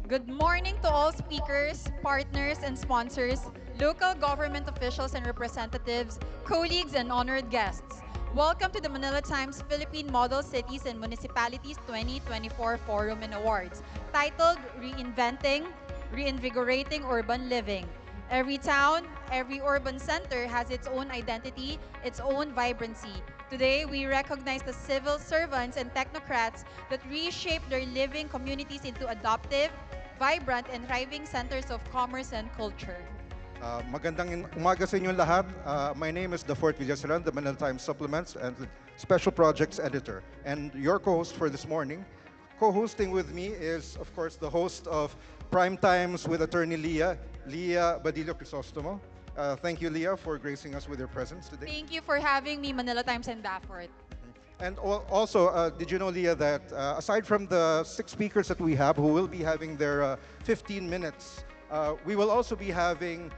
Good morning to all speakers, partners, and sponsors, local government officials and representatives, colleagues, and honored guests. Welcome to the Manila Times Philippine Model Cities and Municipalities 2024 Forum and Awards, titled Reinventing, Reinvigorating Urban Living. Every town, every urban center has its own identity, its own vibrancy. Today, we recognize the civil servants and technocrats that reshape their living communities into adaptive, vibrant, and thriving centers of commerce and culture. Magandang umaga sa inyong lahat. My name is Dafort Villasaran, the Manila Times Supplements and Special Projects Editor, and your co-host for this morning. Co-hosting with me is, of course, the host of Prime Times with Attorney Leah Badillo Crisostomo. Thank you, Leah, for gracing us with your presence today. Thank you for having me, Manila Times and Dafford. And also, did you know, Leah, that aside from the 6 speakers that we have who will be having their 15 minutes, we will also be having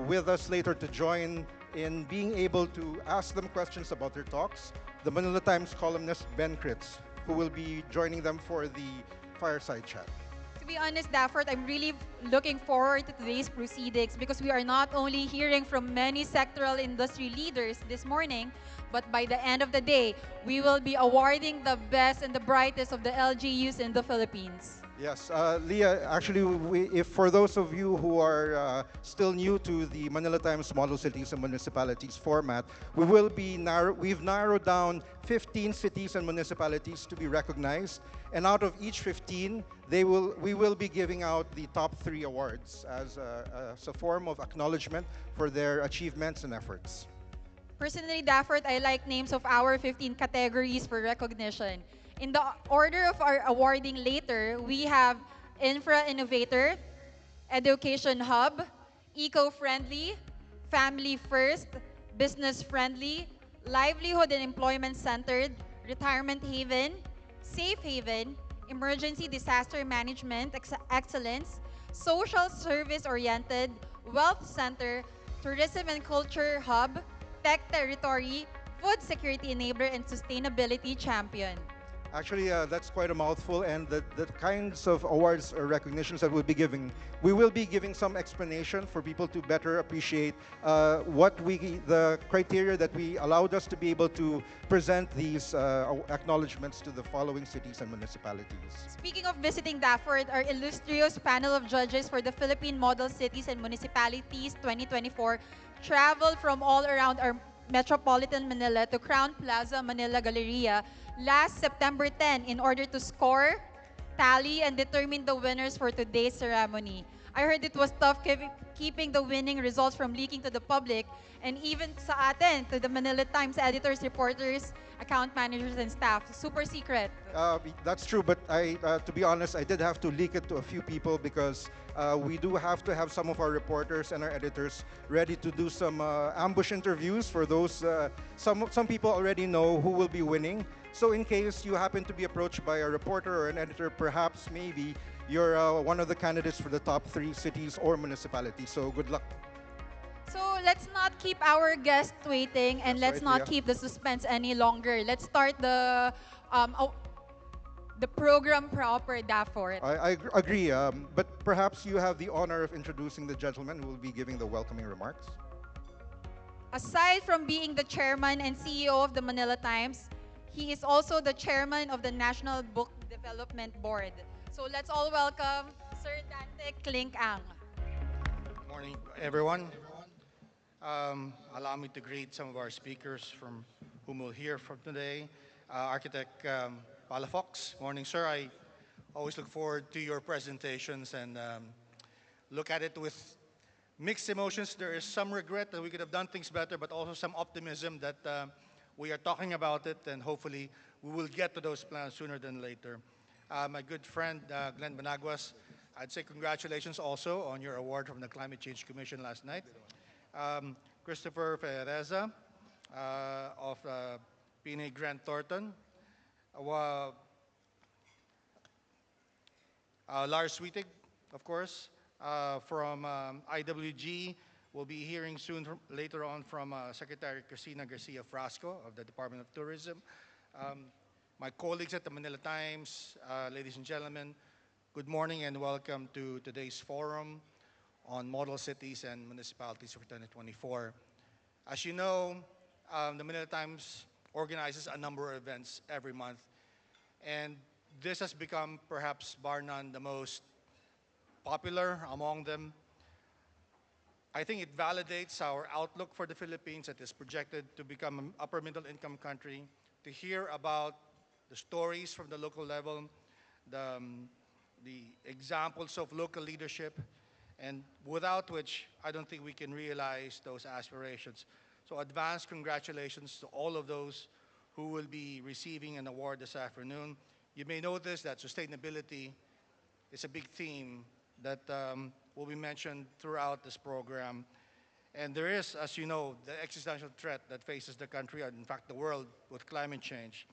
with us later to join in being able to ask them questions about their talks, the Manila Times columnist Ben Kritz, who will be joining them for the fireside chat. To be honest, Dafford, I'm really looking forward to today's proceedings because we are not only hearing from many sectoral industry leaders this morning, but by the end of the day, we will be awarding the best and the brightest of the LGUs in the Philippines. Yes, Leah, actually, if for those of you who are still new to the Manila Times Model Cities and Municipalities format, we've narrowed down 15 cities and municipalities to be recognized, and out of each 15, we will be giving out the top 3 awards as a form of acknowledgement for their achievements and efforts. Personally, Dafford, I like names of our 15 categories for recognition. In the order of our awarding later, we have Infra Innovator, Education Hub, Eco-Friendly, Family First, Business Friendly, Livelihood and Employment Centered, Retirement Haven, Safe Haven, Emergency Disaster Management Excellence, Social Service Oriented, Wealth Center, Tourism and Culture Hub, Tech Territory, Food Security Enabler, and Sustainability Champion. Actually, that's quite a mouthful, and the kinds of awards or recognitions that we'll be giving, we will be giving some explanation for people to better appreciate the criteria that we allowed us to be able to present these acknowledgements to the following cities and municipalities. Speaking of visiting Dafford, our illustrious panel of judges for the Philippine Model Cities and Municipalities 2024 traveled from all around our Metropolitan Manila to Crown Plaza Manila Galleria last September 10 in order to score, tally, and determine the winners for today's ceremony. I heard it was tough keeping the winning results from leaking to the public and even sa atin, to the Manila Times editors, reporters, account managers, and staff. Super secret. That's true, but to be honest, I did have to leak it to a few people because we do have to have some of our reporters and our editors ready to do some ambush interviews for those. Some people already know who will be winning. So in case you happen to be approached by a reporter or an editor, perhaps maybe you're one of the candidates for the top 3 cities or municipalities. So good luck. So let's not keep our guests waiting and That's let's right, not Leah. keep the suspense any longer. Let's start the program proper, Dafford. I agree, but perhaps you have the honor of introducing the gentleman who will be giving the welcoming remarks. Aside from being the chairman and CEO of the Manila Times, he is also the chairman of the National Book Development Board. So let's all welcome Sir Dante Klinkang. Good morning, everyone. Allow me to greet some of our speakers from whom we'll hear from today. Architect Palafox, morning, sir. I always look forward to your presentations and look at it with mixed emotions. There is some regret that we could have done things better, but also some optimism that we are talking about it, and hopefully we will get to those plans sooner than later. My good friend Glenn Benaguas, I'd say congratulations also on your award from the Climate Change Commission last night. Christopher Ferreza of PNA Grant Thornton. Lars Wittig, of course, from IWG. We'll be hearing soon later on from Secretary Cristina Garcia Frasco of the Department of Tourism. My colleagues at the Manila Times, ladies and gentlemen, Good morning and welcome to today's forum on model cities and municipalities for 2024. As you know, the Manila Times organizes a number of events every month, and this has become perhaps bar none the most popular among them. I think it validates our outlook for the Philippines that is projected to become an upper middle income country, to hear about the stories from the local level, the, the examples of local leadership, and without which I don't think we can realize those aspirations. So advance congratulations to all of those who will be receiving an award this afternoon. You may notice that sustainability is a big theme that will be mentioned throughout this program. And there is, as you know, the existential threat that faces the country and in fact the world with climate change.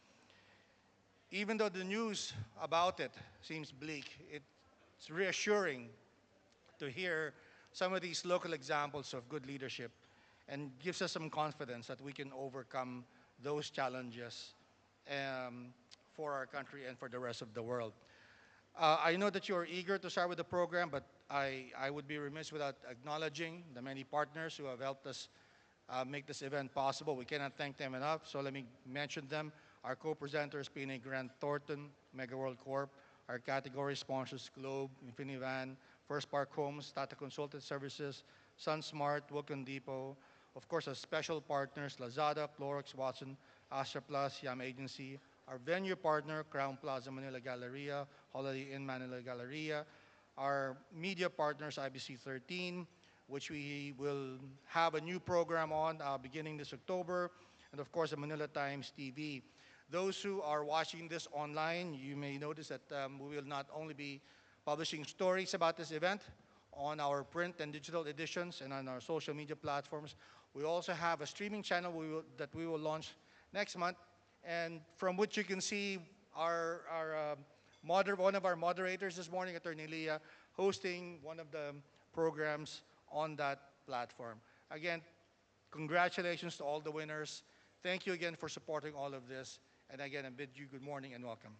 Even though the news about it seems bleak, it's reassuring to hear some of these local examples of good leadership and gives us some confidence that we can overcome those challenges um, for our country and for the rest of the world. I know that you're eager to start with the program, but I would be remiss without acknowledging the many partners who have helped us make this event possible. We cannot thank them enough, so let me mention them. Our co-presenters, PNA Grant Thornton, Mega World Corp, our category sponsors, Globe, Infinivan, First Park Homes, Tata Consultant Services, SunSmart, Wilcon Depot, of course, our special partners, Lazada, Clorox, Watson, Astra Plus, Yam Agency, our venue partner, Crown Plaza Manila Galleria, Holiday Inn Manila Galleria, our media partners, IBC 13, which we will have a new program on beginning this October, and of course, the Manila Times TV. Those who are watching this online, you may notice that we will not only be publishing stories about this event on our print and digital editions and on our social media platforms. We also have a streaming channel that we will launch next month, and from which you can see one of our moderators this morning, Attorney Leah, hosting one of the programs on that platform. Again, congratulations to all the winners. Thank you again for supporting all of this. And again, I bid you good morning and welcome.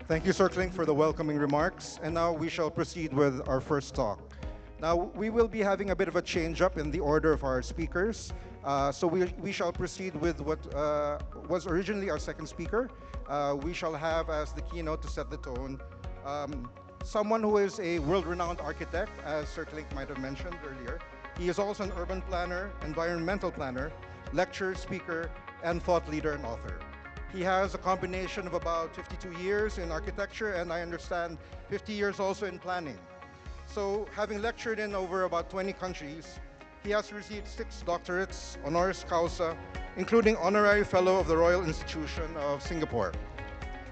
Thank you, Sir Kling, for the welcoming remarks. And now we shall proceed with our first talk. Now, we will be having a bit of a change up in the order of our speakers. So we shall proceed with what was originally our second speaker. We shall have as the keynote to set the tone someone who is a world-renowned architect, as Sir Kling might have mentioned earlier. He is also an urban planner, environmental planner, lecturer, speaker, and thought leader and author. He has a combination of about 52 years in architecture, and I understand 50 years also in planning. So having lectured in over about 20 countries, he has received 6 doctorates, honoris causa, including Honorary Fellow of the Royal Institution of Singapore.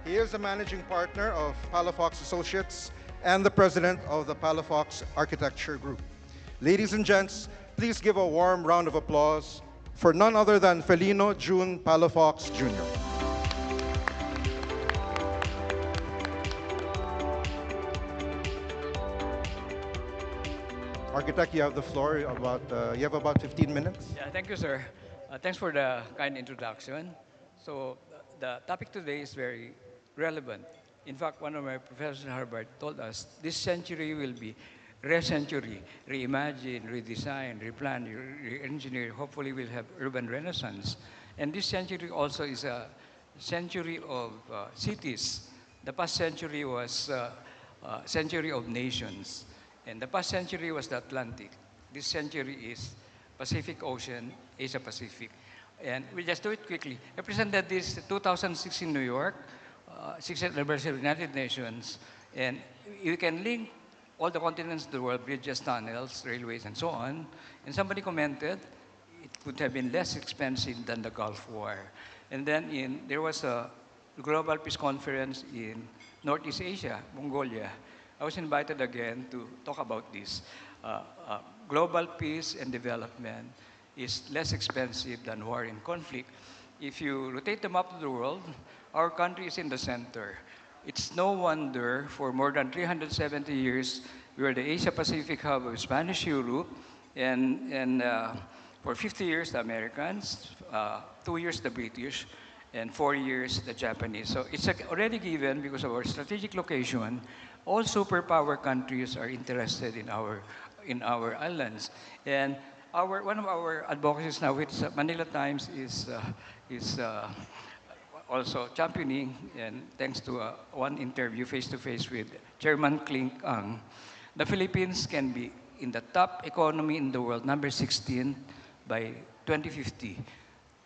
He is the managing partner of Palafox Associates and the president of the Palafox Architecture Group. Ladies and gents, please give a warm round of applause for none other than Felino June Palafox Jr. Architect, you have the floor. You have about 15 minutes. Yeah, thank you, sir. Thanks for the kind introduction. So the topic today is very relevant. In fact, one of my professors at Harvard told us this century will be re-century, reimagine, redesign, replan, re-engineer. Hopefully we'll have urban renaissance. And this century also is a century of cities. The past century was century of nations. And the past century was the Atlantic. This century is Pacific Ocean, Asia Pacific. And we just do it quickly. I presented this 2006 in New York, 60th anniversary of the United Nations. And you can link all the continents of the world, bridges, tunnels, railways, and so on. And somebody commented, it could have been less expensive than the Gulf War. And then there was a global peace conference in Northeast Asia, Mongolia. I was invited again to talk about this. Global peace and development is less expensive than war and conflict. If you rotate the map of the world, our country is in the center. It's no wonder for more than 370 years, we were the Asia-Pacific hub of Spanish Europe, and for 50 years, the Americans, 2 years, the British, and 4 years the Japanese. So it's already given because of our strategic location. All superpower countries are interested in our islands, and one of our advocacies now with Manila Times is also championing, and thanks to one interview face to face with Chairman Klink Ang, the Philippines can be in the top economy in the world, number 16 by 2050.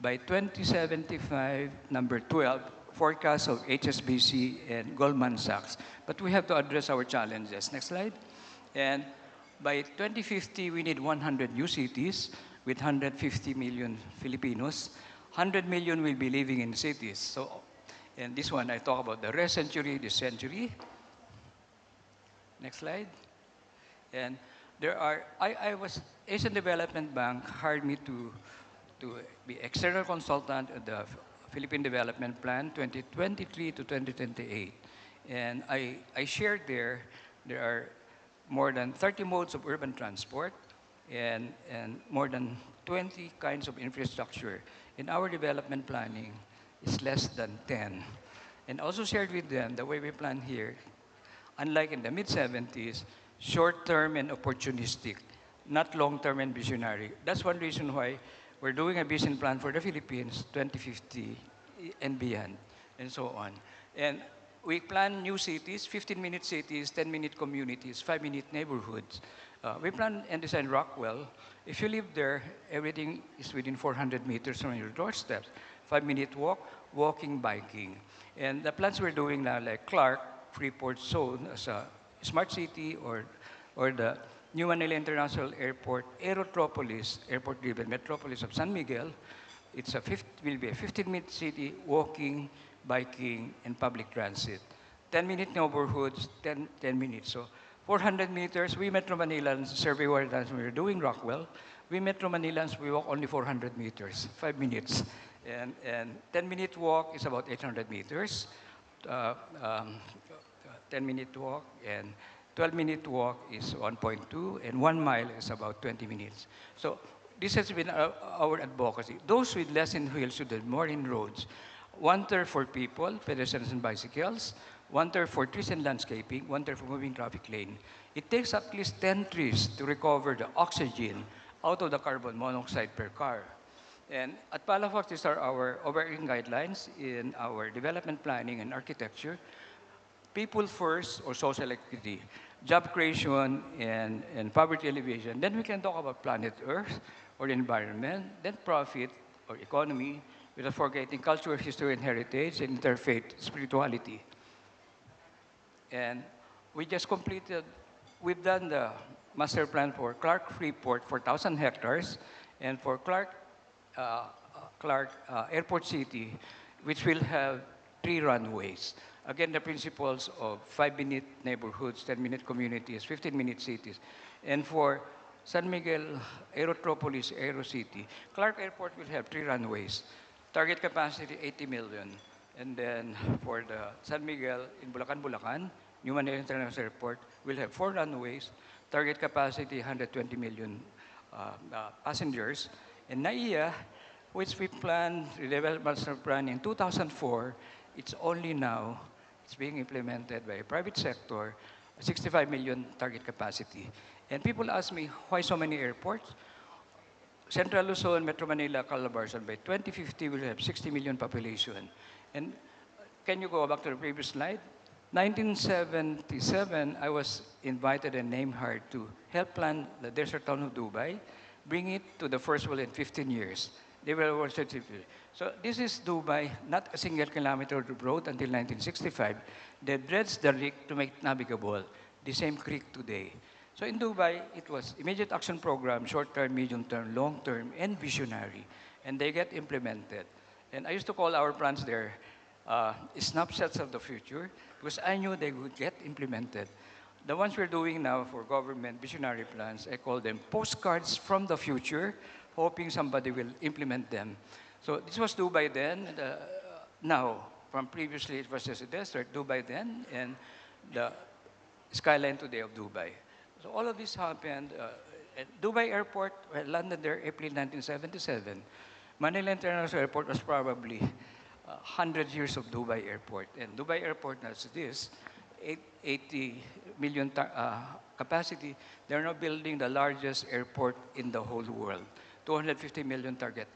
By 2075, number 12, forecast of HSBC and Goldman Sachs. But we have to address our challenges. Next slide. And by 2050, we need 100 new cities with 150 million Filipinos. 100 million will be living in cities. So, and this one, I talk about the rest century, this century. Next slide. And Asian Development Bank hired me to be external consultant at the Philippine Development Plan 2023 to 2028. And I shared there are more than 30 modes of urban transport and more than 20 kinds of infrastructure. In our development planning, is less than 10. And also shared with them the way we plan here, unlike in the mid-70s, short-term and opportunistic, not long-term and visionary. That's one reason why we're doing a vision plan for the Philippines 2050 and beyond, and so on. And we plan new cities, 15-minute cities, 10-minute communities, 5-minute neighborhoods. We plan and design Rockwell. If you live there, everything is within 400 meters from your doorsteps. 5-minute walk, walking, biking. And the plans we're doing now, like Clark, Freeport Zone as a smart city, or the New Manila International Airport, Aerotropolis, airport-driven metropolis of San Miguel. Will be a 15-minute city, walking, biking, and public transit. 10-minute neighborhoods, 10 minutes. So 400 meters, we Metro Manilans, survey where we're doing Rockwell, we Metro Manilans, we walk only 400 meters, 5 minutes. And 10-minute walk is about 800 meters. 10-minute walk and 12-minute walk is 1.2, and 1 mile is about 20 minutes. So this has been our advocacy. Those with less in wheels should have more in roads. 1/3 for people, pedestrians and bicycles, 1/3 for trees and landscaping, 1/3 for moving traffic lane. It takes at least 10 trees to recover the oxygen out of the carbon monoxide per car. And at Palafox, these are our overarching guidelines in our development planning and architecture. People first, or social equity, job creation and poverty alleviation. Then we can talk about planet Earth or the environment, then profit or economy, without forgetting culture, history, and heritage, and interfaith spirituality. And we've done the master plan for Clark Freeport, 4,000 hectares, and for Clark Airport City, which will have 3 runways. Again, the principles of 5-minute neighborhoods, 10-minute communities, 15-minute cities. And for San Miguel Aerotropolis, Aero City, Clark Airport will have 3 runways. Target capacity, 80 million. And then for the San Miguel in Bulacan, New Manila International Airport will have 4 runways. Target capacity, 120 million passengers. And NAIA, which we planned, the development master plan in 2004, it's only now, it's being implemented by a private sector, 65 million target capacity. And people ask me, why so many airports? Central Luzon, Metro Manila, Calabarzon, by 2050 we'll have 60 million population. And can you go back to the previous slide? 1977, I was invited and name hired to help plan the desert town of Dubai, bring it to the first world in 15 years. They were World Certificate. So this is Dubai, not a single kilometer of road until 1965. They dredged the creek to make it navigable, the same creek today. So in Dubai, it was immediate action program, short-term, medium-term, long-term, and visionary. And they get implemented. And I used to call our plans there snapshots of the future because I knew they would get implemented. The ones we're doing now for government visionary plans, I call them postcards from the future, hoping somebody will implement them. So this was Dubai then. Now, from previously it was just a desert, Dubai then, and the skyline today of Dubai. So all of this happened. At Dubai Airport, I landed there April 1977. Manila International Airport was probably 100 years of Dubai Airport. And Dubai Airport has this 80 million capacity. They're now building the largest airport in the whole world, 250 million target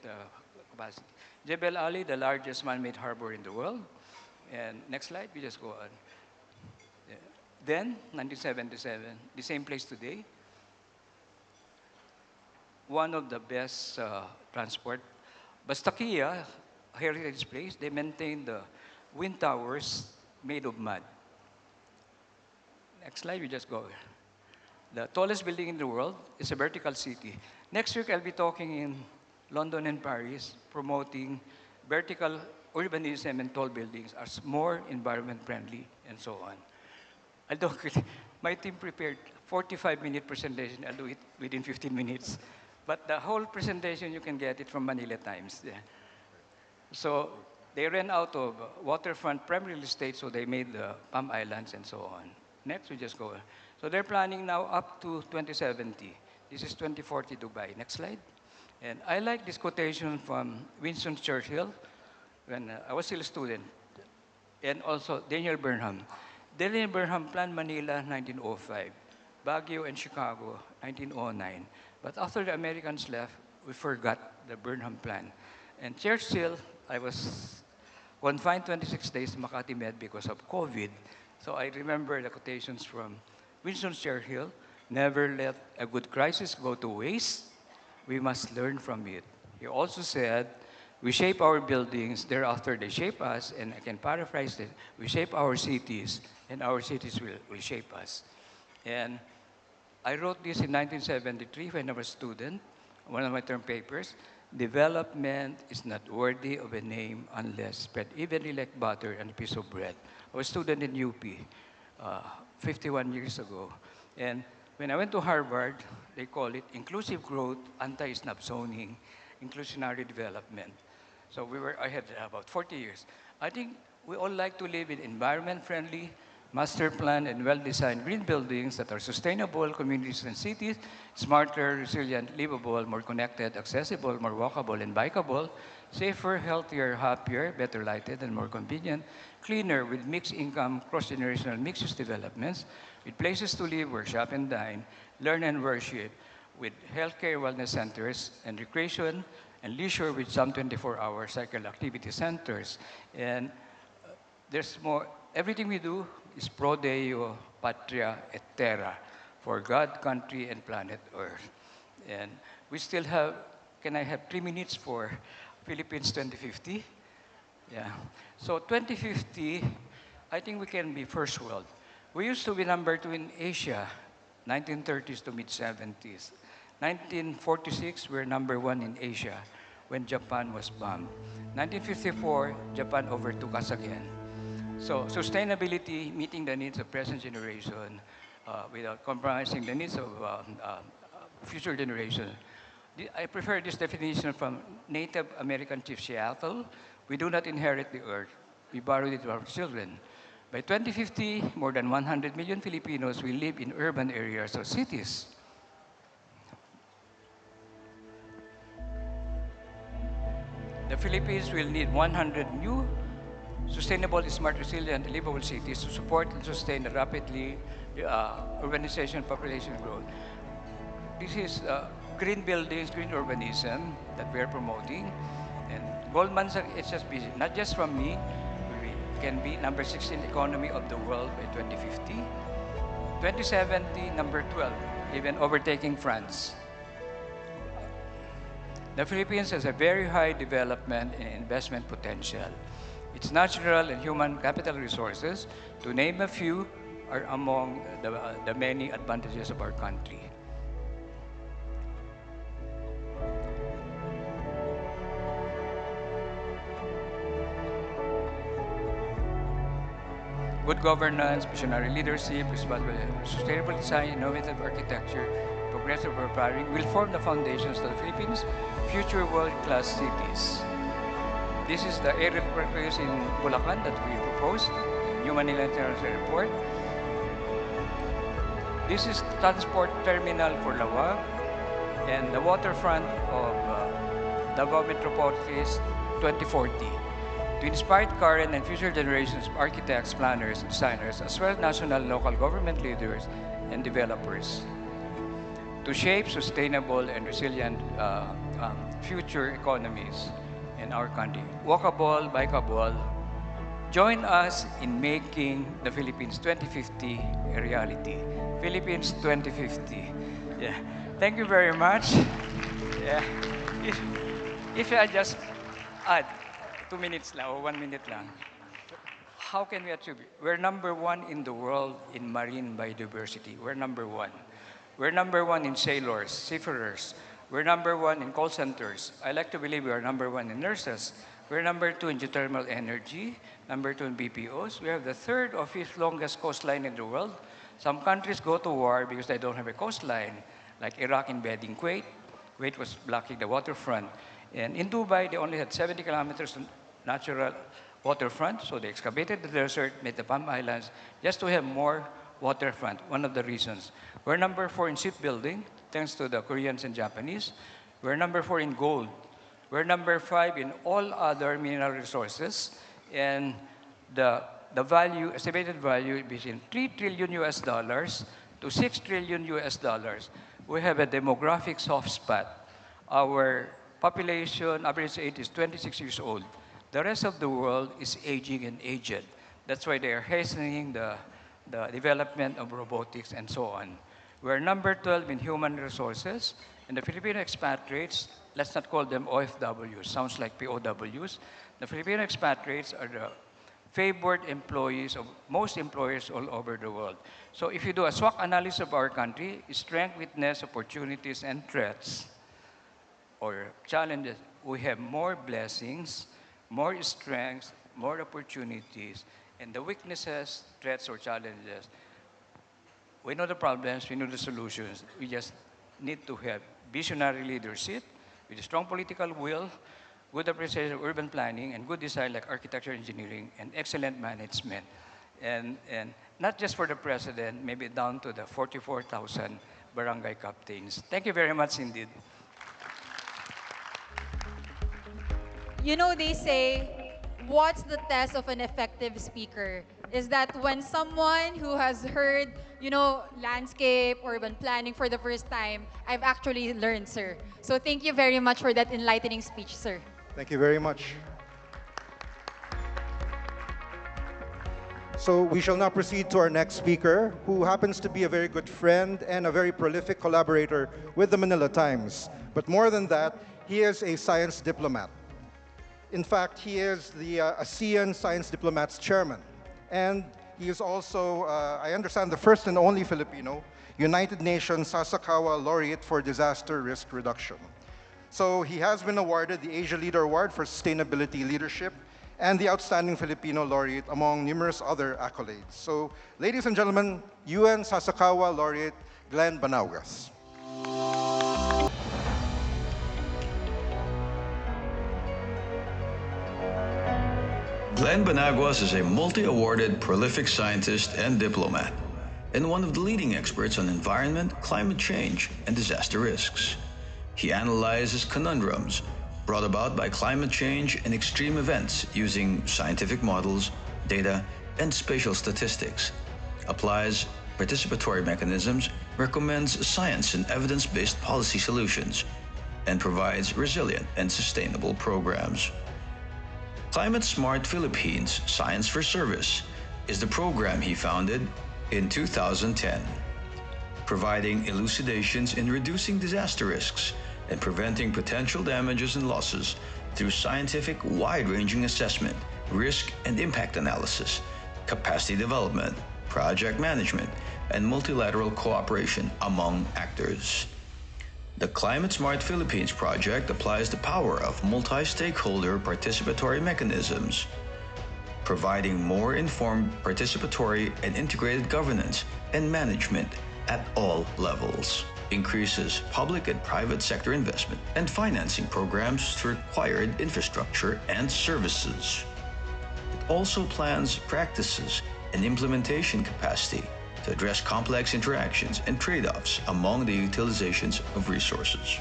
capacity. Jebel Ali, the largest man-made harbor in the world. And next slide, we just go on. Yeah. Then, 1977, the same place today, one of the best transport. Bastakia, heritage place, they maintain the wind towers made of mud. Next slide, we just go. The tallest building in the world is a vertical city. Next week, I'll be talking in London and Paris, promoting vertical urbanism and tall buildings as more environment friendly and so on. I'll do it. My team prepared 45-minute presentation. I'll do it within 15 minutes. But the whole presentation, you can get it from Manila Times. Yeah. So they ran out of waterfront prime real estate, so they made the Palm Islands and so on. Next, we just go. So they're planning now up to 2070. This is 2040 Dubai. Next slide. And I like this quotation from Winston Churchill when I was still a student, and also Daniel Burnham. Daniel Burnham planned Manila 1905, Baguio and Chicago 1909. But after the Americans left, we forgot the Burnham plan. And Churchill, I was confined 26 days to Makati Med because of COVID. So I remember the quotations from Winston Churchill, never let a good crisis go to waste. We must learn from it. He also said, we shape our buildings, thereafter they shape us, and I can paraphrase it, we shape our cities, and our cities will shape us. And I wrote this in 1973 when I was a student, one of my term papers. Development is not worthy of a name unless spread evenly like butter on a piece of bread. I was a student in UP 51 years ago. And when I went to Harvard, they call it inclusive growth, anti-snub zoning, inclusionary development. So I had about 40 years. I think we all like to live in environment-friendly, master-planned and well-designed green buildings that are sustainable, communities and cities, smarter, resilient, livable, more connected, accessible, more walkable and bikeable, safer, healthier, happier, better lighted and more convenient, cleaner with mixed income, cross-generational mixed-use developments, with places to live, workshop and dine, learn and worship, with healthcare wellness centers and recreation and leisure with some 24-hour cycle activity centers. And there's more, everything we do is pro Deo, Patria, et Terra, for God, country, and planet Earth. And we still have, can I have 3 minutes for Philippines 2050? Yeah. So 2050, I think we can be first world. We used to be number 2 in Asia, 1930s to mid-70s. 1946, we're number 1 in Asia when Japan was bombed. 1954, Japan overtook us again. So sustainability, meeting the needs of present generation without compromising the needs of future generation. I prefer this definition from Native American Chief Seattle. We do not inherit the earth, we borrow it to our children. By 2050, more than 100 million Filipinos will live in urban areas or cities. The Philippines will need 100 new sustainable, smart, resilient, and livable cities to support and sustain the rapidly urbanization population growth. This is green buildings, green urbanism that we are promoting. And Goldman Sachs, HSBC, not just from me, we can be number 16 economy of the world by 2050. 2070, number 12, even overtaking France. The Philippines has a very high development and investment potential. Its natural and human capital resources, to name a few, are among the many advantages of our country. Good governance, visionary leadership, responsible, sustainable design, innovative architecture, progressive preparing will form the foundations of the Philippines' future world-class cities. This is the aerial campus in Bulacan that we proposed, New Manila International Airport. This is transport terminal for Lawag and the waterfront of Davao Metropolis 2040. to inspire current and future generations of architects, planners, designers, as well as national and local government leaders and developers to shape sustainable and resilient future economies in our country. Walkable, bikeable, join us in making the Philippines 2050 a reality. Philippines 2050. Yeah. Thank you very much. Yeah. If, if I just add 2 minutes lang or 1 minute lang, how can we achieve it? We're number one in the world in marine biodiversity. We're number one. We're number one in sailors, seafarers. We're number one in call centers. I like to believe we are number one in nurses. We're number two in geothermal energy, number two in BPOs. We have the third or fifth longest coastline in the world. Some countries go to war because they don't have a coastline, like Iraq invading Kuwait. Kuwait was blocking the waterfront. And in Dubai, they only had 70 kilometers of natural waterfront, so they excavated the desert, made the Palm Islands, just to have more waterfront, one of the reasons. We're number four in shipbuilding, thanks to the Koreans and Japanese. We're number four in gold. We're number five in all other mineral resources. And the value, estimated value between $3 trillion US dollars to $6 trillion US dollars. We have a demographic soft spot. Our population average age is 26 years old. The rest of the world is aging and aged. That's why they are hastening the development of robotics and so on. We're number 12 in human resources, and the Filipino expatriates, let's not call them OFWs, sounds like POWs. The Filipino expatriates are the favored employees of most employers all over the world. So if you do a SWOT analysis of our country, strength, weakness, opportunities, and threats, or challenges, we have more blessings, more strengths, more opportunities, and the weaknesses, threats, or challenges. We know the problems, we know the solutions. We just need to have visionary leadership with a strong political will, good appreciation of urban planning, and good design like architecture, engineering, and excellent management. And not just for the president, maybe down to the 44,000 barangay captains. Thank you very much indeed. You know, they say, what's the test of an effective speaker? Is that when someone who has heard, landscape, urban planning for the first time, I've actually learned, sir. So thank you very much for that enlightening speech, sir. Thank you very much. So we shall now proceed to our next speaker, who happens to be a very good friend and a very prolific collaborator with the Manila Times. But more than that, he is a science diplomat. In fact, he is the ASEAN Science Diplomats Chairman. And he is also, I understand, the first and only Filipino United Nations Sasakawa Laureate for Disaster Risk Reduction. So he has been awarded the Asia Leader Award for Sustainability Leadership and the Outstanding Filipino Laureate, among numerous other accolades. So, ladies and gentlemen, UN Sasakawa Laureate Glenn Banaugas. Glenn Banaugas is a multi-awarded, prolific scientist and diplomat, and one of the leading experts on environment, climate change, and disaster risks. He analyzes conundrums brought about by climate change and extreme events using scientific models, data, and spatial statistics, applies participatory mechanisms, recommends science and evidence-based policy solutions, and provides resilient and sustainable programs. Climate Smart Philippines Science for Service is the program he founded in 2010, providing elucidations in reducing disaster risks and preventing potential damages and losses through scientific wide-ranging assessment, risk and impact analysis, capacity development, project management, and multilateral cooperation among actors. The Climate Smart Philippines project applies the power of multi-stakeholder participatory mechanisms, providing more informed participatory and integrated governance and management at all levels, increases public and private sector investment and financing programs through required infrastructure and services. It also plans practices and implementation capacity to address complex interactions and trade-offs among the utilizations of resources.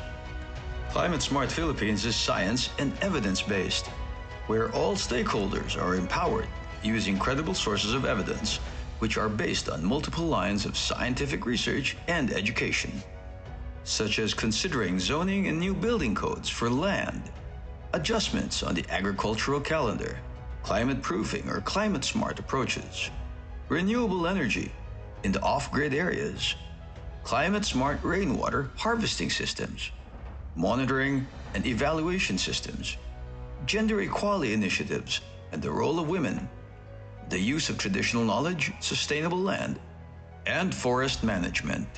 Climate Smart Philippines is science and evidence-based, where all stakeholders are empowered using credible sources of evidence, which are based on multiple lines of scientific research and education, such as considering zoning and new building codes for land, adjustments on the agricultural calendar, climate proofing or climate smart approaches, renewable energy in the off-grid areas, climate smart rainwater harvesting systems, monitoring and evaluation systems, gender equality initiatives and the role of women, the use of traditional knowledge, sustainable land, and forest management.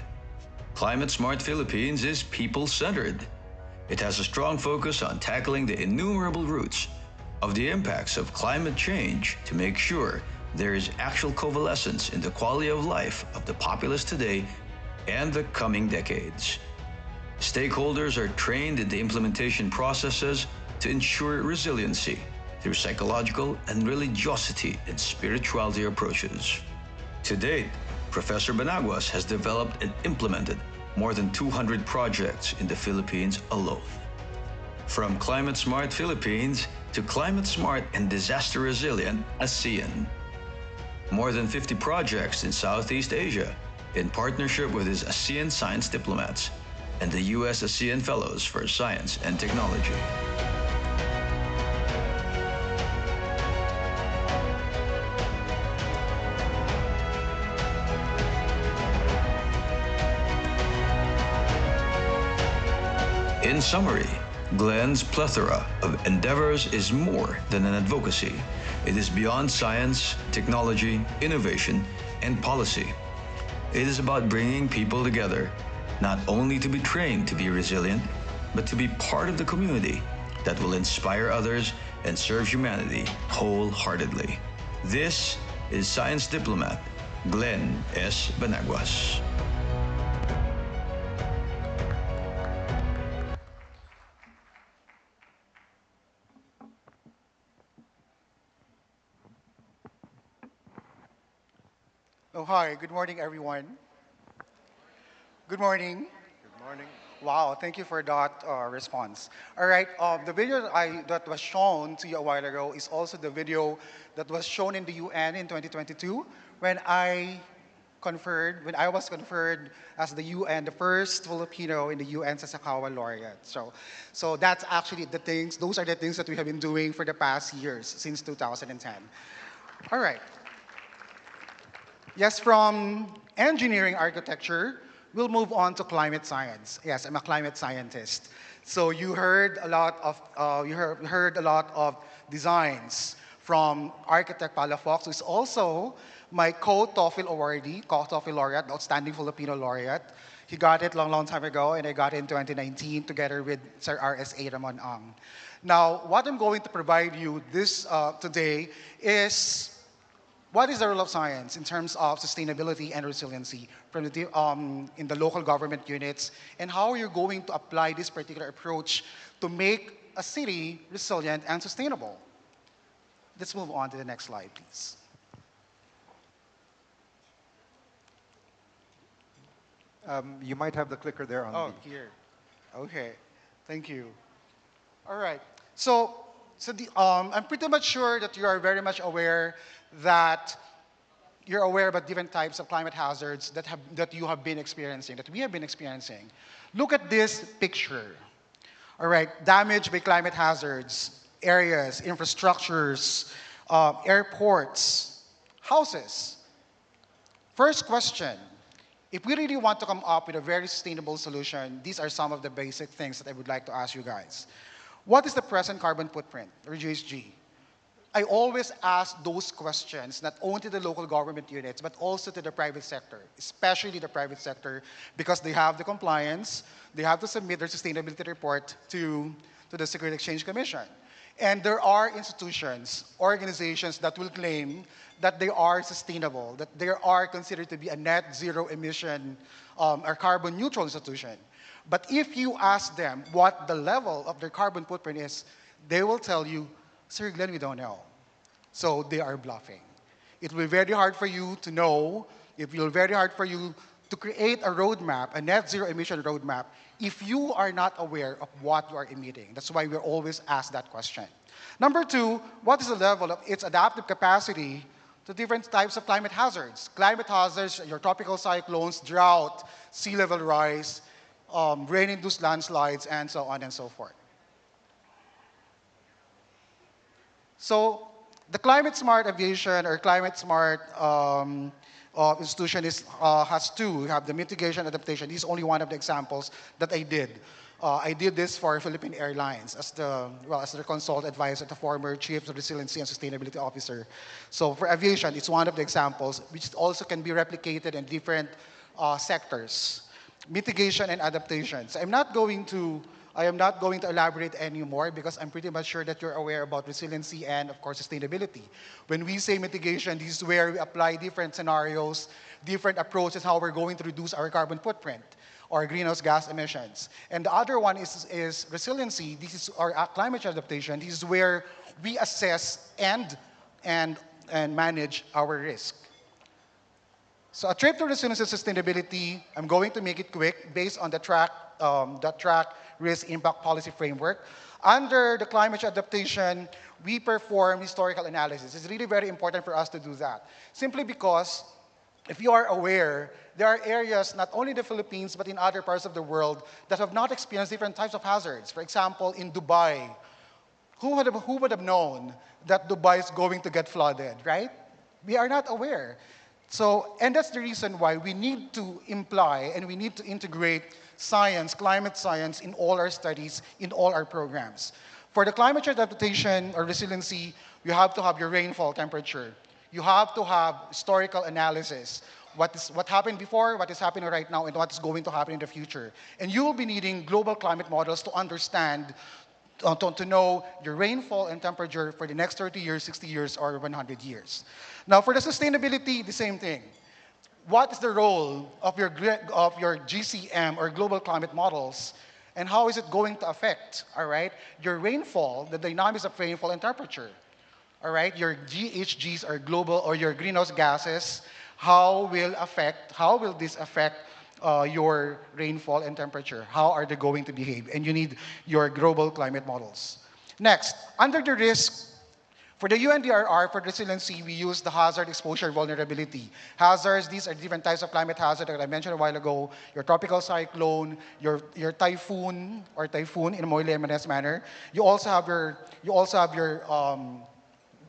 Climate Smart Philippines is people-centered. It has a strong focus on tackling the innumerable roots of the impacts of climate change to make sure there is actual coalescence in the quality of life of the populace today and the coming decades. Stakeholders are trained in the implementation processes to ensure resiliency through psychological and religiosity and spirituality approaches. To date, Professor Benaguas has developed and implemented more than 200 projects in the Philippines alone. From Climate Smart Philippines to Climate Smart and Disaster Resilient ASEAN. More than 50 projects in Southeast Asia in partnership with his ASEAN Science Diplomats and the U.S. ASEAN Fellows for Science and Technology. In summary, Glenn's plethora of endeavors is more than an advocacy. It is beyond science, technology, innovation, and policy. It is about bringing people together, not only to be trained to be resilient, but to be part of the community that will inspire others and serve humanity wholeheartedly. This is Science Diplomat Glenn S. Benaguas. Oh, hi. Good morning, everyone. Good morning. Good morning. Wow, thank you for that response. All right, the video that was shown to you a while ago is also the video that was shown in the UN in 2022 when when I was conferred as the UN, the first Filipino in the UN Sasakawa laureate. So that's actually the things, those are the things that we have been doing for the past years since 2010. All right. Yes, from engineering architecture, we'll move on to climate science. Yes, I'm a climate scientist. So you heard a lot of heard a lot of designs from architect Palafox, who is also my co-TOEFL awardee, co-TOEFL laureate, outstanding Filipino laureate. He got it long time ago, and I got it in 2019 together with Sir R.S.A. Ramon Ang. Now, what I'm going to provide you this today is what is the role of science in terms of sustainability and resiliency in the local government units, and how you're going to apply this particular approach to make a city resilient and sustainable? Let's move on to the next slide, please. You might have the clicker there on Here. Okay. Thank you. All right. So I'm pretty much sure that you are very much aware that you're aware about different types of climate hazards that you have been experiencing, that we have been experiencing. Look at this picture. All right, damage by climate hazards, areas, infrastructures, airports, houses. First question, if we really want to come up with a very sustainable solution, these are some of the basic things that I would like to ask you guys. What is the present carbon footprint, or GHG? I always ask those questions, not only to the local government units, but also to the private sector, especially the private sector, because they have the compliance, they have to submit their sustainability report to the Security Exchange Commission. And there are institutions, organizations that will claim that they are sustainable, that they are considered to be a net zero emission or carbon neutral institution. But if you ask them what the level of their carbon footprint is, they will tell you, Sir Glenn, we don't know. So they are bluffing. It will be very hard for you to know, it will be very hard for you to create a roadmap, a net zero emission roadmap, if you are not aware of what you are emitting? That's why we're always asked that question. Number two, what is the level of its adaptive capacity to different types of climate hazards? Climate hazards, your tropical cyclones, drought, sea level rise, rain-induced landslides, and so on and so forth. So the climate smart aviation or climate smart institution has two. We have the mitigation adaptation. This is only one of the examples that I did. I did this for Philippine Airlines as the consult advisor, the former chief resiliency and sustainability officer. So for aviation, it's one of the examples, which also can be replicated in different sectors. Mitigation and adaptation. So I am not going to elaborate anymore because I'm pretty much sure that you're aware about resiliency and, of course, sustainability. When we say mitigation, this is where we apply different scenarios, different approaches, how we're going to reduce our carbon footprint or greenhouse gas emissions. And the other one is resiliency. This is our climate change adaptation. This is where we assess and manage our risk. So a trip to resilience and sustainability, I'm going to make it quick based on the track risk impact policy framework. Under the climate change adaptation, we perform historical analysis. It's really very important for us to do that. Simply because if you are aware, there are areas, not only in the Philippines, but in other parts of the world that have not experienced different types of hazards. For example, in Dubai, who would have known that Dubai is going to get flooded, right? We are not aware. So, and that's the reason why we need to imply and we need to integrate science, climate science in all our studies, in all our programs. For the climate change adaptation or resiliency, you have to have your rainfall temperature. You have to have historical analysis. What happened before, what is happening right now, and what is going to happen in the future. And you will be needing global climate models to understand, to know your rainfall and temperature for the next 30 years, 60 years, or 100 years. Now, for the sustainability, the same thing. What is the role of your GCM or global climate models, and how is it going to affect, all right, your rainfall, the dynamics of rainfall and temperature? All right, your GHGs or global or your greenhouse gases, how will this affect your rainfall and temperature? How are they going to behave? And you need your global climate models. Next, under the risk, for the UNDRR, for resiliency, we use the hazard exposure vulnerability. Hazards, these are different types of climate hazard that I mentioned a while ago. Your tropical cyclone, your typhoon in a more layman's manner. You also have your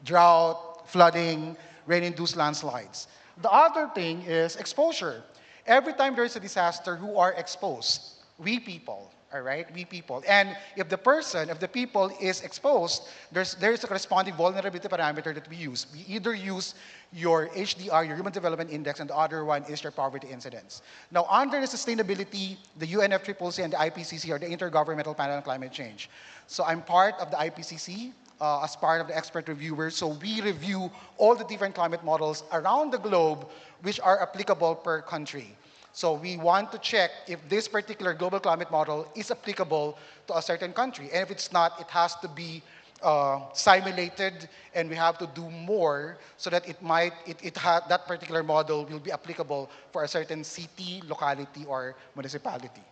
drought, flooding, rain-induced landslides. The other thing is exposure. Every time there's a disaster, who are exposed? We people, all right? We people. And if the people is exposed, there is a corresponding vulnerability parameter that we use. We either use your HDR, your Human Development Index, and the other one is your poverty incidence. Now, under the sustainability, the UNFCCC and the IPCC are the Intergovernmental Panel on Climate Change. So I'm part of the IPCC, as part of the expert reviewers. So we review all the different climate models around the globe which are applicable per country. So we want to check if this particular global climate model is applicable to a certain country. And if it's not, it has to be simulated, and we have to do more so that that particular model will be applicable for a certain city, locality, or municipality.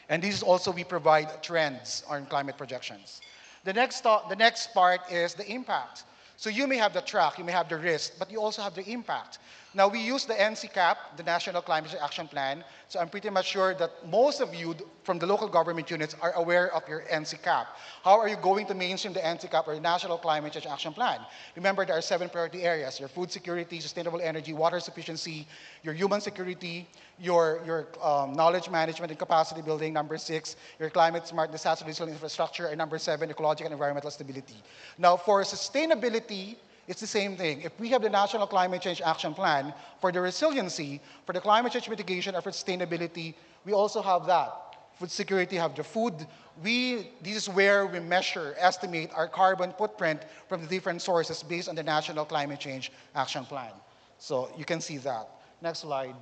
And this is also, we provide trends on climate projections. The next part is the impact. So you may have the track, you may have the risk, but you also have the impact. Now, we use the NCCAP, the National Climate Change Action Plan, so I'm pretty much sure that most of you from the local government units are aware of your NCCAP. How are you going to mainstream the NCCAP or National Climate Change Action Plan? Remember, there are 7 priority areas: your food security, sustainable energy, water sufficiency, your human security, your knowledge management and capacity building, number 6, your climate smart disaster resilient infrastructure, and number 7, ecological and environmental stability. Now, for sustainability, it's the same thing. If we have the National Climate Change Action Plan, for the resiliency, for the climate change mitigation, or for sustainability, we also have that. Food security, have the food. This is where we measure, estimate our carbon footprint from the different sources based on the National Climate Change Action Plan. So you can see that. Next slide.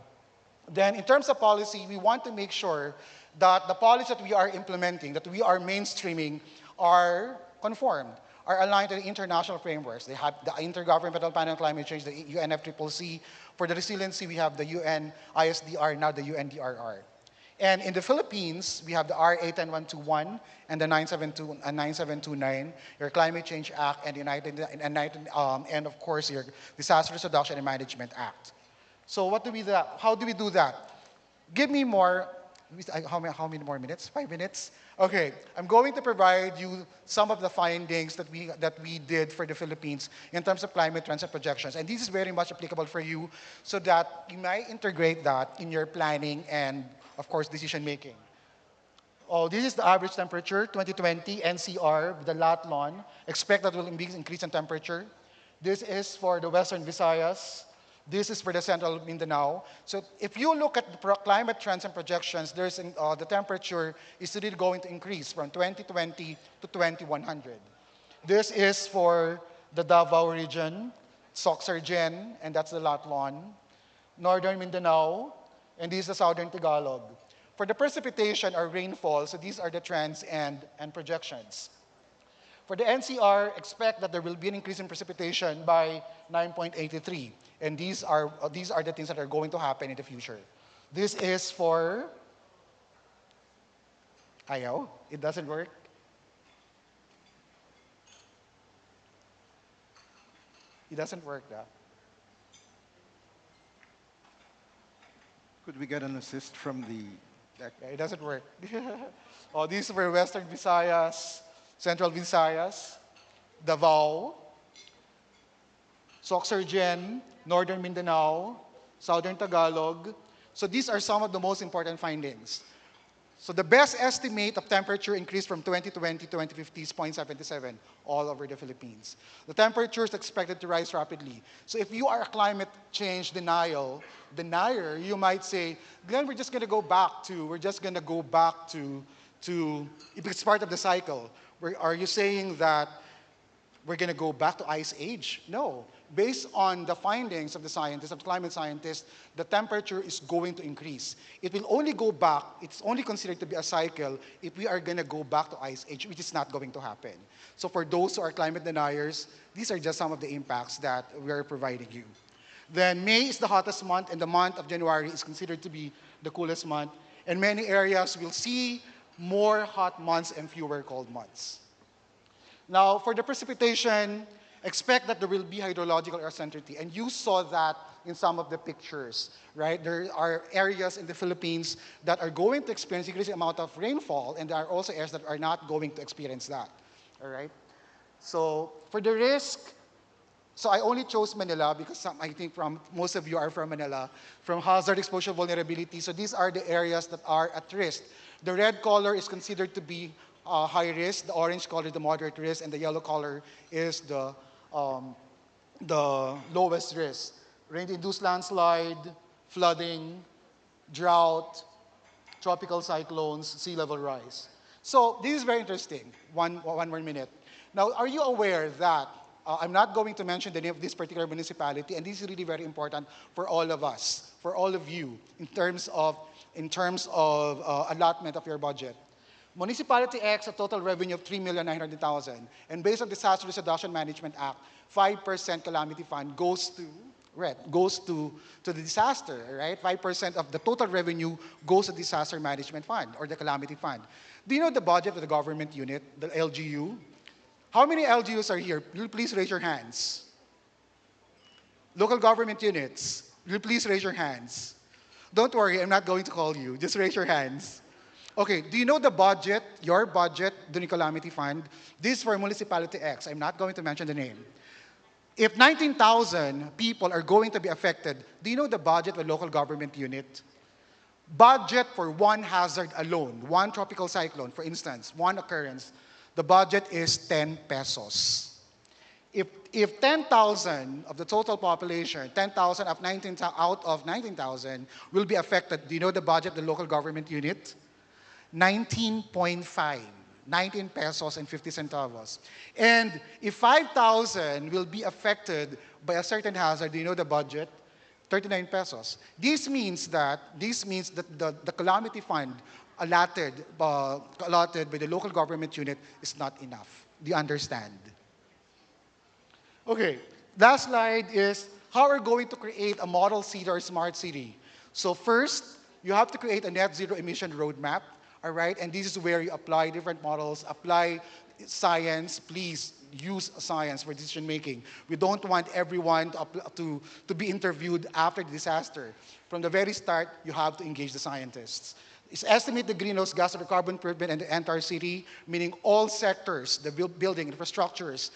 Then in terms of policy, we want to make sure that the policies that we are implementing, that we are mainstreaming, are conformed, are aligned to the international frameworks. They have the Intergovernmental Panel on Climate Change, the UNFCCC. For the resiliency, we have the UN ISDR, now the UNDRR. And in the Philippines, we have the RA 10121 and the 972 and 9729, your Climate Change Act, and and of course your Disaster Risk Reduction and Management Act. So how do we do that? Give me more, how many more minutes? 5 minutes? Okay, I'm going to provide you some of the findings that we did for the Philippines in terms of climate trends and projections. And this is very much applicable for you so that you might integrate that in your planning and, of course, decision making. Oh, this is the average temperature, 2020, NCR, the Latlon. Expect that will increase in temperature. This is for the Western Visayas. This is for the central Mindanao. So if you look at the climate trends and projections, the temperature is really going to increase from 2020 to 2100. This is for the Davao region, Soxargen, and that's the Latlon, northern Mindanao, and this is the southern Tagalog. For the precipitation or rainfall, so these are the trends and projections. For the NCR, expect that there will be an increase in precipitation by 9.83. And these are the things that are going to happen in the future. This is for ayaw. It doesn't work. It doesn't work, though. Could we get an assist from the deck? Yeah, it doesn't work. Oh, these were Western Visayas, Central Visayas, Davao, Soxargen, Northern Mindanao, Southern Tagalog. So these are some of the most important findings. So the best estimate of temperature increase from 2020 to 2050 is 0.77 all over the Philippines. The temperature is expected to rise rapidly. So if you are a climate change denier, you might say, Glenn, we're just going to go back to, if it's part of the cycle. Are you saying that we're going to go back to ice age? No. Based on the findings of the scientists, of the climate scientists, the temperature is going to increase. It will only go back, it's only considered to be a cycle if we are going to go back to ice age, which is not going to happen. So for those who are climate deniers, these are just some of the impacts that we are providing you. Then May is the hottest month, and the month of January is considered to be the coolest month. And many areas will see more hot months and fewer cold months. Now, for the precipitation, expect that there will be hydrological uncertainty. And you saw that in some of the pictures, right? There are areas in the Philippines that are going to experience increasing amount of rainfall, and there are also areas that are not going to experience that, all right? So for the risk, so I only chose Manila because I think most of you are from Manila, from hazard exposure vulnerability. So these are the areas that are at risk. The red color is considered to be high risk, the orange color the moderate risk, and the yellow color is the lowest risk. Rain-induced landslide, flooding, drought, tropical cyclones, sea level rise. So this is very interesting. One more minute. Now, are you aware that I'm not going to mention the name of this particular municipality, and this is really very important for all of us, for all of you, in terms of allotment of your budget. Municipality X, a total revenue of 3,900,000. And based on Disaster Risk Reduction Management Act, 5% calamity fund goes to the disaster, right? 5% of the total revenue goes to disaster management fund or the calamity fund. Do you know the budget of the government unit, the LGU? How many LGUs are here? Will you please raise your hands? Local government units, will you please raise your hands? Don't worry, I'm not going to call you. Just raise your hands. Okay, do you know the budget, your budget, the Calamity Fund? This is for Municipality X. I'm not going to mention the name. If 19,000 people are going to be affected, do you know the budget of a local government unit? Budget for one hazard alone, one tropical cyclone, for instance, one occurrence, the budget is 10 pesos. If 10,000 of the total population, 10,000 out of 19,000 will be affected, do you know the budget of the local government unit? 19.5, 19 pesos and 50 centavos. And if 5,000 will be affected by a certain hazard, do you know the budget? 39 pesos. This means that the calamity fund allotted by the local government unit is not enough. Do you understand? Okay, last slide is how we're going to create a model city or smart city. So first, you have to create a net zero emission roadmap, all right? And this is where you apply different models, apply science. Please use science for decision making. We don't want everyone to be interviewed after the disaster. From the very start, you have to engage the scientists. Is estimate the greenhouse gas or carbon footprint in the entire city, meaning all sectors, the building, infrastructures,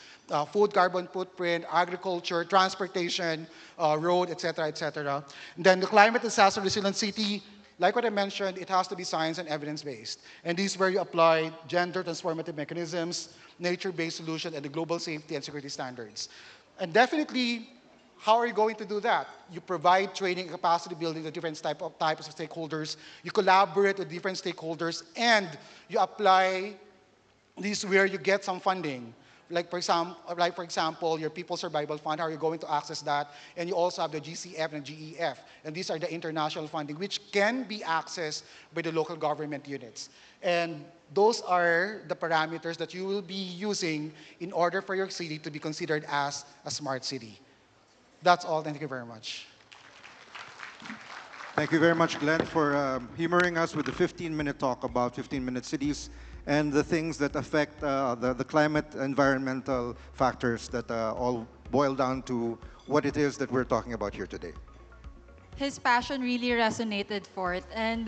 food carbon footprint, agriculture, transportation, road, et cetera, et cetera. And then the climate disaster resilient city, like what I mentioned, it has to be science and evidence-based. And this is where you apply gender transformative mechanisms, nature-based solution, and the global safety and security standards. And definitely, how are you going to do that? You provide training and capacity building to different types of stakeholders. You collaborate with different stakeholders, and you apply this where you get some funding. Like for example, your People Survival Fund, how are you going to access that? And you also have the GCF and GEF. And these are the international funding, which can be accessed by the local government units. And those are the parameters that you will be using in order for your city to be considered as a smart city. That's all. Thank you very much. Thank you very much, Glenn, for humoring us with the 15-minute talk about 15-minute cities and the things that affect the climate, environmental factors that all boil down to what it is that we're talking about here today. His passion really resonated for it. And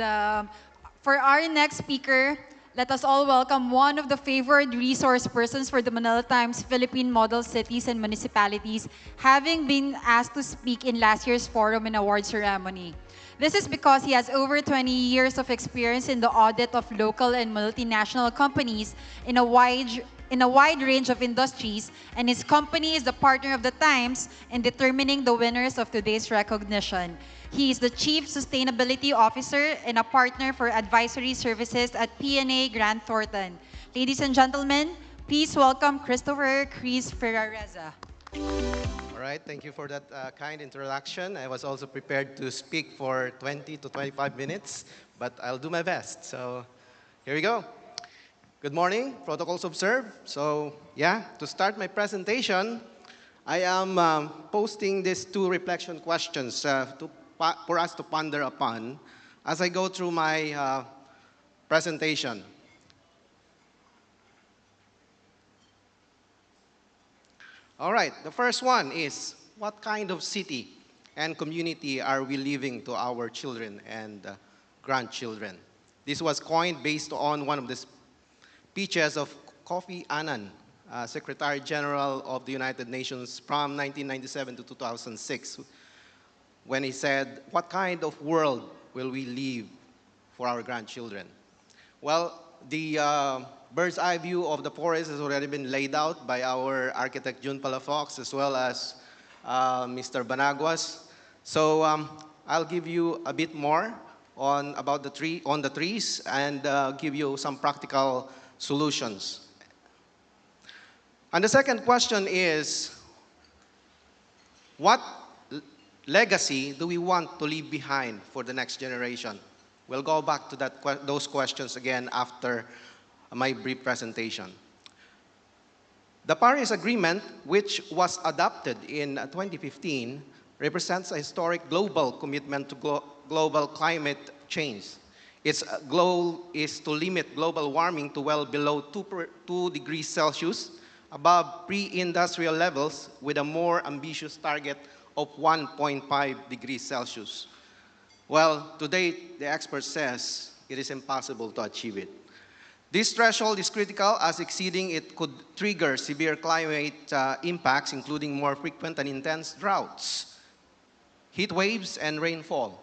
for our next speaker, let us all welcome one of the favored resource persons for the Manila Times Philippine Model Cities and Municipalities, having been asked to speak in last year's forum and award ceremony. This is because he has over 20 years of experience in the audit of local and multinational companies in a wide range of industries, and his company is the partner of the Times in determining the winners of today's recognition. He is the Chief Sustainability Officer and a partner for advisory services at PNA Grant Thornton. Ladies and gentlemen, please welcome Christopher Chris Ferrareza. All right, thank you for that kind introduction. I was also prepared to speak for 20 to 25 minutes, but I'll do my best. So here we go. Good morning, protocols observed. So yeah, to start my presentation, I am posting these two reflection questions for us to ponder upon as I go through my presentation. All right, the first one is, what kind of city and community are we leaving to our children and grandchildren? This was coined based on one of the speeches of Kofi Annan, Secretary General of the United Nations from 1997 to 2006, when he said, what kind of world will we leave for our grandchildren? Well, the bird's eye view of the forest has already been laid out by our architect June Palafox as well as Mr. Banaguas. So I'll give you a bit more on the trees and give you some practical solutions. And the second question is, what legacy do we want to leave behind for the next generation? We'll go back to those questions again after my brief presentation. The Paris Agreement, which was adopted in 2015, represents a historic global commitment to global climate change. Its goal is to limit global warming to well below 2 degrees Celsius, above pre-industrial levels, with a more ambitious target of 1.5 degrees Celsius. Well, to date, the expert says it is impossible to achieve it. This threshold is critical, as exceeding it could trigger severe climate impacts, including more frequent and intense droughts, heat waves, and rainfall.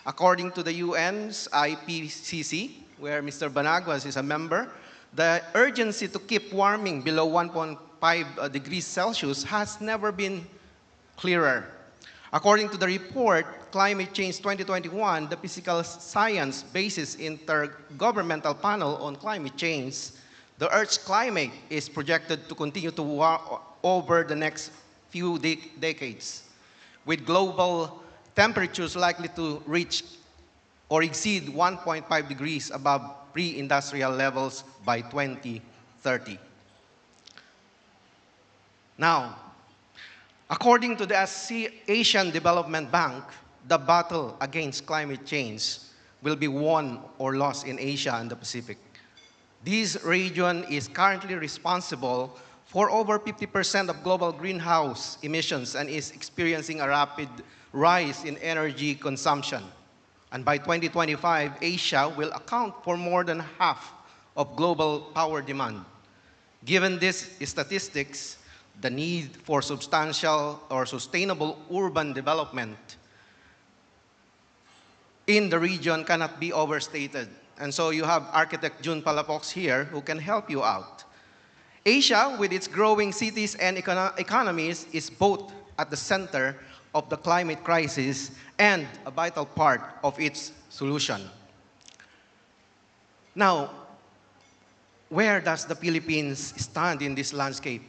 According to the UN's IPCC, where Mr. Banaguas is a member, the urgency to keep warming below 1.5 degrees Celsius has never been clearer. According to the report, Climate Change 2021, the Physical Science Basis Intergovernmental Panel on Climate Change, the Earth's climate is projected to continue to warm over the next few decades, with global temperatures likely to reach or exceed 1.5 degrees above pre-industrial levels by 2030. Now, According to the Asian Development Bank, the battle against climate change will be won or lost in Asia and the Pacific. This region is currently responsible for over 50% of global greenhouse emissions and is experiencing a rapid rise in energy consumption. And by 2025, Asia will account for more than half of global power demand. Given these statistics, the need for substantial or sustainable urban development in the region cannot be overstated. And so you have architect June Palafox here who can help you out. Asia, with its growing cities and economies, is both at the center of the climate crisis and a vital part of its solution. Now, where does the Philippines stand in this landscape?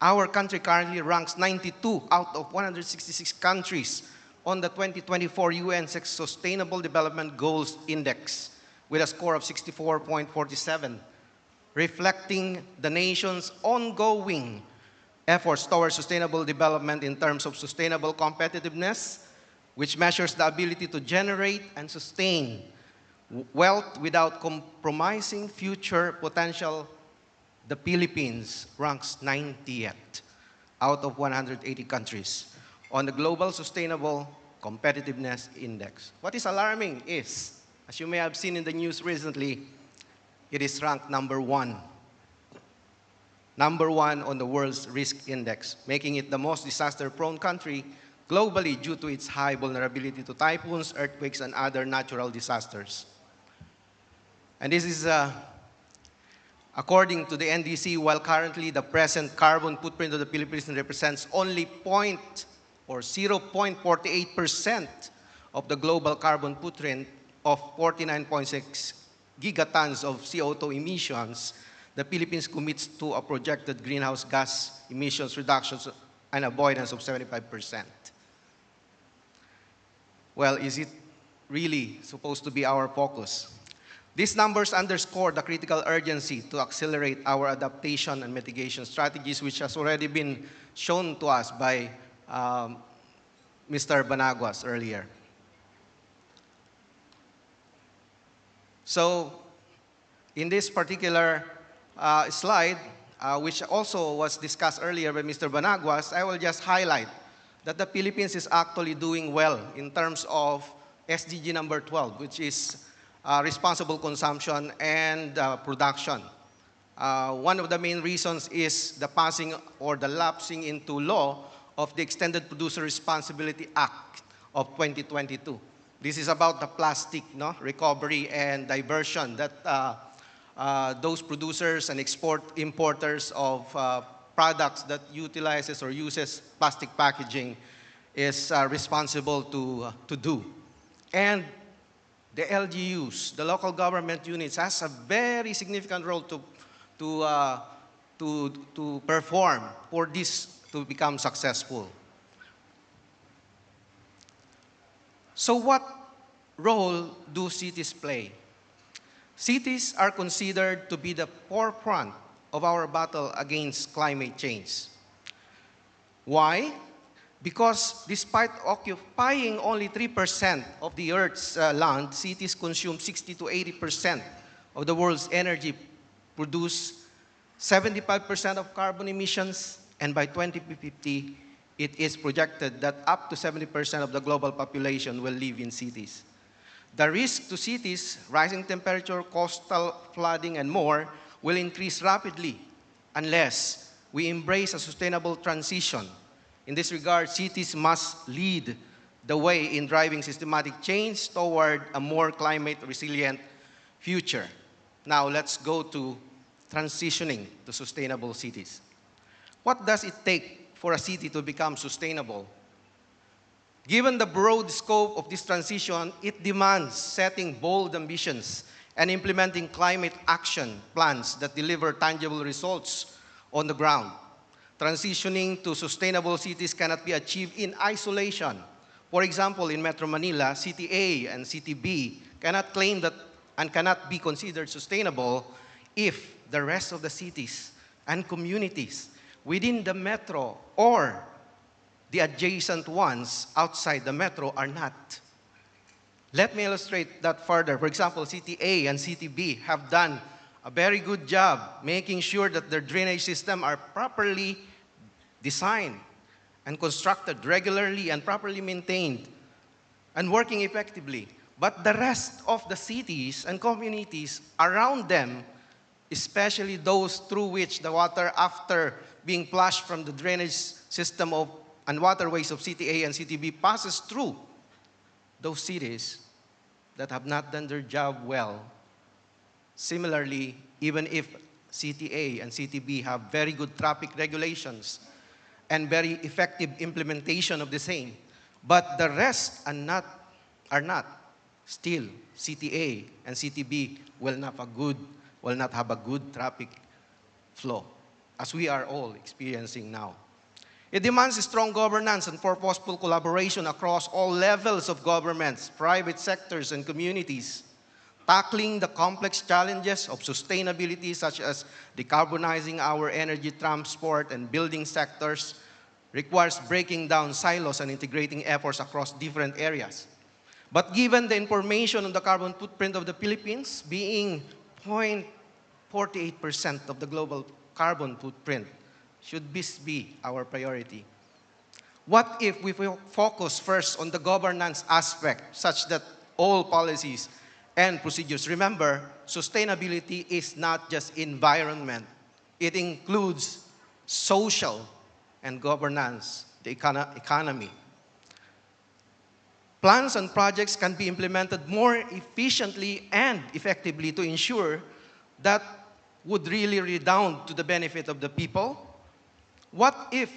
Our country currently ranks 92 out of 166 countries on the 2024 UN Sustainable Development Goals Index with a score of 64.47, reflecting the nation's ongoing efforts towards sustainable development in terms of sustainable competitiveness, which measures the ability to generate and sustain wealth without compromising future potential. The Philippines ranks 90th out of 180 countries on the Global Sustainable Competitiveness Index. What is alarming is, as you may have seen in the news recently, it is ranked number one. Number one on the world's risk index, making it the most disaster-prone country globally due to its high vulnerability to typhoons, earthquakes, and other natural disasters. And this is according to the NDC, while currently the present carbon footprint of the Philippines represents only 0.48% of the global carbon footprint of 49.6 gigatons of CO2 emissions, the Philippines commits to a projected greenhouse gas emissions reductions and avoidance of 75%. Well, is it really supposed to be our focus? These numbers underscore the critical urgency to accelerate our adaptation and mitigation strategies, which has already been shown to us by Mr. Banaguas earlier. So, in this particular slide, which also was discussed earlier by Mr. Banaguas, I will just highlight that the Philippines is actually doing well in terms of SDG number 12, which is responsible consumption and production. One of the main reasons is the passing or the lapsing into law of the Extended Producer Responsibility Act of 2022. This is about the plastic recovery and diversion that those producers and importers of products that utilizes or uses plastic packaging is responsible to do. And the LGUs, the local government units, has a very significant role to perform for this to become successful. So what role do cities play? Cities are considered to be the forefront of our battle against climate change. Why? Because despite occupying only 3% of the Earth's land, cities consume 60 to 80% of the world's energy, produce 75% of carbon emissions, and by 2050, it is projected that up to 70% of the global population will live in cities. The risk to cities, rising temperature, coastal flooding, and more, will increase rapidly unless we embrace a sustainable transition. In this regard, cities must lead the way in driving systematic change toward a more climate-resilient future. Now, let's go to transitioning to sustainable cities. What does it take for a city to become sustainable? Given the broad scope of this transition, it demands setting bold ambitions and implementing climate action plans that deliver tangible results on the ground. Transitioning to sustainable cities cannot be achieved in isolation. For example, in Metro Manila, City A and City B cannot claim that and cannot be considered sustainable if the rest of the cities and communities within the metro or The adjacent ones outside the metro are not. Let me illustrate that further. For example, City A and City B have done a very good job making sure that their drainage system are properly designed and constructed regularly and properly maintained and working effectively. But the rest of the cities and communities around them, especially those through which the water, after being flushed from the drainage system and waterways of City A and City B, passes through those cities that have not done their job well. Similarly, even if City A and City B have very good traffic regulations and very effective implementation of the same, but the rest are not, still City A and City B will not have a good traffic flow, as we are all experiencing now. It demands strong governance and purposeful collaboration across all levels of governments, private sectors, and communities. Tackling the complex challenges of sustainability, such as decarbonizing our energy, transport, and building sectors, requires breaking down silos and integrating efforts across different areas. But given the information on the carbon footprint of the Philippines being 0.48% of the global carbon footprint, should this be our priority? What if we focus first on the governance aspect such that all policies and procedures, remember, sustainability is not just environment. It includes social and governance, the economy. Plans and projects can be implemented more efficiently and effectively to ensure that would really redound to the benefit of the people. What if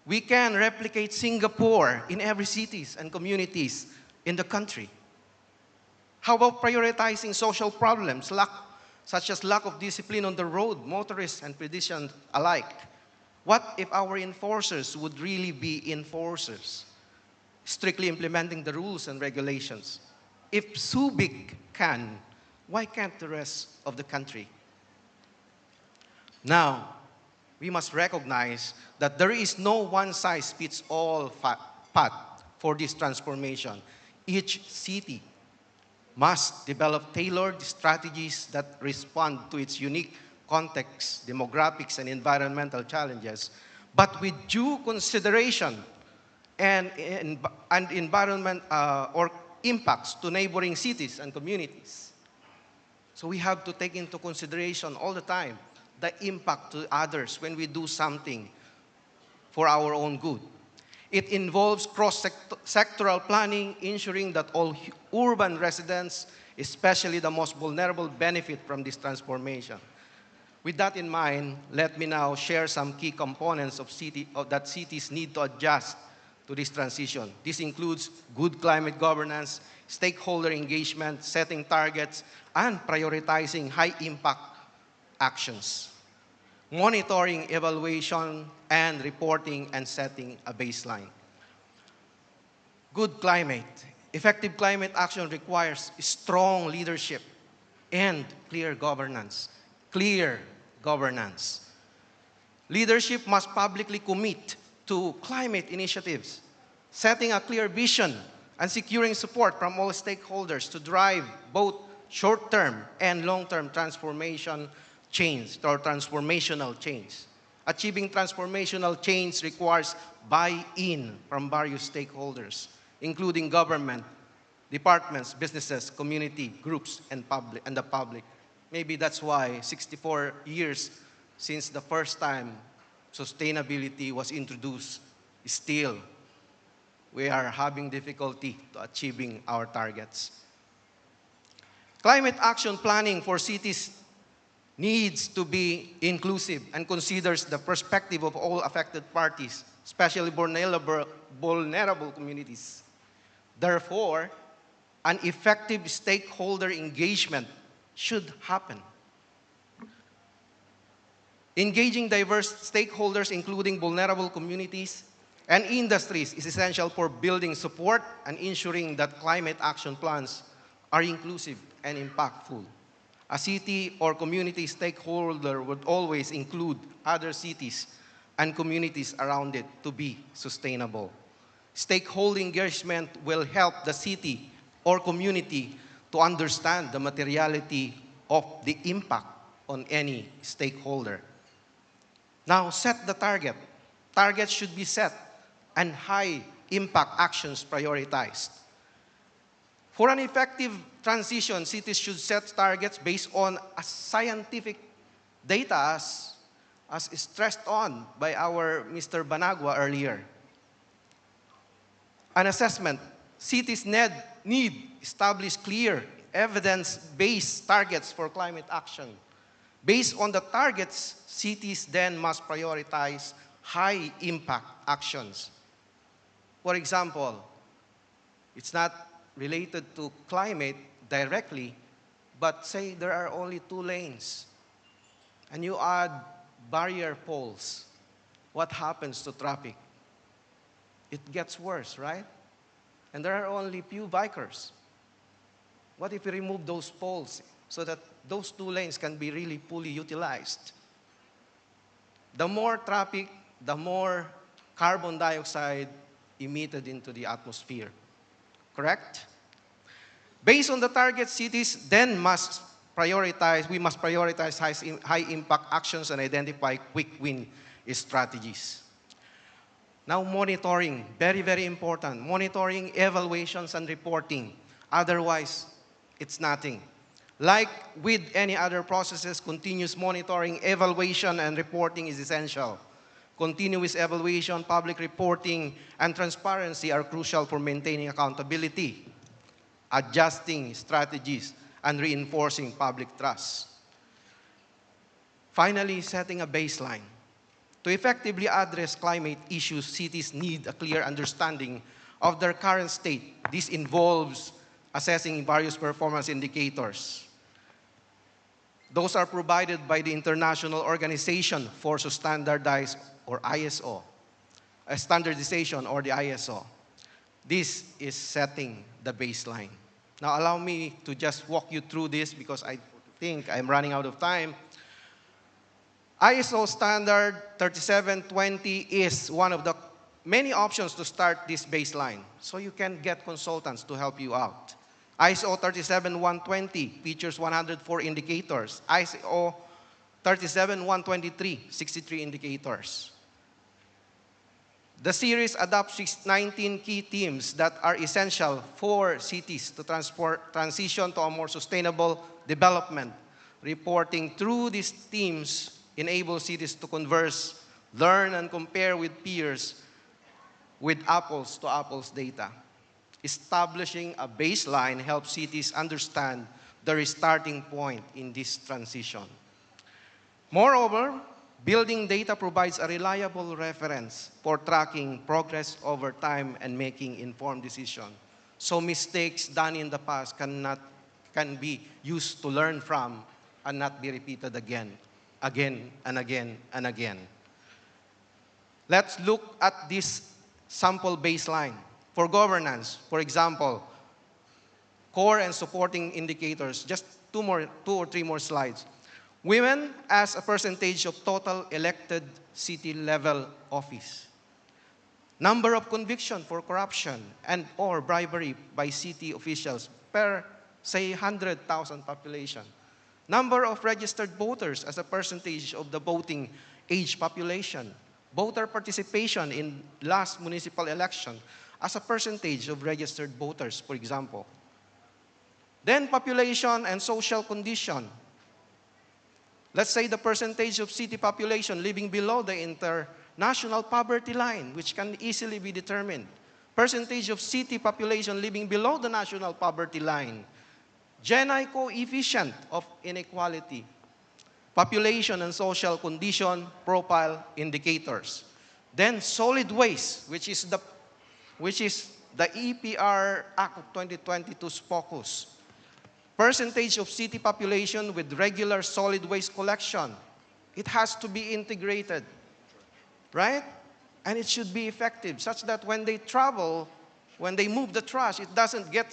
we can replicate Singapore in every cities and communities in the country? How about prioritizing social problems, such as lack of discipline on the road, motorists and pedestrians alike? What if our enforcers would really be enforcers, strictly implementing the rules and regulations? If Subic can, why can't the rest of the country? Now, we must recognize that there is no one-size-fits-all path for this transformation. Each city must develop tailored strategies that respond to its unique context, demographics, and environmental challenges, but with due consideration and environment or impacts to neighboring cities and communities. So we have to take into consideration all the time the impact to others when we do something for our own good. It involves cross-sectoral planning, ensuring that all urban residents, especially the most vulnerable, benefit from this transformation. With that in mind, let me now share some key components that cities need to adjust to this transition. This includes good climate governance, stakeholder engagement, setting targets, and prioritizing high-impact actions, monitoring, evaluation, and reporting, and setting a baseline. Good climate. Effective climate action requires strong leadership and clear governance. Clear governance. Leadership must publicly commit to climate initiatives, setting a clear vision and securing support from all stakeholders to drive both short-term and long-term transformational change. Achieving transformational change requires buy-in from various stakeholders, including government, departments, businesses, community, groups, and the public. Maybe that's why 64 years since the first time sustainability was introduced, still we are having difficulty to achieving our targets. Climate action planning for cities needs to be inclusive and considers the perspective of all affected parties, especially vulnerable communities. Therefore, an effective stakeholder engagement should happen. Engaging diverse stakeholders, including vulnerable communities and industries, is essential for building support and ensuring that climate action plans are inclusive and impactful. A city or community stakeholder would always include other cities and communities around it to be sustainable. Stakeholder engagement will help the city or community to understand the materiality of the impact on any stakeholder. Now, set the target. Targets should be set and high impact actions prioritized. For an effective transition, cities should set targets based on a scientific data as stressed on by our Mr. Banagwa earlier. An assessment. Cities need establish clear evidence-based targets for climate action. Based on the targets, cities then must prioritize high-impact actions. For example, it's not related to climate directly, but say there are only 2 lanes, and you add barrier poles. What happens to traffic? It gets worse, right? And there are only few bikers. What if we remove those poles so that those 2 lanes can be really fully utilized? The more traffic, the more carbon dioxide emitted into the atmosphere. Correct? Based on the target, cities then we must prioritize high-impact actions and identify quick win strategies. Now, monitoring, very, very important. Monitoring, evaluations, and reporting. Otherwise, it's nothing. Like with any other processes, continuous monitoring, evaluation, and reporting is essential. Continuous evaluation, public reporting, and transparency are crucial for maintaining accountability, adjusting strategies, and reinforcing public trust. Finally, setting a baseline. To effectively address climate issues, cities need a clear understanding of their current state. This involves assessing various performance indicators. Those are provided by the International Organization for Standardized, or ISO, a standardization, or the ISO. This is setting the baseline. Now, allow me to just walk you through this because I think I'm running out of time. ISO standard 3720 is one of the many options to start this baseline, so you can get consultants to help you out. ISO 37120 features 104 indicators. ISO 37123, 63 indicators. The series adopts 19 key themes that are essential for cities to transition to a more sustainable development. Reporting through these themes enables cities to converse, learn, and compare with peers with apples-to-apples data. Establishing a baseline helps cities understand their starting point in this transition. Moreover, building data provides a reliable reference for tracking progress over time and making informed decisions. So mistakes done in the past can be used to learn from and not be repeated again and again and again. Let's look at this sample baseline. For governance, for example, core and supporting indicators, just 2 or 3 more slides. Women as a percentage of total elected city-level office. Number of conviction for corruption and or bribery by city officials per, say, 100,000 population. Number of registered voters as a percentage of the voting age population. Voter participation in last municipal election as a percentage of registered voters, for example. Then population and social condition. Let's say the percentage of city population living below the international poverty line, which can easily be determined. Percentage of city population living below the national poverty line. Gini coefficient of inequality. Population and social condition profile indicators. Then solid waste, which is the EPR Act of 2022's focus. Percentage of city population with regular solid waste collection. It has to be integrated, right? And it should be effective such that when they travel, when they move the trash, it doesn't get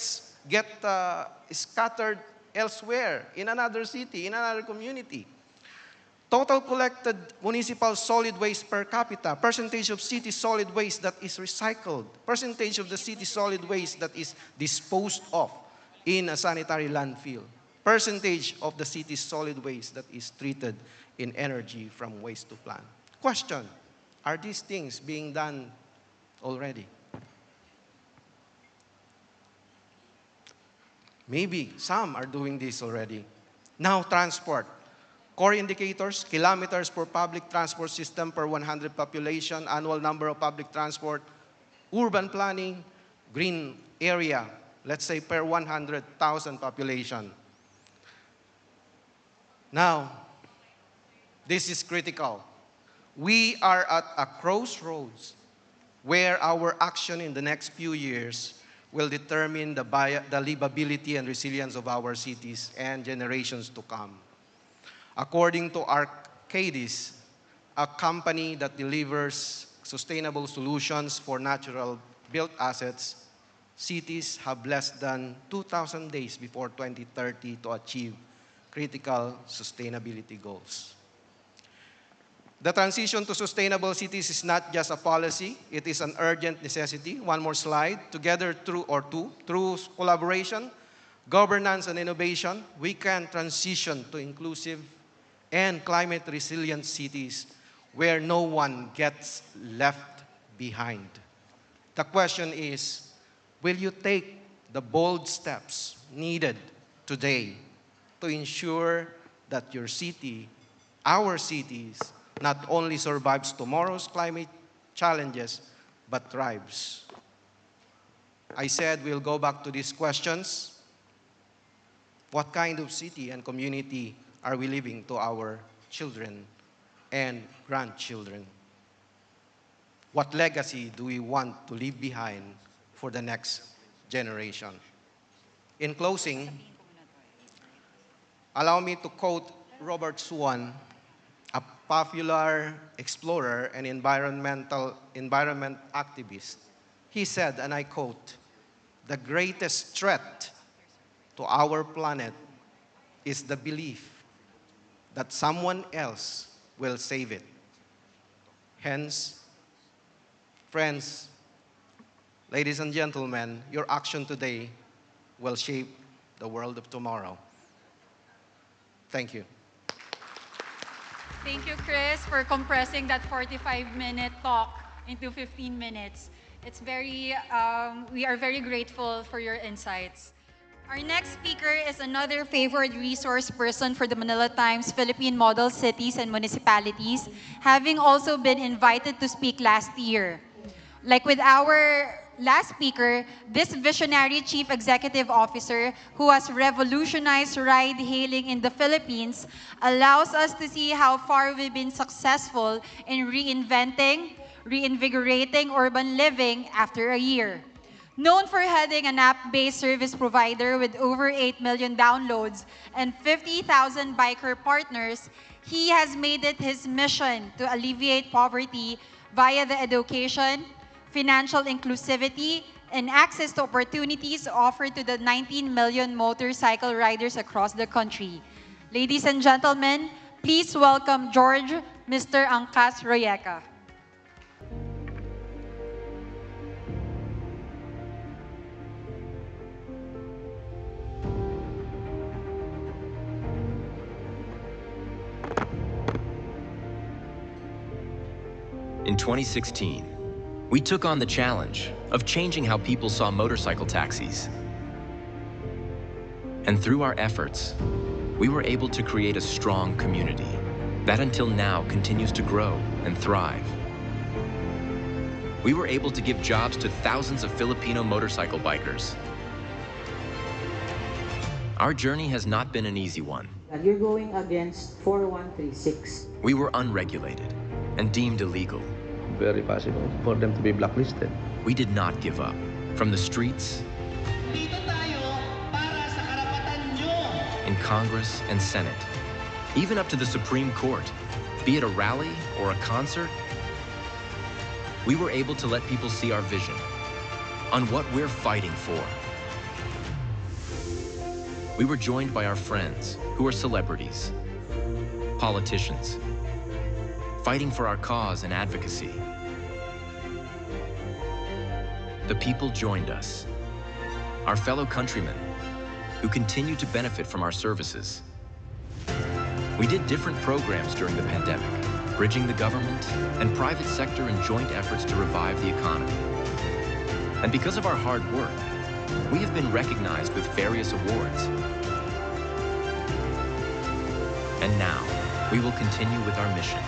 scattered elsewhere in another city, in another community. Total collected municipal solid waste per capita, percentage of city solid waste that is recycled, percentage of the city solid waste that is disposed of in a sanitary landfill, percentage of the city's solid waste that is treated in energy from waste to plant. Question, are these things being done already? Maybe some are doing this already. Now, transport. Core indicators, kilometers per public transport system per 100 population, annual number of public transport, urban planning, green area, let's say per 100,000 population. Now, this is critical. We are at a crossroads where our action in the next few years will determine the livability and resilience of our cities and generations to come. According to Arcadis, a company that delivers sustainable solutions for natural built assets, cities have less than 2,000 days before 2030 to achieve critical sustainability goals. The transition to sustainable cities is not just a policy, it is an urgent necessity. One more slide. Together through collaboration, governance, and innovation, we can transition to inclusive and climate-resilient cities where no one gets left behind. The question is, will you take the bold steps needed today to ensure that your city, our cities, not only survives tomorrow's climate challenges, but thrives? I said we'll go back to these questions. What kind of city and community are we leaving to our children and grandchildren? What legacy do we want to leave behind for the next generation? In closing, allow me to quote Robert Swan, a popular explorer and environment activist. He said, and I quote, "The greatest threat to our planet is the belief that someone else will save it." Hence, friends, ladies and gentlemen, your action today will shape the world of tomorrow. Thank you. Thank you, Chris, for compressing that 45-minute talk into 15 minutes. We are very grateful for your insights. Our next speaker is another favored resource person for the Manila Times Philippine Model Cities and Municipalities, having also been invited to speak last year. Like with our last speaker, this visionary chief executive officer who has revolutionized ride-hailing in the Philippines allows us to see how far we've been successful in reinvigorating urban living after a year. Known for heading an app-based service provider with over 8 million downloads and 50,000 biker partners, he has made it his mission to alleviate poverty via the education, financial inclusivity, and access to opportunities offered to the 19 million motorcycle riders across the country. Ladies and gentlemen, please welcome George, Mr. Angkas Royeca. In 2016, we took on the challenge of changing how people saw motorcycle taxis. And through our efforts, we were able to create a strong community that until now continues to grow and thrive. We were able to give jobs to thousands of Filipino motorcycle bikers. Our journey has not been an easy one. You're going against 4136. We were unregulated and deemed illegal. Very possible for them to be blacklisted. We did not give up. From the streets, in Congress and Senate, even up to the Supreme Court, be it a rally or a concert, we were able to let people see our vision on what we're fighting for. We were joined by our friends who are celebrities, politicians, fighting for our cause and advocacy. The people joined us, our fellow countrymen, who continue to benefit from our services. We did different programs during the pandemic, bridging the government and private sector in joint efforts to revive the economy. And because of our hard work, we have been recognized with various awards. And now, we will continue with our mission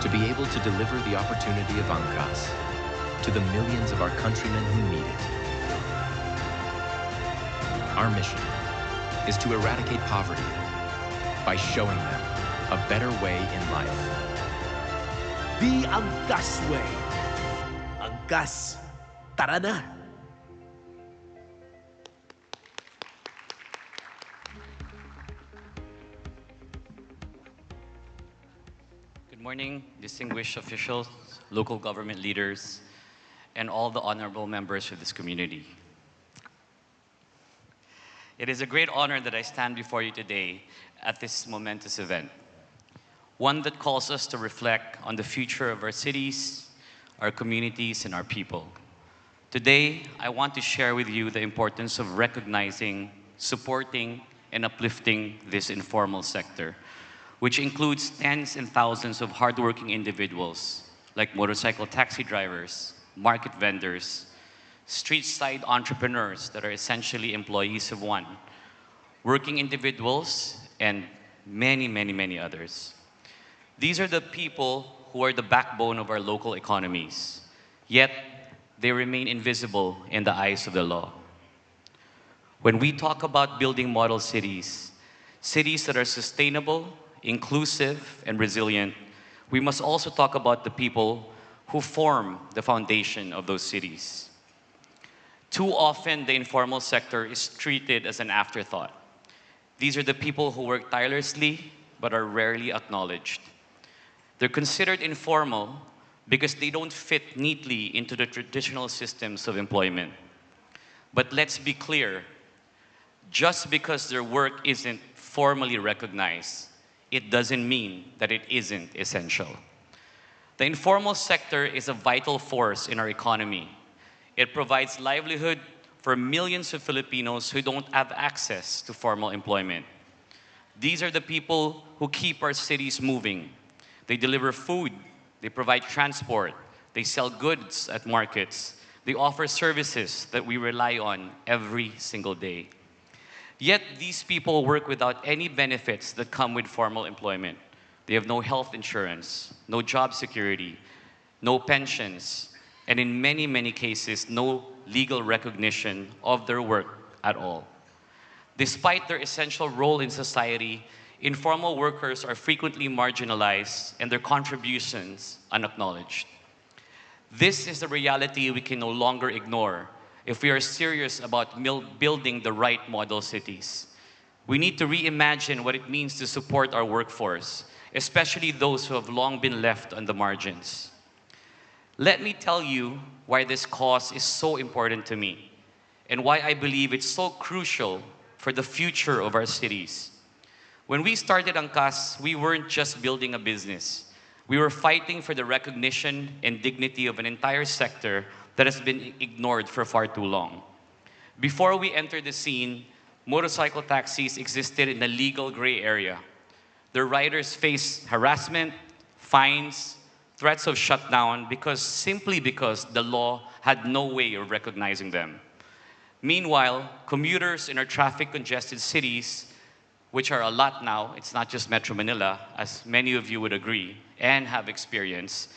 to be able to deliver the opportunity of Angkas to the millions of our countrymen who need it. Our mission is to eradicate poverty by showing them a better way in life. The Angkas Way. Angkas, tara na! Good morning, distinguished officials, local government leaders, and all the honorable members of this community. It is a great honor that I stand before you today at this momentous event, one that calls us to reflect on the future of our cities, our communities, and our people. Today, I want to share with you the importance of recognizing, supporting, and uplifting this informal sector, which includes tens and thousands of hardworking individuals like motorcycle taxi drivers, market vendors, street-side entrepreneurs that are essentially employees of one, working individuals, and many, many, many others. These are the people who are the backbone of our local economies, yet they remain invisible in the eyes of the law. When we talk about building model cities, cities that are sustainable, inclusive, and resilient, we must also talk about the people who form the foundation of those cities. Too often, the informal sector is treated as an afterthought. These are the people who work tirelessly but are rarely acknowledged. They're considered informal because they don't fit neatly into the traditional systems of employment. But let's be clear, just because their work isn't formally recognized, it doesn't mean that it isn't essential. The informal sector is a vital force in our economy. It provides livelihood for millions of Filipinos who don't have access to formal employment. These are the people who keep our cities moving. They deliver food, they provide transport, they sell goods at markets, they offer services that we rely on every single day. Yet these people work without any benefits that come with formal employment. They have no health insurance, no job security, no pensions, and in many, many cases, no legal recognition of their work at all. Despite their essential role in society, informal workers are frequently marginalized and their contributions unacknowledged. This is the reality we can no longer ignore if we are serious about building the right model cities. We need to reimagine what it means to support our workforce, especially those who have long been left on the margins. Let me tell you why this cause is so important to me and why I believe it's so crucial for the future of our cities. When we started Angkas, we weren't just building a business. We were fighting for the recognition and dignity of an entire sector that has been ignored for far too long. Before we entered the scene, motorcycle taxis existed in a legal gray area. Their riders faced harassment, fines, threats of shutdown simply because the law had no way of recognizing them. Meanwhile, commuters in our traffic-congested cities, which are a lot now, it's not just Metro Manila, as many of you would agree and have experienced,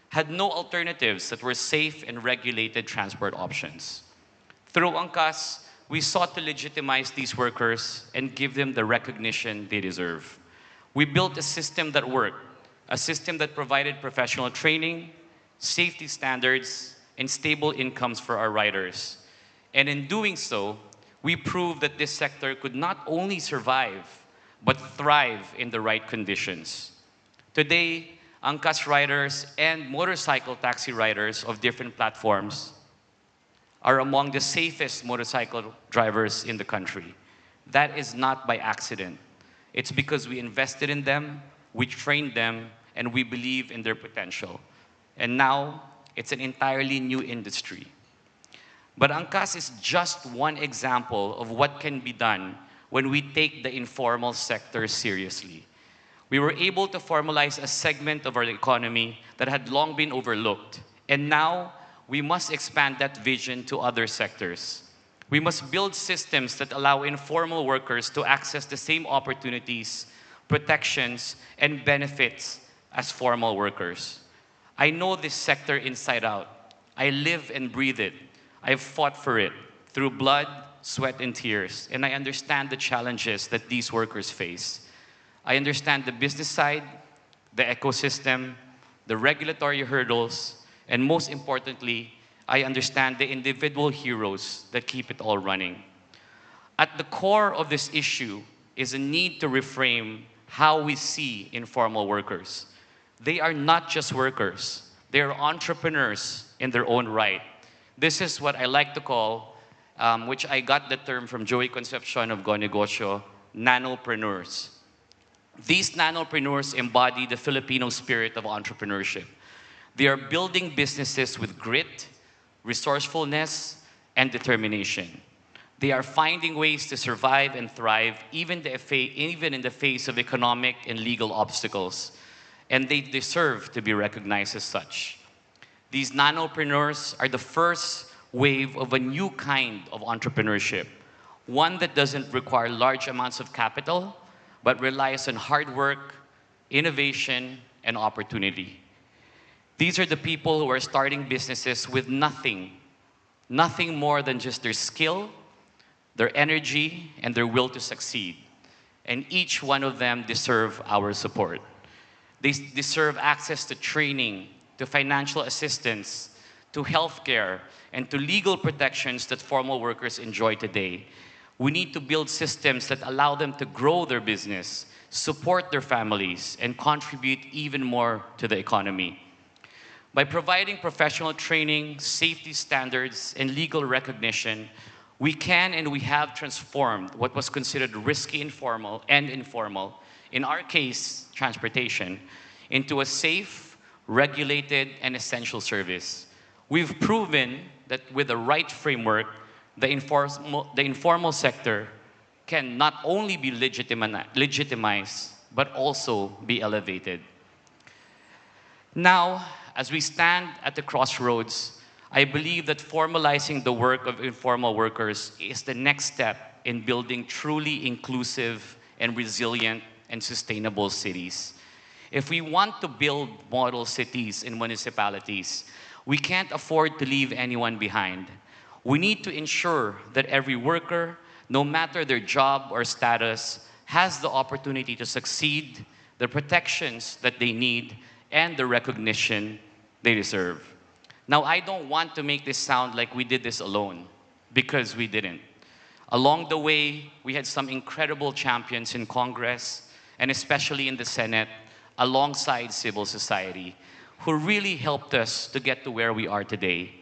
had no alternatives that were safe and regulated transport options. Through Angkas, we sought to legitimize these workers and give them the recognition they deserve. We built a system that worked, a system that provided professional training, safety standards, and stable incomes for our riders. And in doing so, we proved that this sector could not only survive, but thrive in the right conditions. Today, Angkas riders and motorcycle taxi riders of different platforms are among the safest motorcycle drivers in the country. That is not by accident. It's because we invested in them, We trained them, and we believe in their potential. And now, it's an entirely new industry. But Angkas is just one example of what can be done when we take the informal sector seriously. We were able to formalize a segment of our economy that had long been overlooked. And now, we must expand that vision to other sectors. We must build systems that allow informal workers to access the same opportunities, protections, and benefits as formal workers. I know this sector inside out. I live and breathe it. I've fought for it through blood, sweat, and tears, and I understand the challenges that these workers face. I understand the business side, the ecosystem, the regulatory hurdles, and most importantly, I understand the individual heroes that keep it all running. At the core of this issue is a need to reframe how we see informal workers. They are not just workers. They are entrepreneurs in their own right. This is what I like to call, which I got the term from Joey Concepcion of Go Negosyo, nanopreneurs. These nanopreneurs embody the Filipino spirit of entrepreneurship. They are building businesses with grit, resourcefulness, and determination. They are finding ways to survive and thrive even in the face of economic and legal obstacles. And they deserve to be recognized as such. These nanopreneurs are the first wave of a new kind of entrepreneurship, one that doesn't require large amounts of capital, but relies on hard work, innovation, and opportunity. These are the people who are starting businesses with nothing more than just their skill, their energy, and their will to succeed. And each one of them deserve our support. They deserve access to training, to financial assistance, to healthcare, and to legal protections that formal workers enjoy today. We need to build systems that allow them to grow their business, support their families, and contribute even more to the economy. By providing professional training, safety standards, and legal recognition, we can and we have transformed what was considered risky informal, in our case, transportation, into a safe, regulated, and essential service. We've proven that with the right framework, the informal sector can not only be legitimized, but also be elevated. Now, as we stand at the crossroads, I believe that formalizing the work of informal workers is the next step in building truly inclusive and resilient and sustainable cities. If we want to build model cities and municipalities, we can't afford to leave anyone behind. We need to ensure that every worker, no matter their job or status, has the opportunity to succeed, the protections that they need, and the recognition they deserve. Now, I don't want to make this sound like we did this alone, because we didn't. Along the way, we had some incredible champions in Congress, and especially in the Senate, alongside civil society, who really helped us to get to where we are today.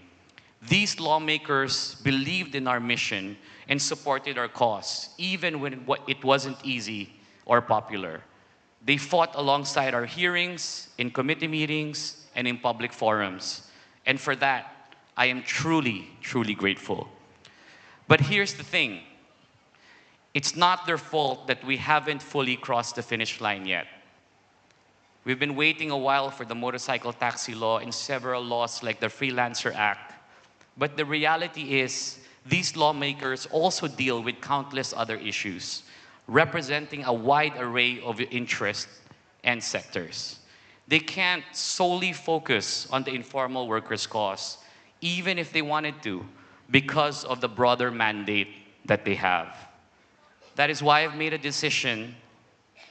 These lawmakers believed in our mission and supported our cause, even when it wasn't easy or popular. They fought alongside our hearings, in committee meetings, and in public forums. And for that, I am truly, truly grateful. But here's the thing. It's not their fault that we haven't fully crossed the finish line yet. We've been waiting a while for the motorcycle taxi law and several laws like the Freelancer Act. But the reality is, these lawmakers also deal with countless other issues, representing a wide array of interests and sectors. They can't solely focus on the informal workers' cause, even if they wanted to, because of the broader mandate that they have. That is why I've made a decision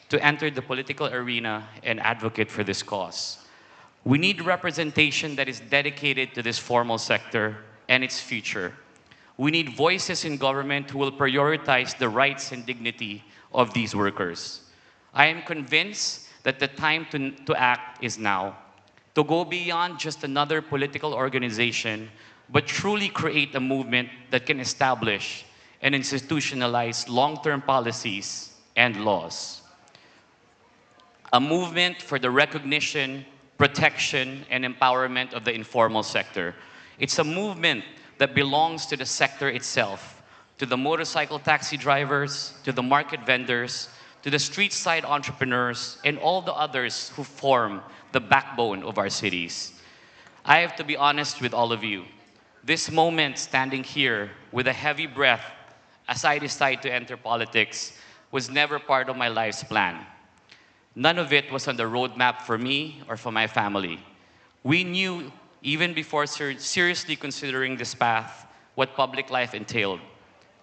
to enter the political arena and advocate for this cause. We need representation that is dedicated to this formal sector and its future. We need voices in government who will prioritize the rights and dignity of these workers. I am convinced that the time to act is now, to go beyond just another political organization, but truly create a movement that can establish and institutionalize long-term policies and laws. a movement for the recognition, protection, and empowerment of the informal sector. It's a movement that belongs to the sector itself, to the motorcycle taxi drivers, to the market vendors, to the street side entrepreneurs, and all the others who form the backbone of our cities. I have to be honest with all of you. This moment standing here with a heavy breath as I decide to enter politics was never part of my life's plan. None of it was on the roadmap for me or for my family. We knew, even before seriously considering this path, what public life entailed.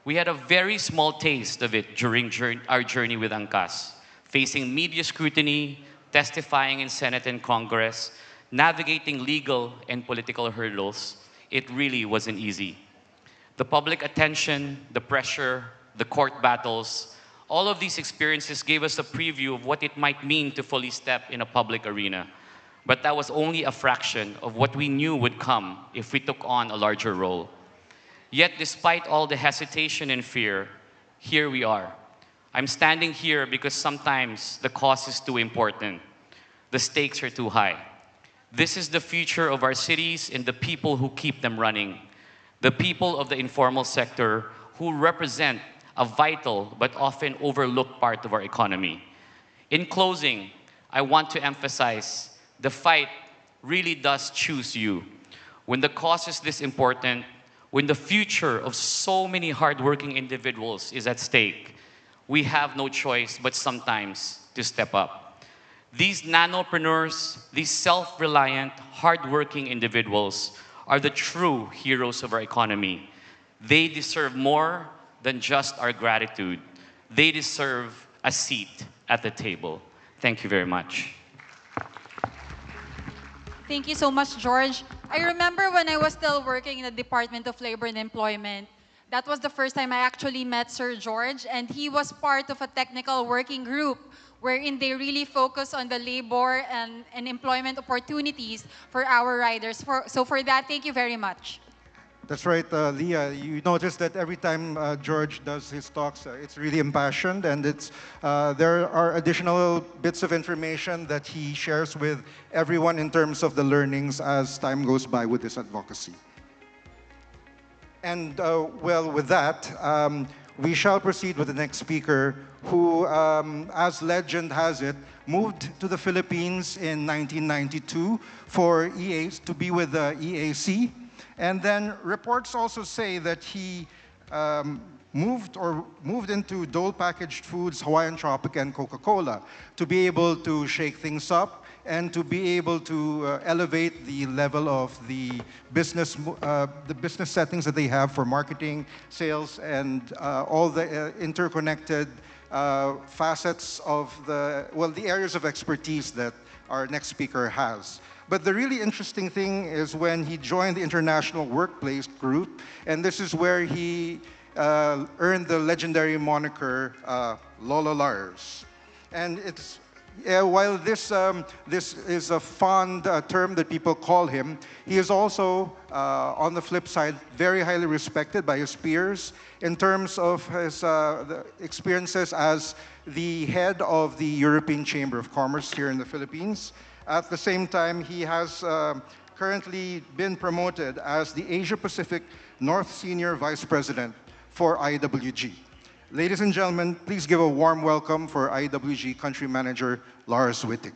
We had a very small taste of it during our journey with Angkas, facing media scrutiny, testifying in Senate and Congress, navigating legal and political hurdles. It really wasn't easy. The public attention, the pressure, the court battles, all of these experiences gave us a preview of what it might mean to fully step in a public arena. But that was only a fraction of what we knew would come if we took on a larger role. Yet, despite all the hesitation and fear, here we are. I'm standing here because sometimes the cause is too important. The stakes are too high. This is the future of our cities and the people who keep them running. The people of the informal sector who represent a vital but often overlooked part of our economy. In closing, I want to emphasize the fight really does choose you. When the cause is this important, when the future of so many hardworking individuals is at stake, we have no choice but sometimes to step up. These nanopreneurs, these self-reliant, hardworking individuals are the true heroes of our economy. They deserve more than just our gratitude. They deserve a seat at the table. Thank you very much. Thank you so much, George. I remember when I was still working in the Department of Labor and Employment, that was the first time I actually met Sir George, and he was part of a technical working group wherein they really focus on the labor and employment opportunities for our riders. So for that, thank you very much. That's right, Leah. You notice that every time George does his talks, it's really impassioned, and there are additional bits of information that he shares with everyone in terms of the learnings as time goes by with this advocacy. And well, with that, we shall proceed with the next speaker, who, as legend has it, moved to the Philippines in 1992 to be with the EAC. And then reports also say that he moved into Dole Packaged Foods, Hawaiian Tropic, and Coca-Cola to be able to shake things up and to be able to elevate the level of the business settings that they have for marketing, sales, and all the interconnected facets of the areas of expertise that our next speaker has. But the really interesting thing is when he joined the International Workplace Group, and this is where he earned the legendary moniker Lolo Lars. And while this is a fond term that people call him, he is also, on the flip side, very highly respected by his peers in terms of his the experiences as the head of the European Chamber of Commerce here in the Philippines. At the same time, he has currently been promoted as the Asia Pacific North Senior Vice President for IWG. Ladies and gentlemen, please give a warm welcome for IWG Country Manager Lars Wittig.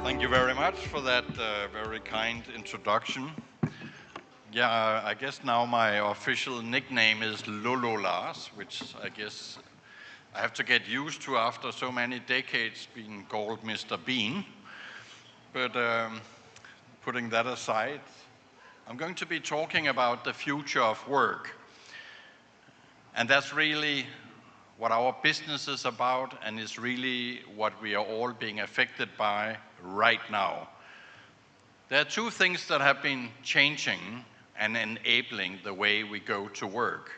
Thank you very much for that very kind introduction. Yeah, I guess now my official nickname is Lolo Lars, which I guess I have to get used to after so many decades being called Mr. Bean. But putting that aside, I'm going to be talking about the future of work. And that's really what our business is about, and is really what we are all being affected by right now. There are two things that have been changing and enabling the way we go to work.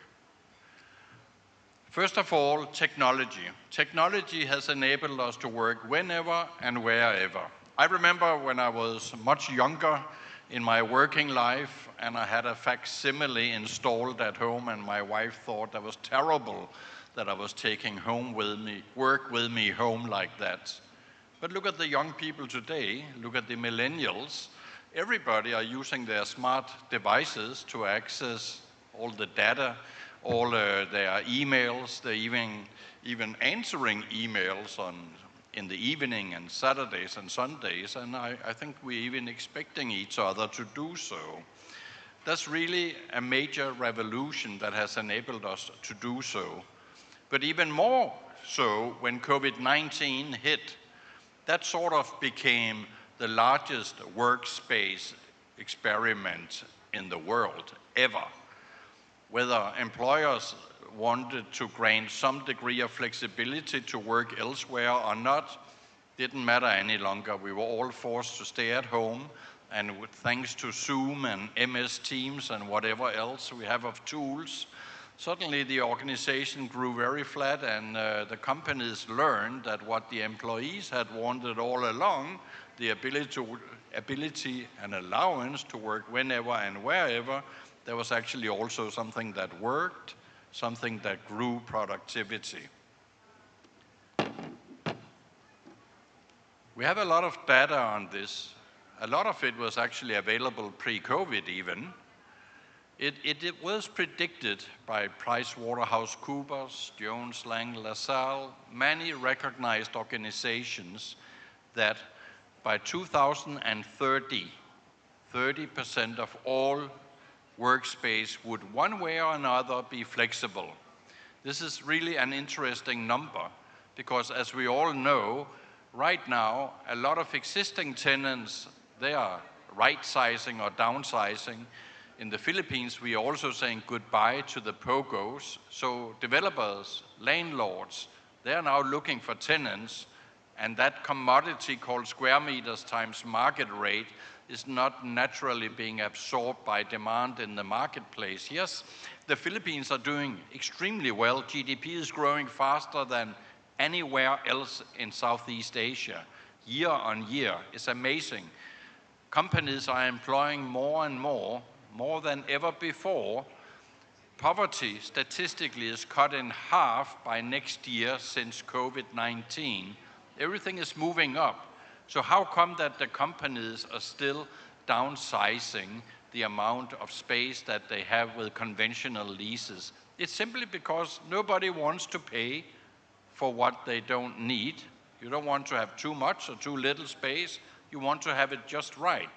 First of all, technology. Technology has enabled us to work whenever and wherever. I remember when I was much younger in my working life and I had a facsimile installed at home, and my wife thought that was terrible that I was taking home with me, work with me home like that. But look at the young people today, look at the millennials. Everybody are using their smart devices to access all the data, all their emails. They're even answering emails in the evening and Saturdays and Sundays, and I think we're even expecting each other to do so. That's really a major revolution that has enabled us to do so. But even more so when COVID-19 hit, that sort of became the largest workspace experiment in the world ever. Whether employers wanted to grant some degree of flexibility to work elsewhere or not, didn't matter any longer. We were all forced to stay at home, and thanks to Zoom and MS Teams and whatever else we have of tools, suddenly the organization grew very flat, and the companies learned that what the employees had wanted all along, the ability and allowance to work whenever and wherever, there was actually also something that worked, something that grew productivity. We have a lot of data on this. A lot of it was actually available pre-COVID even. It was predicted by PricewaterhouseCoopers, Jones Lang LaSalle, many recognized organizations that by 2030, 30% of all workspace would one way or another be flexible. This is really an interesting number because, as we all know, right now a lot of existing tenants, they are right-sizing or downsizing. In the Philippines, we are also saying goodbye to the POGOs. So developers, landlords, they are now looking for tenants, and that commodity called square meters times market rate is not naturally being absorbed by demand in the marketplace. Yes, the Philippines are doing extremely well. GDP is growing faster than anywhere else in Southeast Asia. Year on year, it's amazing. Companies are employing more and more than ever before. Poverty statistically is cut in half by next year since COVID-19. Everything is moving up. So how come that the companies are still downsizing the amount of space that they have with conventional leases? It's simply because nobody wants to pay for what they don't need. You don't want to have too much or too little space. You want to have it just right.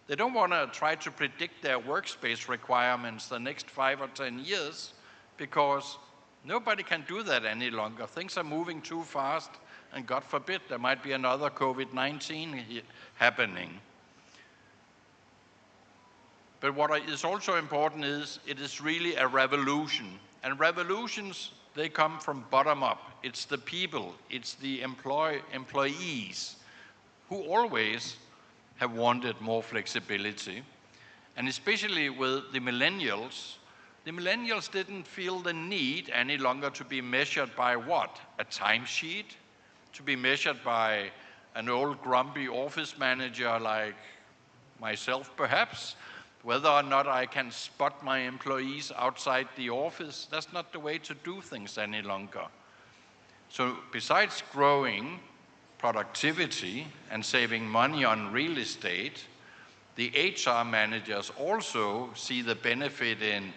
They don't want to try to predict their workspace requirements the next 5 or 10 years because nobody can do that any longer. Things are moving too fast, and God forbid there might be another COVID-19 happening. But what is also important is it is really a revolution. And revolutions, they come from bottom up. It's the people, it's the employees who always have wanted more flexibility. And especially with the millennials didn't feel the need any longer to be measured by what? A timesheet? To be measured by an old grumpy office manager like myself perhaps? Whether or not I can spot my employees outside the office, that's not the way to do things any longer. So besides growing productivity and saving money on real estate, the HR managers also see the benefit in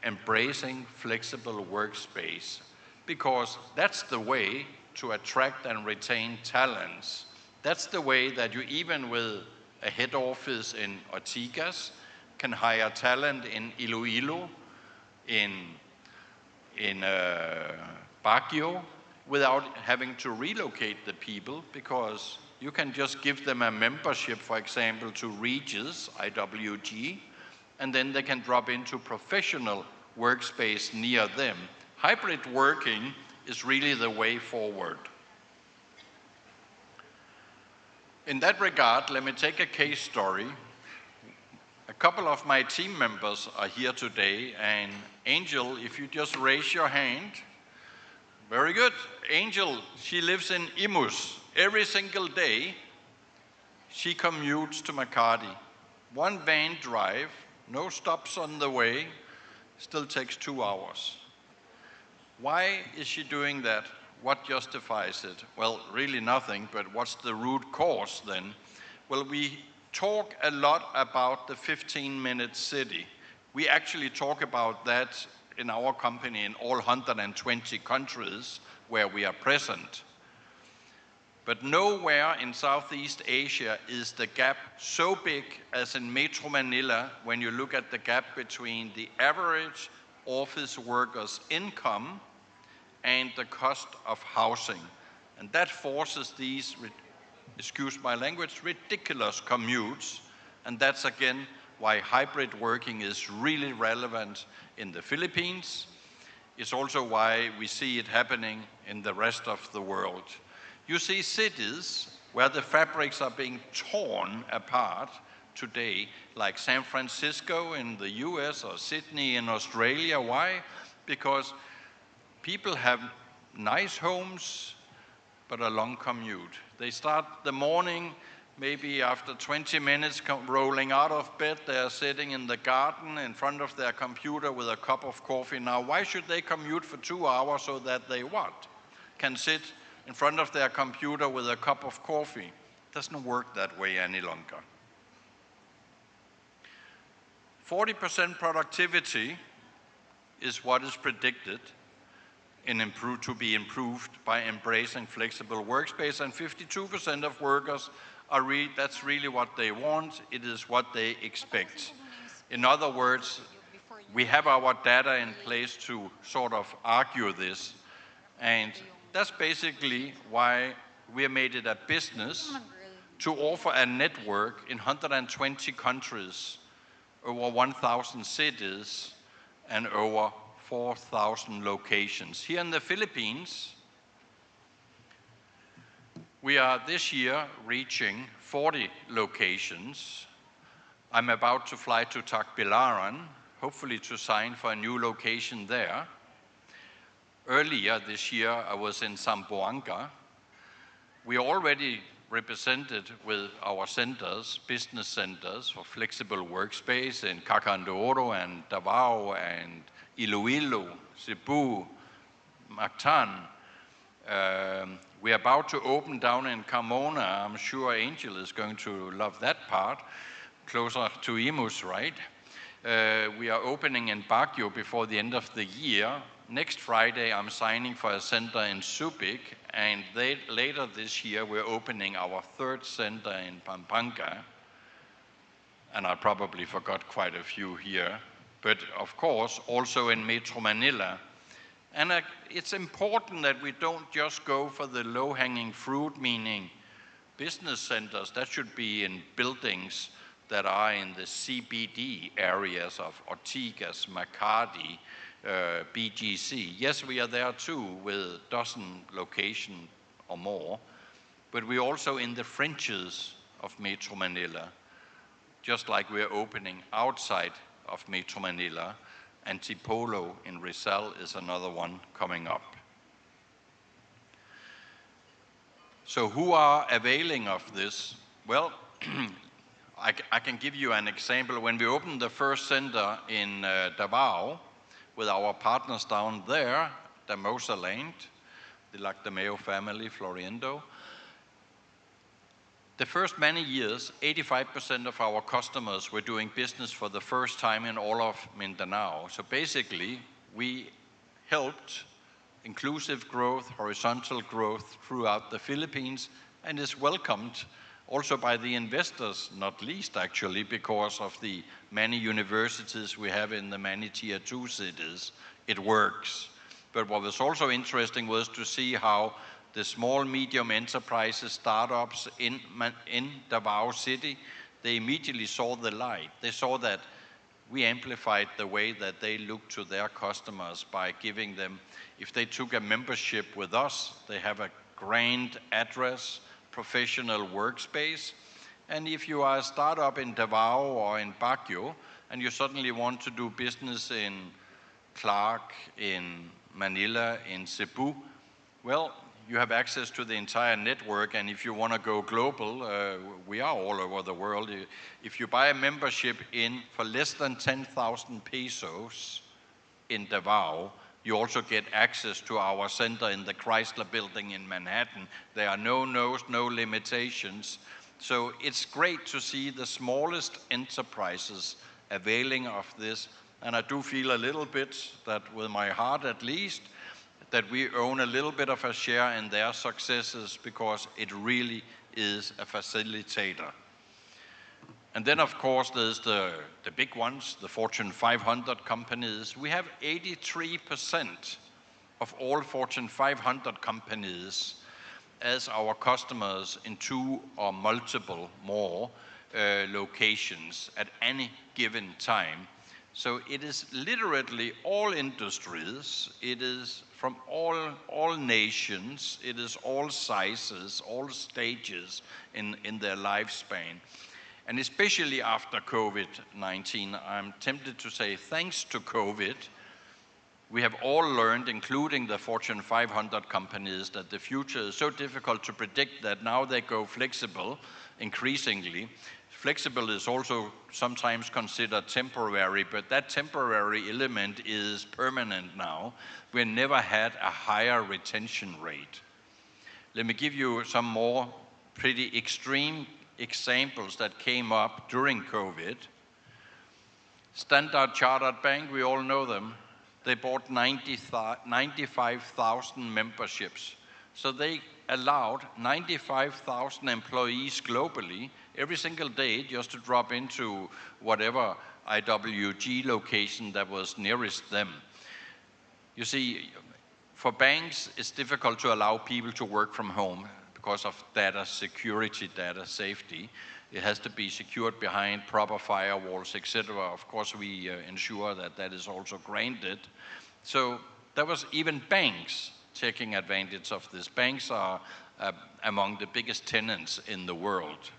embracing flexible workspace because that's the way to attract and retain talents. That's the way that you, even with a head office in Ortigas, can hire talent in Iloilo, in Baguio, without having to relocate the people because you can just give them a membership, for example, to Regis, IWG, and then they can drop into professional workspace near them. Hybrid working is really the way forward. In that regard, let me take a case story. A couple of my team members are here today, and Angel, if you just raise your hand. Very good. Angel, she lives in Imus. Every single day, she commutes to Makati. 1 van drive, no stops on the way, still takes 2 hours. Why is she doing that? What justifies it? Well, really nothing, but what's the root cause then? Well, we talk a lot about the 15-minute city. We actually talk about that in our company in all 120 countries where we are present. But nowhere in Southeast Asia is the gap so big as in Metro Manila when you look at the gap between the average office worker's income and the cost of housing. And that forces these, excuse my language, ridiculous commutes. And that's again why hybrid working is really relevant in the Philippines. It's also why we see it happening in the rest of the world. You see cities where the fabrics are being torn apart today, like San Francisco in the US or Sydney in Australia. Why? Because people have nice homes, but a long commute. They start the morning, maybe after 20 minutes rolling out of bed, they're sitting in the garden in front of their computer with a cup of coffee. Now, why should they commute for 2 hours so that they what? Can sit in front of their computer with a cup of coffee? It doesn't work that way any longer. 40% productivity is what is predicted to be improved by embracing flexible workspace, and 52% of workers that's really what they want. It is what they expect. In other words, we have our data in place to sort of argue this, and that's basically why we made it a business to offer a network in 120 countries, over 1,000 cities, and over 4,000 locations. Here in the Philippines, we are this year reaching 40 locations. I'm about to fly to Tagbilaran, hopefully to sign for a new location there. Earlier this year, I was in Zamboanga. We already represented with our centers, business centers for flexible workspace in Cagayan de Oro and Davao and Iloilo, Cebu, Mactan. We're about to open down in Carmona. I'm sure Angel is going to love that part, closer to Imus, right? We are opening in Baguio before the end of the year. Next Friday, I'm signing for a center in Subic, and later this year, we're opening our third center in Pampanga. And I probably forgot quite a few here. But of course, also in Metro Manila. And it's important that we don't just go for the low-hanging fruit, meaning business centers. That should be in buildings that are in the CBD areas of Ortigas, Makati, BGC. Yes, we are there too with a dozen locations or more, but we're also in the fringes of Metro Manila, just like we're opening outside of Metro Manila. Antipolo in Rizal is another one coming up. So who are availing of this? Well, I can give you an example. When we opened the first center in Davao with our partners down there, Damosa Land, the Lactameo family, Floriendo, the first many years, 85% of our customers were doing business for the first time in all of Mindanao. So basically, we helped inclusive growth, horizontal growth throughout the Philippines, and is welcomed also by the investors, not least actually because of the many universities we have in the many tier 2 cities. It works. But what was also interesting was to see how the small, medium enterprises, startups in Davao City, they immediately saw the light. They saw that we amplified the way that they look to their customers by giving them, if they took a membership with us, they have a grand address, professional workspace. And if you are a startup in Davao or in Baguio, and you suddenly want to do business in Clark, in Manila, in Cebu, well, you have access to the entire network, and if you want to go global, we are all over the world. If you buy a membership for less than 10,000 pesos in Davao, You also get access to our center in the Chrysler Building in Manhattan. There are no no's, no limitations. So it's great to see the smallest enterprises availing of this. And I do feel a little bit that, with my heart at least, that we own a little bit of a share in their successes, because it really is a facilitator. And then, of course, there's the big ones, the Fortune 500 companies. We have 83% of all Fortune 500 companies as our customers in 2 or multiple more locations at any given time. So it is literally all industries. It is from all nations. It is all sizes, all stages in their lifespan. And especially after COVID-19, I'm tempted to say, thanks to COVID, we have all learned, including the Fortune 500 companies, that the future is so difficult to predict that now they go flexible increasingly. Flexible is also sometimes considered temporary, but that temporary element is permanent now. We never had a higher retention rate. Let me give you some more pretty extreme examples that came up during COVID. Standard Chartered Bank, we all know them. They bought 95,000 memberships. So they allowed 95,000 employees globally every single day just to drop into whatever IWG location that was nearest them. You see, for banks, it's difficult to allow people to work from home because of data security, data safety. It has to be secured behind proper firewalls, etc. Of course, we ensure that that is also granted. So there was even banks taking advantage of this. Banks are among the biggest tenants in the world.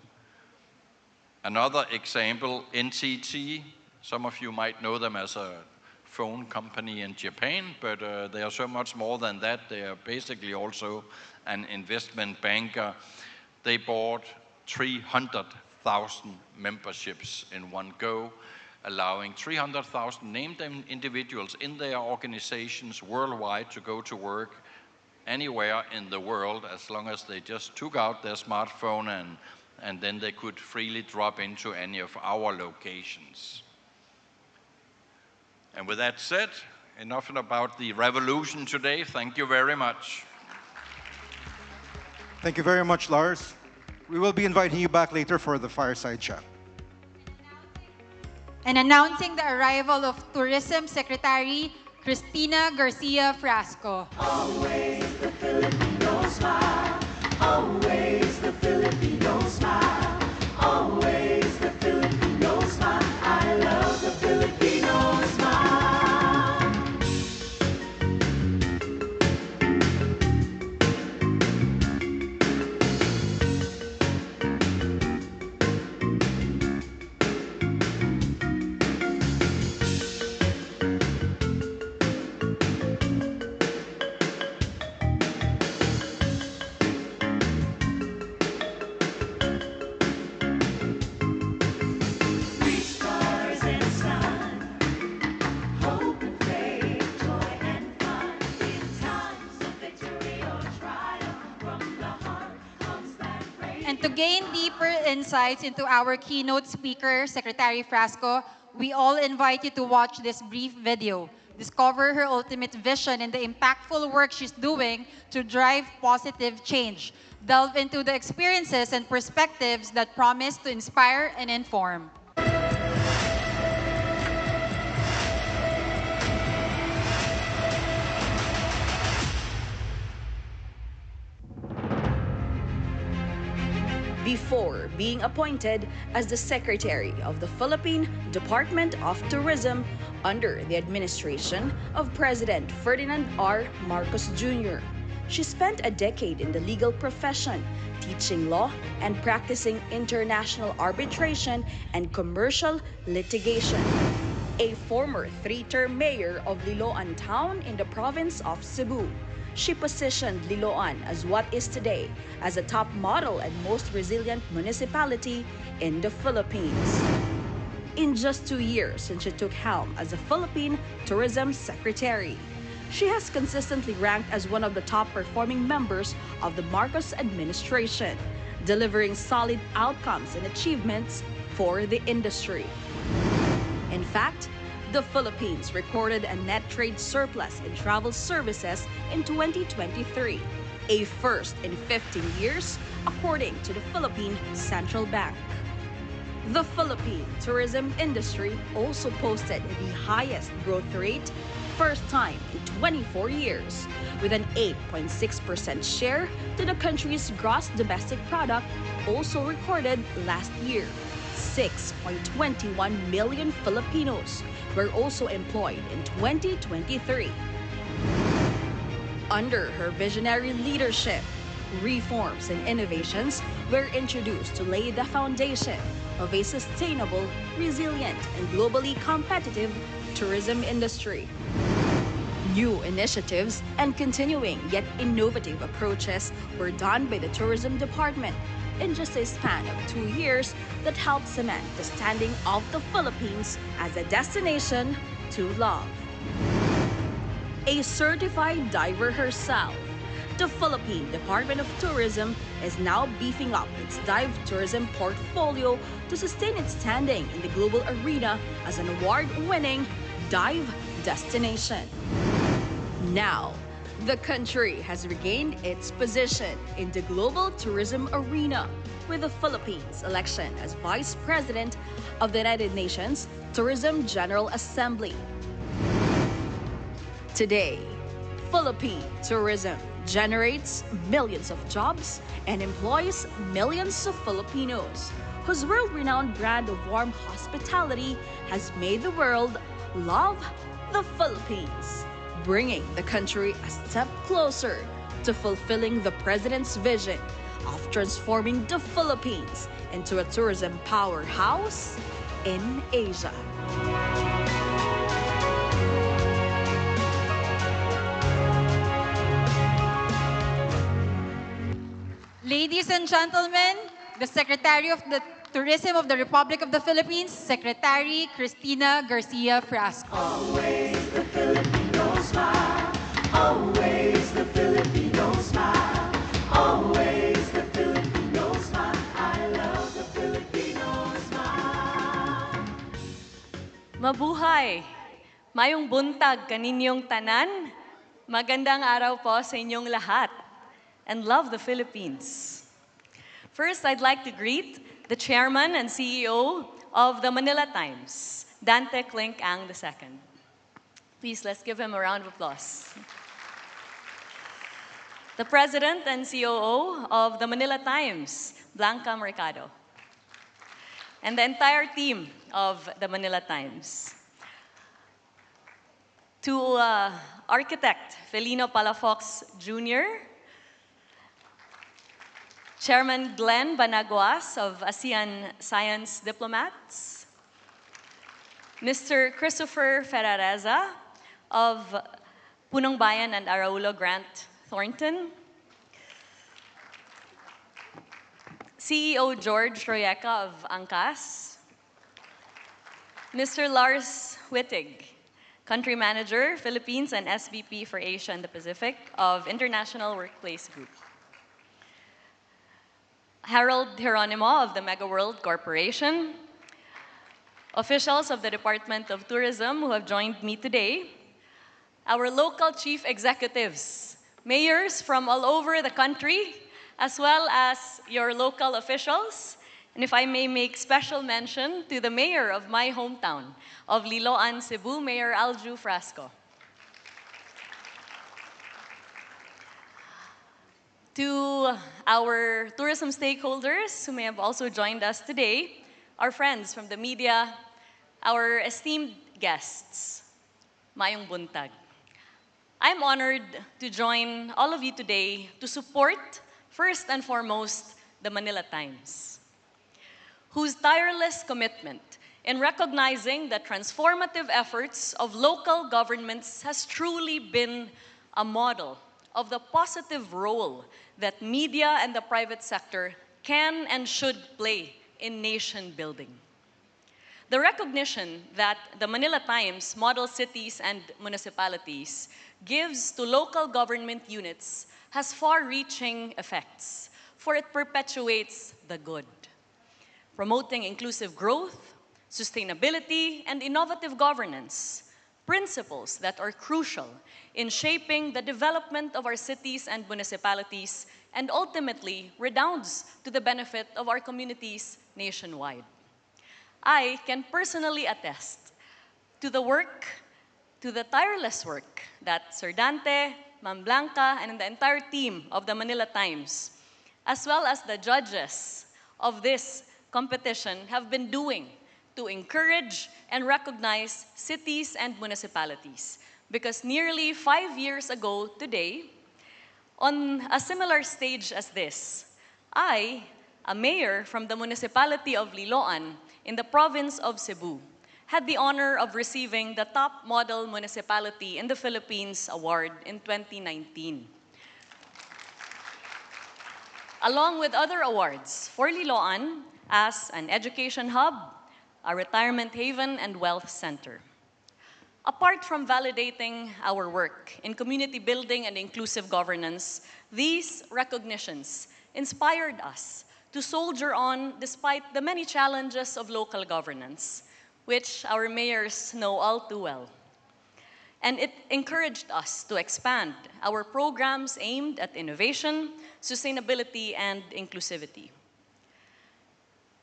Another example, NTT. Some of you might know them as a phone company in Japan, but they are so much more than that. They are basically also an investment banker. They bought 300,000 memberships in one go, allowing 300,000 named individuals in their organizations worldwide to go to work anywhere in the world, as long as they just took out their smartphone and then they could freely drop into any of our locations. And with that said, enough about the revolution today. Thank you very much. Thank you very much, Lars. We will be inviting you back later for the fireside chat. And announcing the arrival of Tourism Secretary Cristina Garcia Frasco. Always the Filipino smile. Always the Filipino smile. Always the Filipino smile. I love the Filipino smile. And to gain deeper insights into our keynote speaker, Secretary Frasco, we all invite you to watch this brief video. Discover her ultimate vision and the impactful work she's doing to drive positive change. Delve into the experiences and perspectives that promise to inspire and inform. Before being appointed as the Secretary of the Philippine Department of Tourism under the administration of President Ferdinand R. Marcos Jr., she spent a decade in the legal profession, teaching law and practicing international arbitration and commercial litigation. A former 3-term mayor of Liloan Town in the province of Cebu, she positioned Liloan as what is today as a top model and most resilient municipality in the Philippines. In just 2 years since she took helm as a Philippine Tourism Secretary, She has consistently ranked as one of the top performing members of the Marcos administration, delivering solid outcomes and achievements for the industry. In fact, the Philippines recorded a net trade surplus in travel services in 2023, a first in 15 years, according to the Philippine Central Bank. The Philippine tourism industry also posted the highest growth rate, first time in 24 years, with an 8.6% share to the country's gross domestic product, also recorded last year. 6.21 million Filipinos were also employed in 2023. Under her visionary leadership, reforms and innovations were introduced to lay the foundation of a sustainable, resilient, and globally competitive tourism industry. New initiatives and continuing yet innovative approaches were done by the Tourism Department in just a span of 2 years that helped cement the standing of the Philippines as a destination to love. A certified diver herself, the Philippine Department of Tourism is now beefing up its dive tourism portfolio to sustain its standing in the global arena as an award-winning dive destination. Now, the country has regained its position in the global tourism arena with the Philippines' election as Vice President of the United Nations Tourism General Assembly. Today, Philippine tourism generates millions of jobs and employs millions of Filipinos, whose world-renowned brand of warm hospitality has made the world love the Philippines, bringing the country a step closer to fulfilling the President's vision of transforming the Philippines into a tourism powerhouse in Asia. Ladies and gentlemen, the Secretary of the Tourism of the Republic of the Philippines, Secretary Cristina Garcia Frasco. Always the Filipino smile. Always the Filipino smile. Always the Filipino smile. I love the Filipino smile. Mabuhay! Mayong buntag kaninyong tanan. Magandang araw po sa inyong lahat. And love the Philippines. First, I'd like to greet the Chairman and CEO of the Manila Times, Dante Clink Ang II. Please, let's give him a round of applause. The President and COO of the Manila Times, Blanca Mercado. And the entire team of the Manila Times. To Architect Felino Palafox Jr., Chairman Glenn Banaguas of ASEAN Science Diplomats, Mr. Christopher Ferrareza of Punong Bayan and Araulo Grant Thornton, CEO George Royeca of ANCAS, Mr. Lars Wittig, Country Manager, Philippines and SVP for Asia and the Pacific of International Workplace Group, Harold Geronimo of the Mega World Corporation, officials of the Department of Tourism who have joined me today, our local chief executives, mayors from all over the country, as well as your local officials, and if I may make special mention to the mayor of my hometown of Liloan, Cebu, Mayor Alju Frasco. To our tourism stakeholders who may have also joined us today, our friends from the media, our esteemed guests, Mayong Buntag. I'm honored to join all of you today to support, first and foremost, the Manila Times, whose tireless commitment in recognizing the transformative efforts of local governments has truly been a model of the positive role that media and the private sector can and should play in nation building. The recognition that the Manila Times Model Cities and Municipalities gives to local government units has far-reaching effects, for it perpetuates the good, promoting inclusive growth, sustainability, and innovative governance, principles that are crucial in shaping the development of our cities and municipalities, and ultimately redounds to the benefit of our communities nationwide. I can personally attest to the tireless work that Sir Dante, Ma'am Blanca, and the entire team of the Manila Times, as well as the judges of this competition, have been doing to encourage and recognize cities and municipalities. Because nearly 5 years ago today, on a similar stage as this, I, a mayor from the municipality of Liloan in the province of Cebu, had the honor of receiving the Top Model Municipality in the Philippines award in 2019. Along with other awards for Liloan as an education hub, a retirement haven, and wealth center. Apart from validating our work in community building and inclusive governance, these recognitions inspired us to soldier on despite the many challenges of local governance, which our mayors know all too well. And it encouraged us to expand our programs aimed at innovation, sustainability, and inclusivity.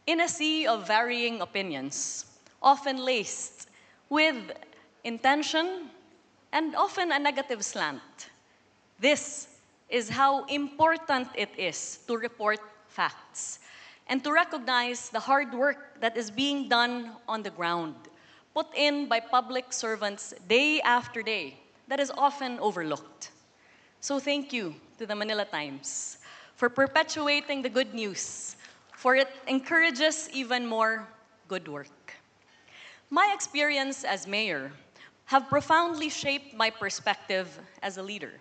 In a sea of varying opinions, often laced with intention and often a negative slant, this is how important it is to report facts and to recognize the hard work that is being done on the ground, put in by public servants day after day, that is often overlooked. So thank you to the Manila Times for perpetuating the good news, for it encourages even more good work. My experience as mayor have profoundly shaped my perspective as a leader.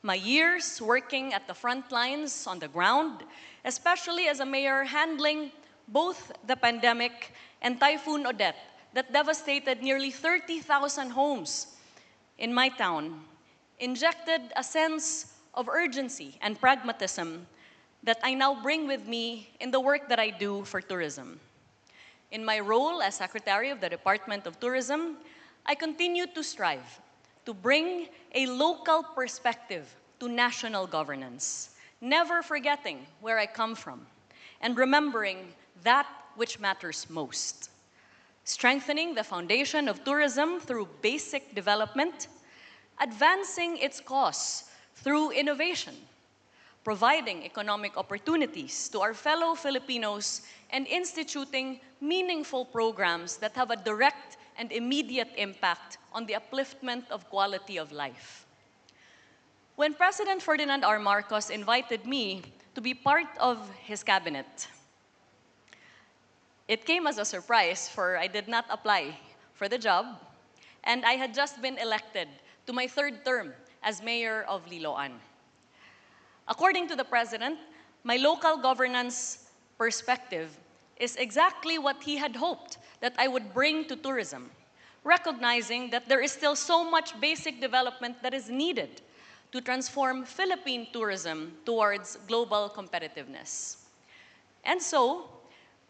My years working at the front lines on the ground, especially as a mayor handling both the pandemic and Typhoon Odette that devastated nearly 30,000 homes in my town, injected a sense of urgency and pragmatism that I now bring with me in the work that I do for tourism. In my role as Secretary of the Department of Tourism, I continue to strive to bring a local perspective to national governance, never forgetting where I come from and remembering that which matters most. Strengthening the foundation of tourism through basic development, advancing its cause through innovation, providing economic opportunities to our fellow Filipinos, and instituting meaningful programs that have a direct and immediate impact on the upliftment of quality of life. When President Ferdinand R. Marcos invited me to be part of his cabinet, it came as a surprise, for I did not apply for the job, and I had just been elected to my third term as mayor of Liloan. According to the President, my local governance perspective is exactly what he had hoped that I would bring to tourism, recognizing that there is still so much basic development that is needed to transform Philippine tourism towards global competitiveness. And so,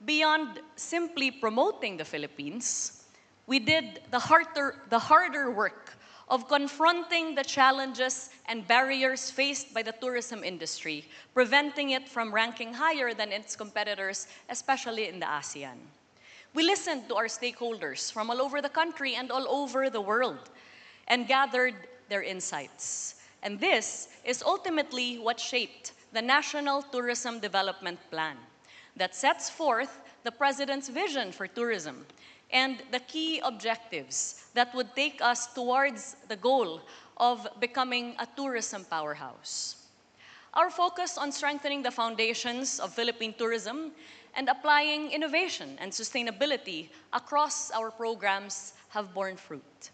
beyond simply promoting the Philippines, we did the harder work of confronting the challenges and barriers faced by the tourism industry, preventing it from ranking higher than its competitors, especially in the ASEAN. We listened to our stakeholders from all over the country and all over the world and gathered their insights. And this is ultimately what shaped the National Tourism Development Plan that sets forth the President's vision for tourism and the key objectives that would take us towards the goal of becoming a tourism powerhouse. Our focus on strengthening the foundations of Philippine tourism and applying innovation and sustainability across our programs have borne fruit.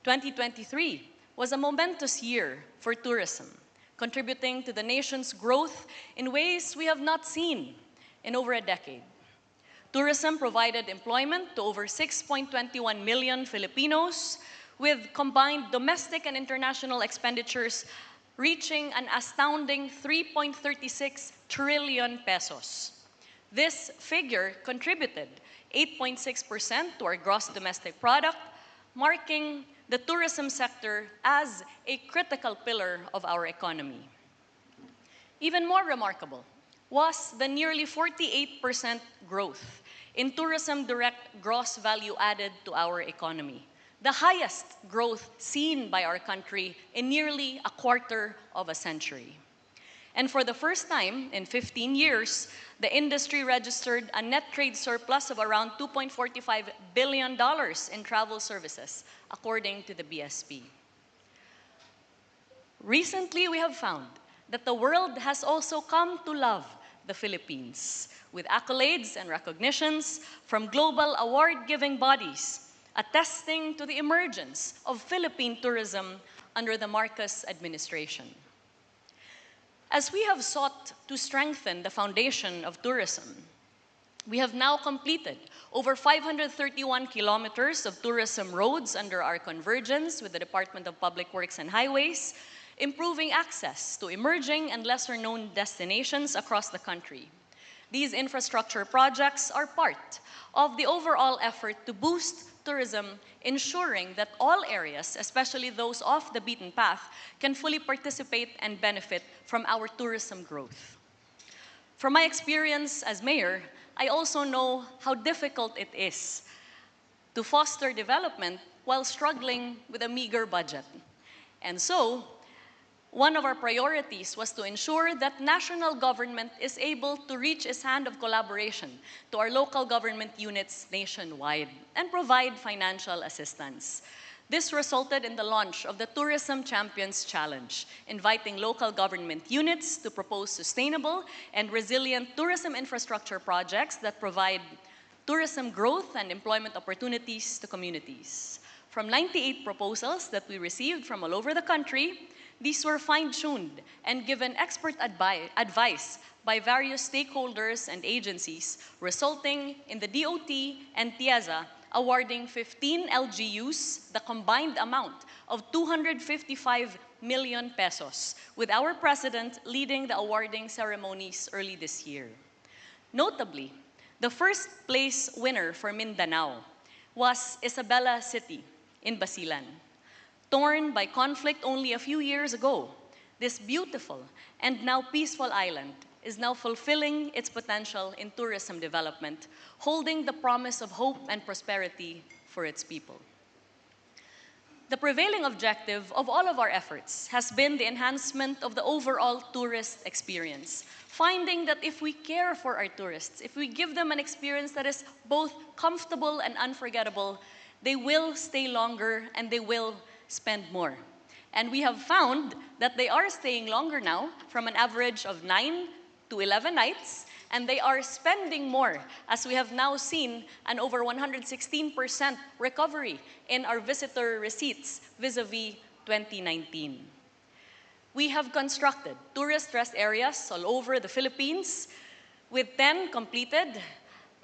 2023 was a momentous year for tourism, contributing to the nation's growth in ways we have not seen in over a decade. Tourism provided employment to over 6.21 million Filipinos, with combined domestic and international expenditures reaching an astounding 3.36 trillion pesos. This figure contributed 8.6% to our gross domestic product, marking the tourism sector as a critical pillar of our economy. Even more remarkable was the nearly 48% growth in tourism direct gross value added to our economy, the highest growth seen by our country in nearly a quarter of a century. And for the first time in 15 years, the industry registered a net trade surplus of around $2.45 billion in travel services, according to the BSP. Recently, we have found that the world has also come to love the Philippines, with accolades and recognitions from global award-giving bodies attesting to the emergence of Philippine tourism under the Marcos administration. As we have sought to strengthen the foundation of tourism, we have now completed over 531 kilometers of tourism roads under our convergence with the Department of Public Works and Highways, improving access to emerging and lesser-known destinations across the country. These infrastructure projects are part of the overall effort to boost tourism, ensuring that all areas, especially those off the beaten path, can fully participate and benefit from our tourism growth. From my experience as mayor, I also know how difficult it is to foster development while struggling with a meager budget. And so, one of our priorities was to ensure that national government is able to reach its hand of collaboration to our local government units nationwide and provide financial assistance. This resulted in the launch of the Tourism Champions Challenge, inviting local government units to propose sustainable and resilient tourism infrastructure projects that provide tourism growth and employment opportunities to communities. From 98 proposals that we received from all over the country, these were fine-tuned and given expert advice by various stakeholders and agencies, resulting in the DOT and TIEZA awarding 15 LGUs the combined amount of 255 million pesos, with our president leading the awarding ceremonies early this year. Notably, the first place winner for Mindanao was Isabela City in Basilan. Torn by conflict only a few years ago, this beautiful and now peaceful island is now fulfilling its potential in tourism development, holding the promise of hope and prosperity for its people. The prevailing objective of all of our efforts has been the enhancement of the overall tourist experience, finding that if we care for our tourists, if we give them an experience that is both comfortable and unforgettable, they will stay longer and they will spend more. And we have found that they are staying longer now, from an average of 9 to 11 nights, and they are spending more, as we have now seen an over 116% recovery in our visitor receipts vis-a-vis 2019. We have constructed tourist rest areas all over the Philippines, with 10 completed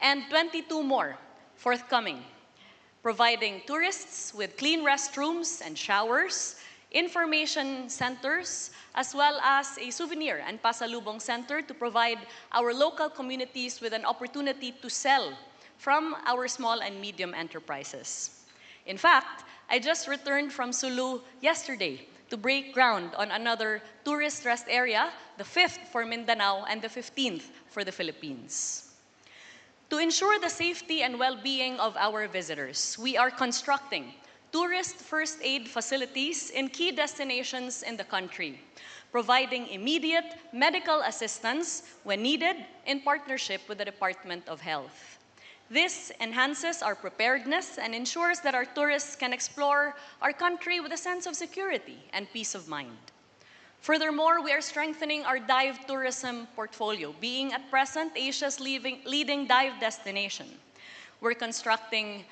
and 22 more forthcoming, providing tourists with clean restrooms and showers, information centers, as well as a souvenir and pasalubong center to provide our local communities with an opportunity to sell from our small and medium enterprises. In fact, I just returned from Sulu yesterday to break ground on another tourist rest area, the 5th for Mindanao and the 15th for the Philippines. To ensure the safety and well-being of our visitors, we are constructing tourist first aid facilities in key destinations in the country, providing immediate medical assistance when needed in partnership with the Department of Health. This enhances our preparedness and ensures that our tourists can explore our country with a sense of security and peace of mind. Furthermore, we are strengthening our dive tourism portfolio, being at present Asia's leading dive destination. We're constructing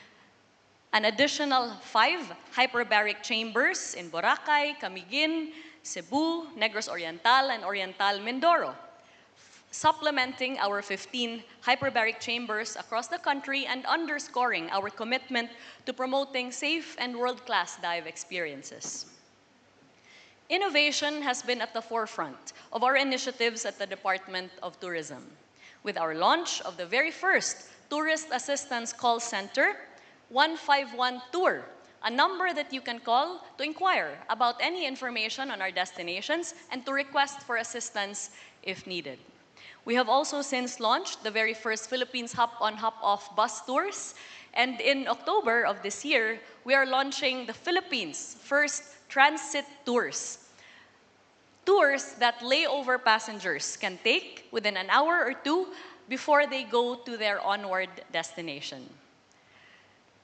an additional 5 hyperbaric chambers in Boracay, Camiguin, Cebu, Negros Oriental, and Oriental Mindoro. supplementing our 15 hyperbaric chambers across the country and underscoring our commitment to promoting safe and world-class dive experiences. Innovation has been at the forefront of our initiatives at the Department of Tourism, with our launch of the very first Tourist Assistance Call Center, 151 Tour, a number that you can call to inquire about any information on our destinations and to request for assistance if needed. We have also since launched the very first Philippines Hop-on Hop-off bus tours, and in October of this year, we are launching the Philippines' first transit tours. Tours that layover passengers can take within an hour or two before they go to their onward destination.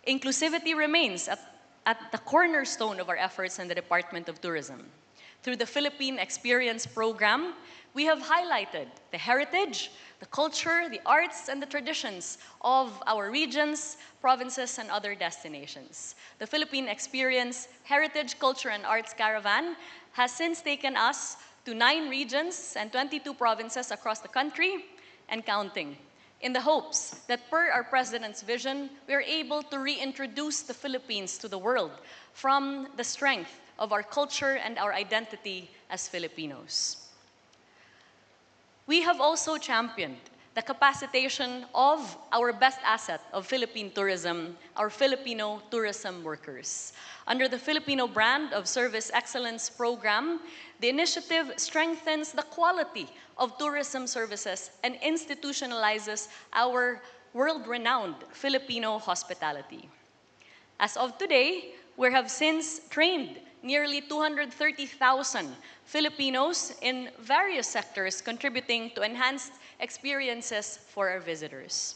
Inclusivity remains at the cornerstone of our efforts in the Department of Tourism. Through the Philippine Experience Program, we have highlighted the heritage, the culture, the arts, and the traditions of our regions, provinces, and other destinations. The Philippine Experience Heritage, Culture, and Arts Caravan has since taken us to 9 regions and 22 provinces across the country and counting, in the hopes that per our President's vision, we are able to reintroduce the Philippines to the world from the strength of our culture and our identity as Filipinos. We have also championed the capacitation of our best asset of Philippine tourism, our Filipino tourism workers. Under the Filipino brand of Service Excellence Program, the initiative strengthens the quality of tourism services and institutionalizes our world-renowned Filipino hospitality. As of today, we have since trained nearly 230,000 Filipinos in various sectors, contributing to enhanced experiences for our visitors.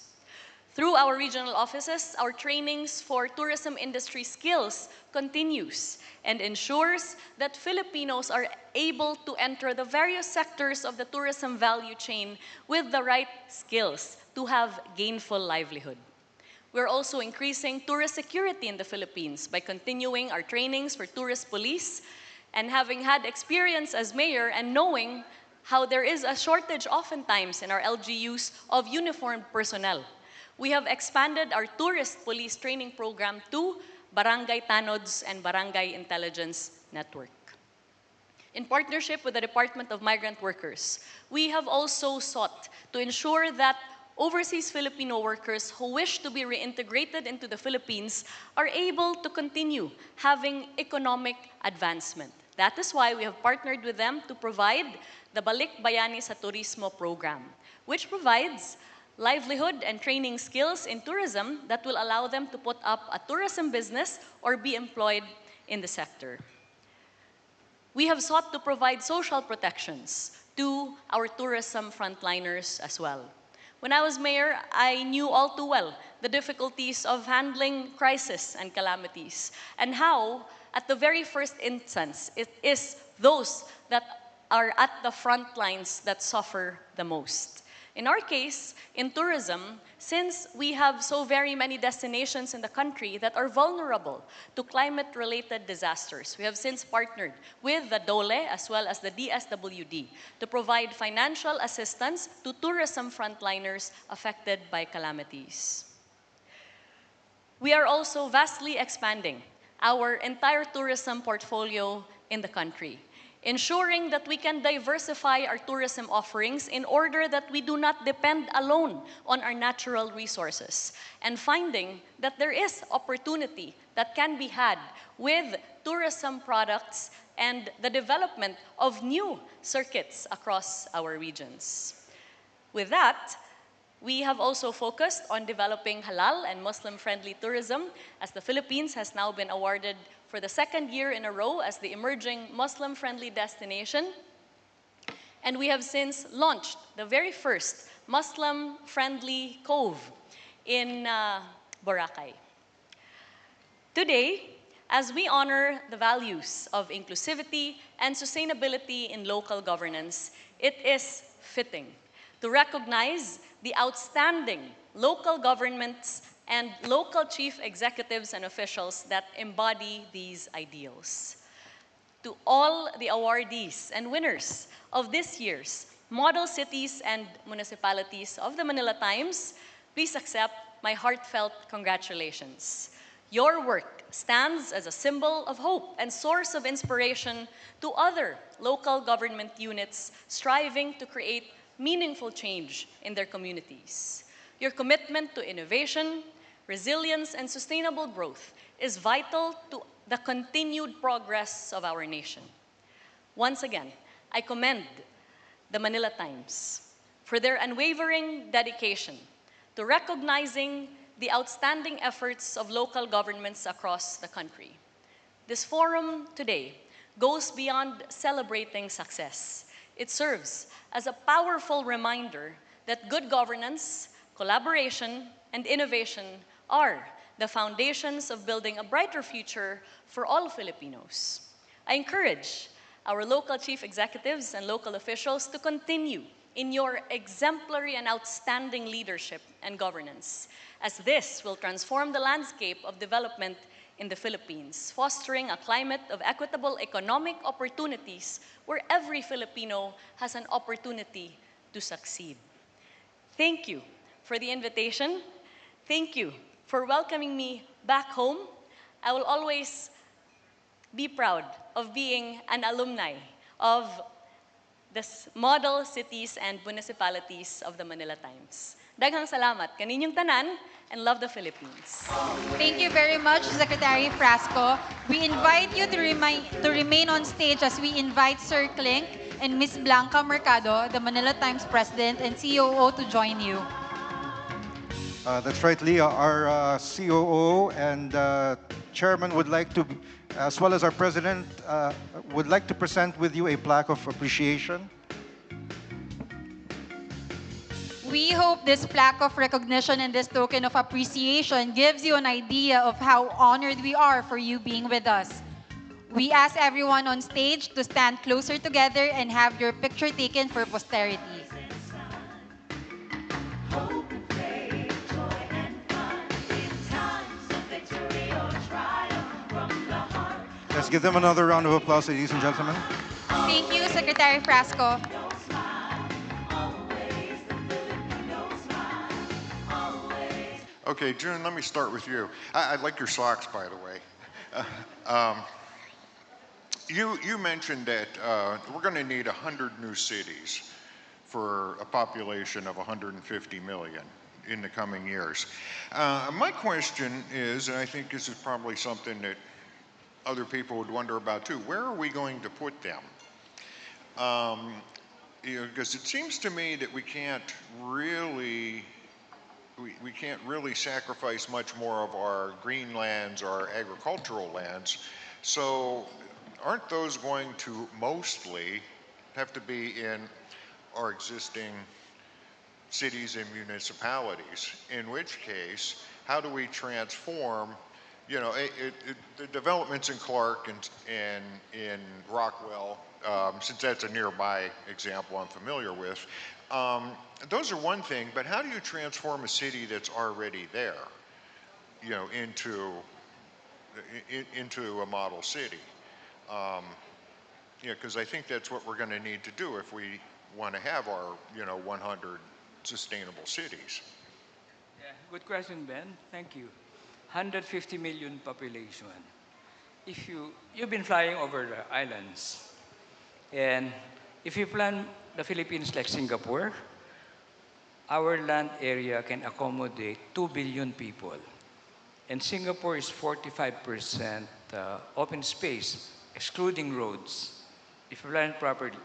Through our regional offices, our trainings for tourism industry skills continues and ensures that Filipinos are able to enter the various sectors of the tourism value chain with the right skills to have gainful livelihood. We're also increasing tourist security in the Philippines by continuing our trainings for tourist police, and having had experience as mayor and knowing how there is a shortage oftentimes in our LGUs of uniformed personnel. We have expanded our tourist police training program to Barangay Tanods and Barangay Intelligence Network. In partnership with the Department of Migrant Workers, we have also sought to ensure that overseas Filipino workers who wish to be reintegrated into the Philippines are able to continue having economic advancement. That is why we have partnered with them to provide the Balik Bayani sa Turismo program, which provides livelihood and training skills in tourism that will allow them to put up a tourism business or be employed in the sector. We have sought to provide social protections to our tourism frontliners as well. When I was mayor, I knew all too well the difficulties of handling crisis and calamities, and how, at the very first instance, it is those that are at the front lines that suffer the most. In our case, in tourism, since we have so very many destinations in the country that are vulnerable to climate-related disasters, we have since partnered with the DOLE as well as the DSWD to provide financial assistance to tourism frontliners affected by calamities. We are also vastly expanding our entire tourism portfolio in the country, ensuring that we can diversify our tourism offerings in order that we do not depend alone on our natural resources, and finding that there is opportunity that can be had with tourism products and the development of new circuits across our regions. With that, we have also focused on developing halal and Muslim-friendly tourism, as the Philippines has now been awarded for the second year in a row as the emerging Muslim-friendly destination. And we have since launched the very first Muslim-friendly cove in Boracay. Today, as we honor the values of inclusivity and sustainability in local governance, it is fitting to recognize the outstanding local governments and local chief executives and officials that embody these ideals. To all the awardees and winners of this year's model cities and municipalities of the Manila Times, please accept my heartfelt congratulations. Your work stands as a symbol of hope and source of inspiration to other local government units striving to create meaningful change in their communities. Your commitment to innovation, resilience, and sustainable growth is vital to the continued progress of our nation. Once again, I commend the Manila Times for their unwavering dedication to recognizing the outstanding efforts of local governments across the country. This forum today goes beyond celebrating success. It serves as a powerful reminder that good governance, collaboration, and innovation are the foundations of building a brighter future for all Filipinos. I encourage our local chief executives and local officials to continue in your exemplary and outstanding leadership and governance, as this will transform the landscape of development in the Philippines, fostering a climate of equitable economic opportunities where every Filipino has an opportunity to succeed. Thank you for the invitation. Thank you for welcoming me back home. I will always be proud of being an alumni of the model cities and municipalities of the Manila Times. Daghang salamat kaninyong tanan and love the Philippines. Thank you very much, Secretary Frasco. We invite you to remain on stage as we invite Sir Clink and Ms. Blanca Mercado, the Manila Times President and COO, to join you. That's right, Leah. Our COO and Chairman would like to, as well as our President, would like to present with you a plaque of appreciation. We hope this plaque of recognition and this token of appreciation gives you an idea of how honored we are for you being with us. We ask everyone on stage to stand closer together and have your picture taken for posterity. Let's give them another round of applause, ladies and gentlemen. Thank you, Secretary Frasco. Okay, June, let me start with you. I like your socks, by the way. You mentioned that we're going to need 100 new cities for a population of 150 million in the coming years. My question is, and I think this is probably something that other people would wonder about too, where are we going to put them? Because it seems to me that we can't really sacrifice much more of our green lands, our agricultural lands. So aren't those going to mostly have to be in our existing cities and municipalities? In which case, how do we transform, the developments in Clark and in Rockwell, since that's a nearby example I'm familiar with, those are one thing, but how do you transform a city that's already there, into a model city? Because I think that's what we're going to need to do if we want to have our, 100 sustainable cities. Yeah, good question, Ben. Thank you. 150 million population. If you've been flying over the islands, and if you plan the Philippines like Singapore, our land area can accommodate 2 billion people. And Singapore is 45% open space, excluding roads, if you plan properly.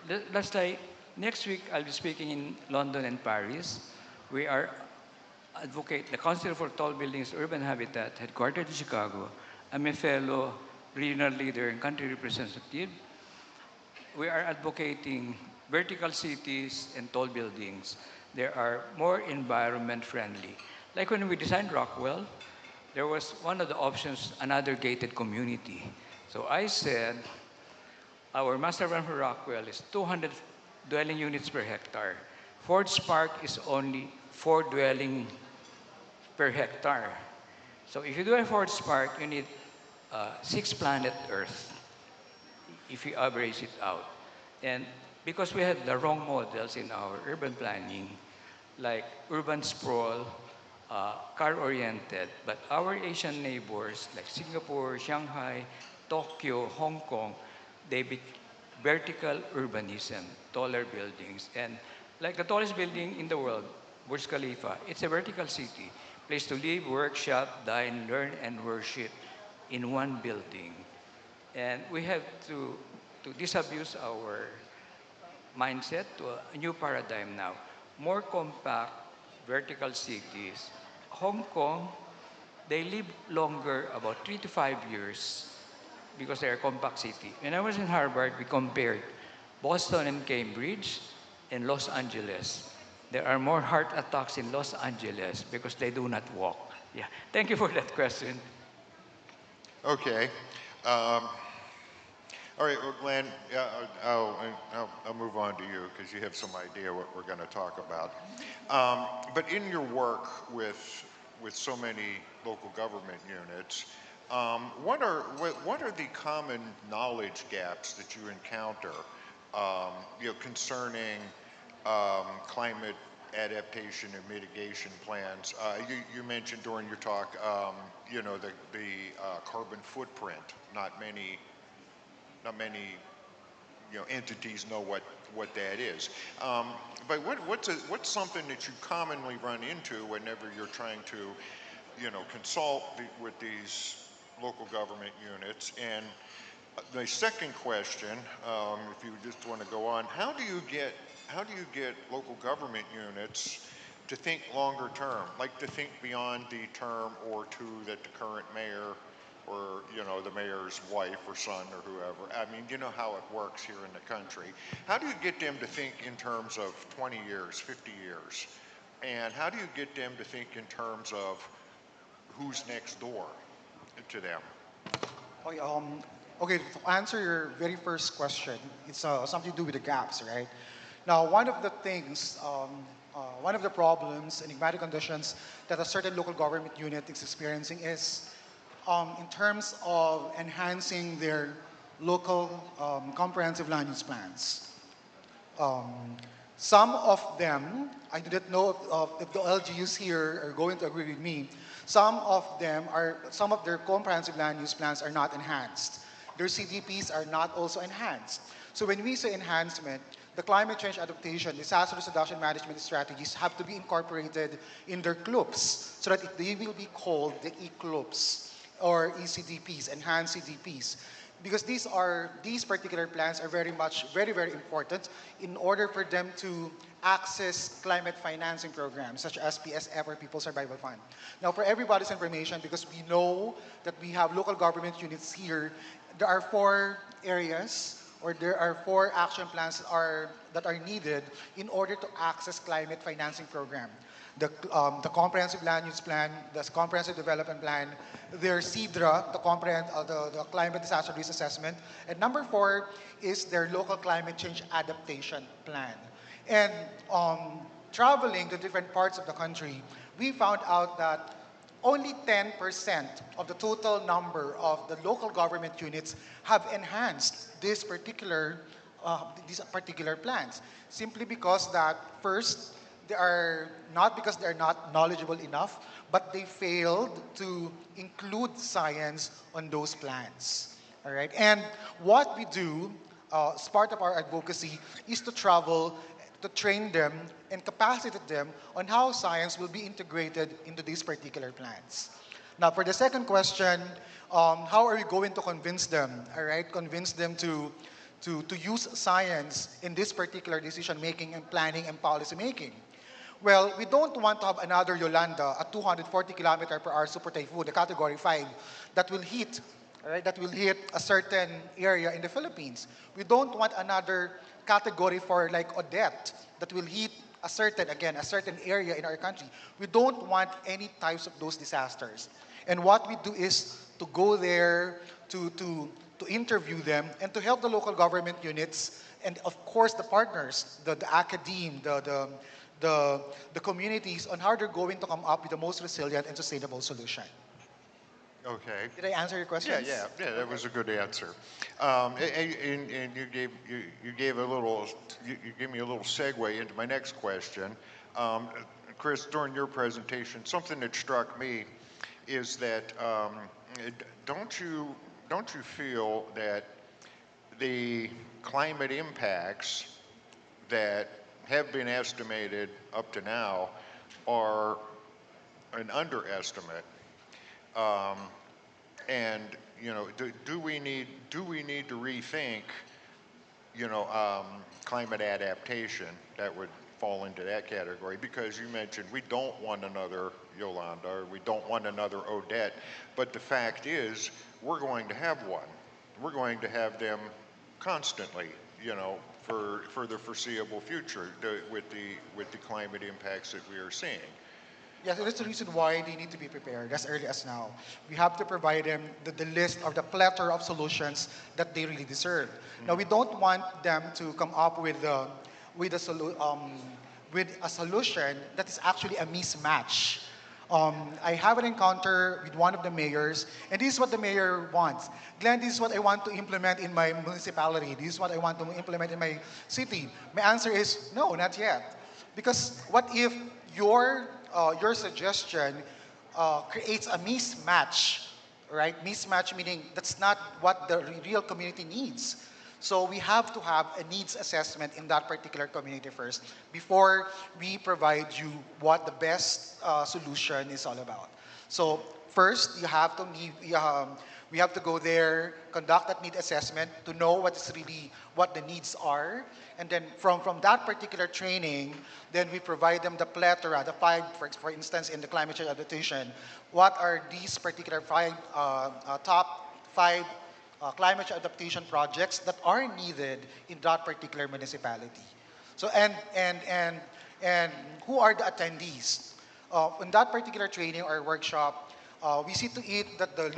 Next week, I'll be speaking in London and Paris. We are the Council for Tall Buildings Urban Habitat, headquartered in Chicago. I'm a fellow regional leader and country representative. We are advocating vertical cities and tall buildings. They are more environment friendly. Like when we designed Rockwell, there was one of the options, another gated community. So I said, our master plan for Rockwell is 200 dwelling units per hectare. Ford's Park is only 4 dwelling per hectare. So if you do a Ford's Park, you need 6 planet Earth, if you average it out. And because we had the wrong models in our urban planning, like urban sprawl, car-oriented. But our Asian neighbors, like Singapore, Shanghai, Tokyo, Hong Kong, they vertical urbanism, taller buildings. And like the tallest building in the world, Burj Khalifa, it's a vertical city, place to live, work, shop, dine, learn, and worship in one building. And we have to disabuse our mindset to a new paradigm now. More compact, vertical cities. Hong Kong, they live longer, about 3 to 5 years, because they're a compact city. When I was in Harvard, we compared Boston and Cambridge and Los Angeles. There are more heart attacks in Los Angeles because they do not walk. Yeah. Thank you for that question. Okay. All right, well, Glenn, yeah, I'll move on to you because you have some idea what we're going to talk about. But in your work with so many local government units, what are the common knowledge gaps that you encounter, concerning climate adaptation and mitigation plans? You mentioned during your talk, the carbon footprint. Not many entities know what that is. But what's something that you commonly run into whenever you're trying to, consult with these local government units? And the second question, if you just want to go on, how do you get local government units to think longer term, like to think beyond the term or two that the current mayor or the mayor's wife or son or whoever? I mean, you know how it works here in the country. How do you get them to think in terms of 20 years, 50 years? And how do you get them to think in terms of who's next door to them? Okay, to answer your very first question, it's something to do with the gaps, right? Now, one of the things, one of the problems, enigmatic conditions that a certain local government unit is experiencing is in terms of enhancing their local comprehensive land use plans. Some of them, I do not know if the LGUs here are going to agree with me, some of their comprehensive land use plans are not enhanced. Their CDPs are not also enhanced. So when we say enhancement, the climate change adaptation, disaster risk reduction management strategies have to be incorporated in their CLUPs so that they will be called the ECLUPs or ECDPs, enhanced CDPs. Because these particular plans are very, very important in order for them to access climate financing programs such as PSF or People's Survival Fund. Now, for everybody's information, because we know that we have local government units here, there are 4 areas or there are 4 action plans that are needed in order to access climate financing program. The Comprehensive Land Use Plan, the Comprehensive Development Plan, their CDRA, the Climate Disaster Risk Assessment, and number 4 is their Local Climate Change Adaptation Plan. And traveling to different parts of the country, we found out that only 10% of the total number of the local government units have enhanced these particular plans, simply because that first, not because they're not knowledgeable enough, but they failed to include science on those plans. All right, and what we do as part of our advocacy is to travel, to train them and capacitate them on how science will be integrated into these particular plans. Now, for the second question, how are we going to convince them? All right, convince them to use science in this particular decision making and planning and policy making. Well, we don't want to have another Yolanda, a 240 km per hour super typhoon, the category 5, that will hit a certain area in the Philippines. We don't want another category 4 like Odette that will hit a certain area in our country. We don't want any types of those disasters. And what we do is to go there, to interview them, and to help the local government units, and of course the partners, the academe, the communities on how they're going to come up with the most resilient and sustainable solution. Okay. Did I answer your questions? Yeah, that was a good answer. And you gave a little, you gave me a little segue into my next question. Um, Chris, during your presentation, something that struck me is that don't you don't you feel that the climate impacts that have been estimated up to now are an underestimate? Um, and do we need to rethink climate adaptation? That would fall into that category because you mentioned we don't want another Yolanda or we don't want another Odette, but the fact is we're going to have one. We're going to have them constantly, for the foreseeable future with the climate impacts that we are seeing. Yes, that's the reason why they need to be prepared as early as now. We have to provide them the list of the plethora of solutions that they really deserve. Now, we don't want them to come up with a with a solution that is actually a mismatch. I have an encounter with one of the mayors, and this is what the mayor wants. Glenn, this is what I want to implement in my municipality. This is what I want to implement in my city. My answer is no, not yet. Because what if your suggestion creates a mismatch, right? Mismatch meaning that's not what the real community needs. So we have to have a needs assessment in that particular community first before we provide you what the best solution is all about. So first, we have to go there, conduct that need assessment to know what the needs are, and then from that particular training, then we provide them the plethora, the five, for instance, in the climate change adaptation, what are these particular top five climate change adaptation projects that are needed in that particular municipality. So and who are the attendees? In that particular training or workshop, we see to it that the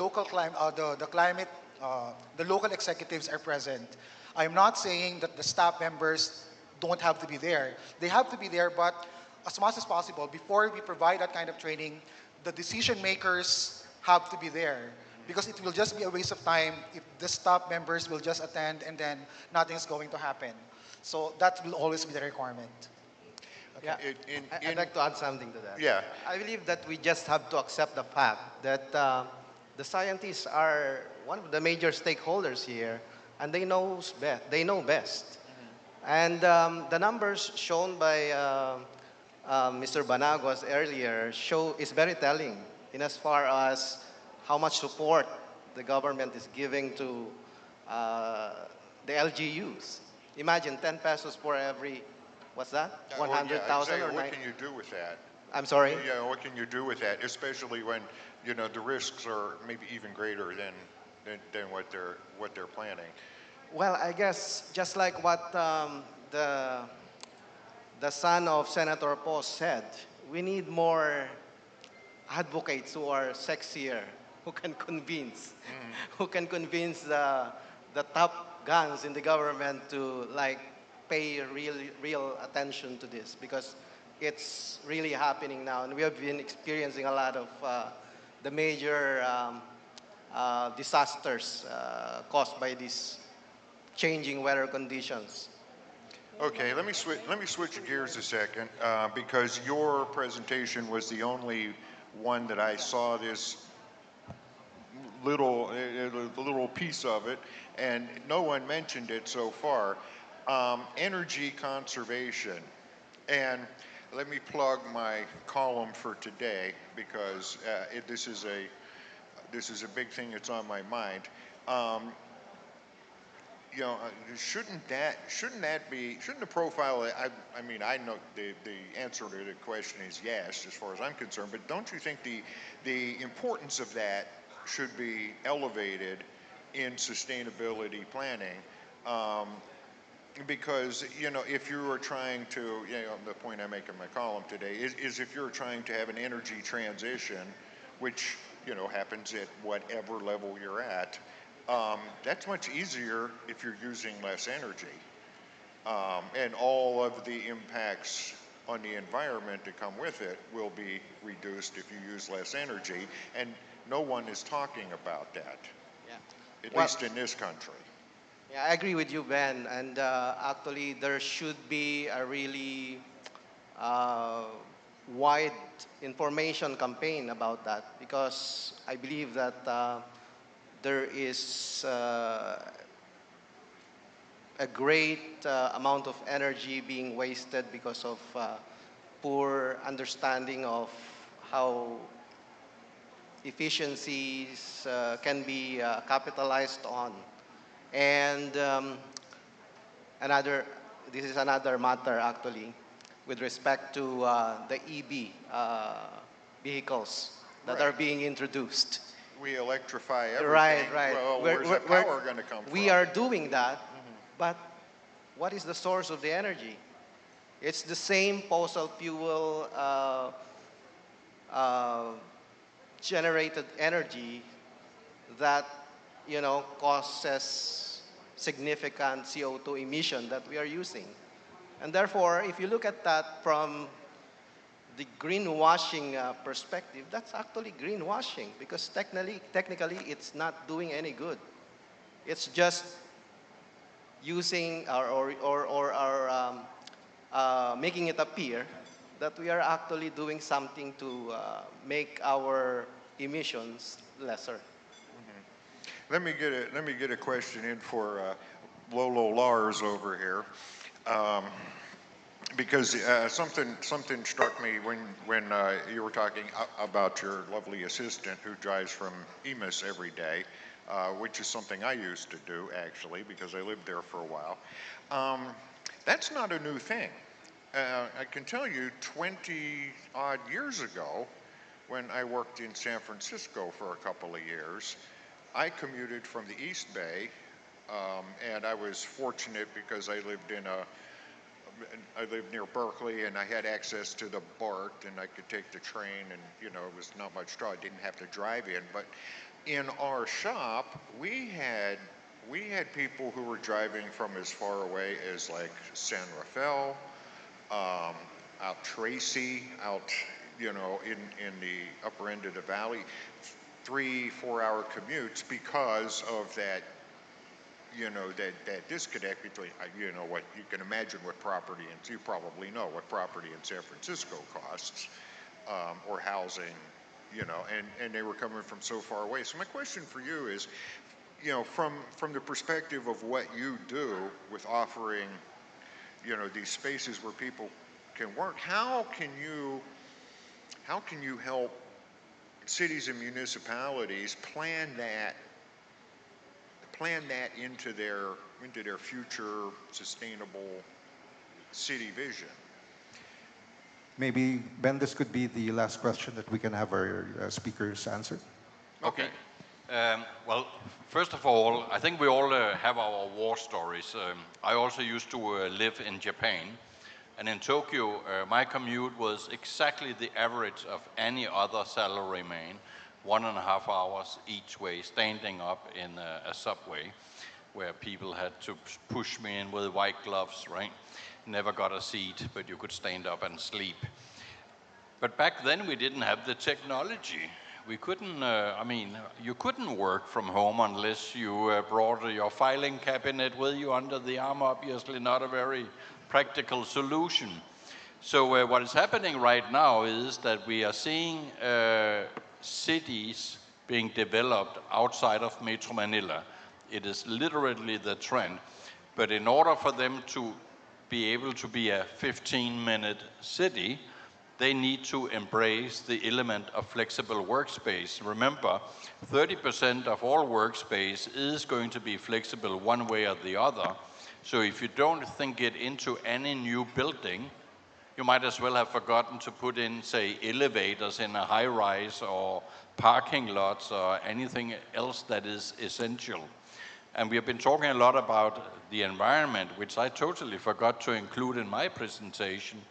local executives are present. I'm not saying that the staff members don't have to be there. They have to be there, but as much as possible, before we provide that kind of training, the decision makers have to be there because it will just be a waste of time if the staff members will just attend and then nothing's going to happen. So that will always be the requirement. Yeah, I'd like to add something to that. Yeah. I believe that we just have to accept the fact that the scientists are one of the major stakeholders here, and they know best. They know best. And the numbers shown by Mr. Banaguas earlier is very telling in as far as how much support the government is giving to the LGUs. Imagine 10 pesos for every, what's that? 100,000 exactly. or What nine? can you do with that? I'm sorry? Yeah, what can you do with that, especially when the risks are maybe even greater than what they're planning. Well, I guess just like what the son of Senator Post said, we need more advocates who are sexier, who can convince, who can convince the top guns in the government to like pay real attention to this because it's really happening now, and we have been experiencing a lot of the major disasters caused by these changing weather conditions. Okay, let me switch gears a second because your presentation was the only one that I saw this little piece of it, and no one mentioned it so far. Energy conservation, and let me plug my column for today because this is a big thing that's on my mind. Shouldn't the profile? I mean, I know the answer to the question is yes, as far as I'm concerned. But don't you think the importance of that should be elevated in sustainability planning? Because if you are trying to, the point I make in my column today is if you're trying to have an energy transition, which happens at whatever level you're at. That's much easier if you're using less energy. And all of the impacts on the environment to come with it will be reduced if you use less energy, and no one is talking about that, at least in this country. Yeah, I agree with you, Ben. And actually, there should be a really wide information campaign about that, because I believe that there is a great amount of energy being wasted because of poor understanding of how efficiencies can be capitalized on. And this is another matter actually, with respect to the EV vehicles that are being introduced. We electrify everything. Right. Well, where's the power going to come from? We are doing that, but what is the source of the energy? It's the same fossil fuel generated energy that causes significant CO2 emission that we are using. And therefore, if you look at that from the greenwashing perspective, that's actually greenwashing, because technically it's not doing any good. It's just using making it appear that we are actually doing something to make our emissions lesser. Let me get a question in for Lolo Lars over here, because something struck me when you were talking about your lovely assistant who drives from EMIS every day, which is something I used to do actually, because I lived there for a while. That's not a new thing. I can tell you 20-odd years ago, when I worked in San Francisco for a couple of years, I commuted from the East Bay, and I was fortunate because I lived near Berkeley, and I had access to the BART, and I could take the train, and it was not much trouble. I didn't have to drive in. But in our shop, we had people who were driving from as far away as like San Rafael, out Tracy, out in the upper end of the valley, 3-4 hour commutes because of that that disconnect between what you can imagine what property, and you probably know what property in San Francisco costs, or housing, and they were coming from so far away. So my question for you is, from the perspective of what you do with offering these spaces where people can work, how can you help cities and municipalities plan that into their future sustainable city vision? Maybe, Ben, this could be the last question that we can have our speakers answer. Okay. Well, first of all, I think we all have our war stories. I also used to live in Japan, and in Tokyo, my commute was exactly the average of any other salaryman, 1.5 hours each way, standing up in a subway, where people had to push me in with white gloves, right? Never got a seat, but you could stand up and sleep. But back then, we didn't have the technology. We couldn't, you couldn't work from home unless you brought your filing cabinet with you under the arm, obviously not a very practical solution. So what is happening right now is that we are seeing cities being developed outside of Metro Manila. It is literally the trend. But in order for them to be able to be a 15-minute city, they need to embrace the element of flexible workspace. Remember, 30% of all workspace is going to be flexible one way or the other. So if you don't think it into any new building, you might as well have forgotten to put in, say, elevators in a high-rise or parking lots or anything else that is essential. And we have been talking a lot about the environment, which I totally forgot to include in my presentation,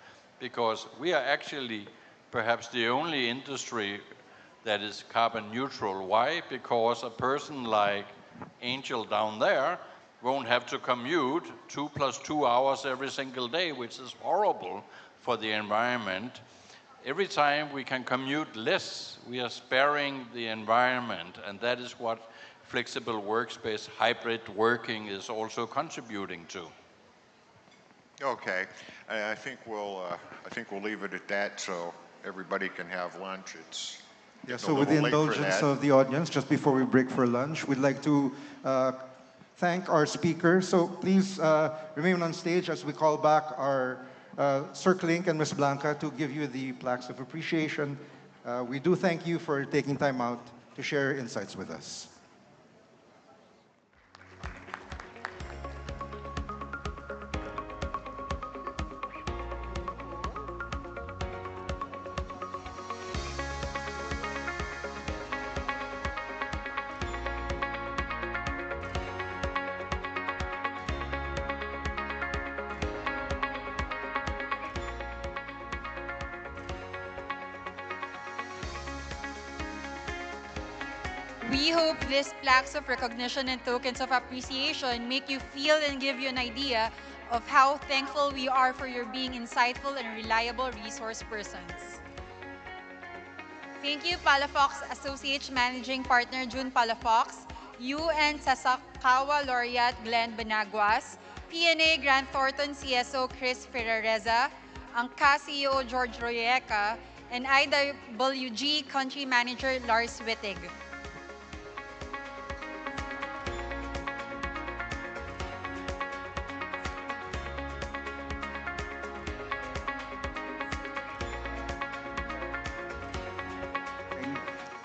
because we are actually perhaps the only industry that is carbon neutral. Why? Because a person like Angel down there won't have to commute 2 + 2 hours every single day, which is horrible for the environment. Every time we can commute less, we are sparing the environment, and that is what flexible workspace, hybrid working is also contributing to. Okay, I think we'll leave it at that so everybody can have lunch. It's Yeah, getting so a with the little late for indulgence that. of the audience, just before we break for lunch, we'd like to thank our speakers. So please remain on stage as we call back our Sir Klink and Ms. Blanca to give you the plaques of appreciation. We do thank you for taking time out to share insights with us. We hope these plaques of recognition and tokens of appreciation make you feel and give you an idea of how thankful we are for your being insightful and reliable resource persons. Thank you, Palafox Associates Managing Partner June Palafox, UN Sasakawa Laureate Glenn Benaguas, PNA Grant Thornton CSO Chris Ferrareza, ang CEO George Royeca, and IWG Country Manager Lars Wittig.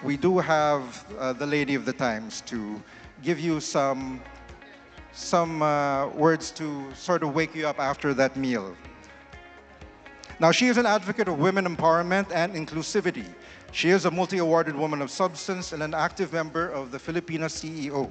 We do have the Lady of the Times to give you some words to sort of wake you up after that meal. Now, she is an advocate of women empowerment and inclusivity. She is a multi-awarded woman of substance and an active member of the Filipina CEO,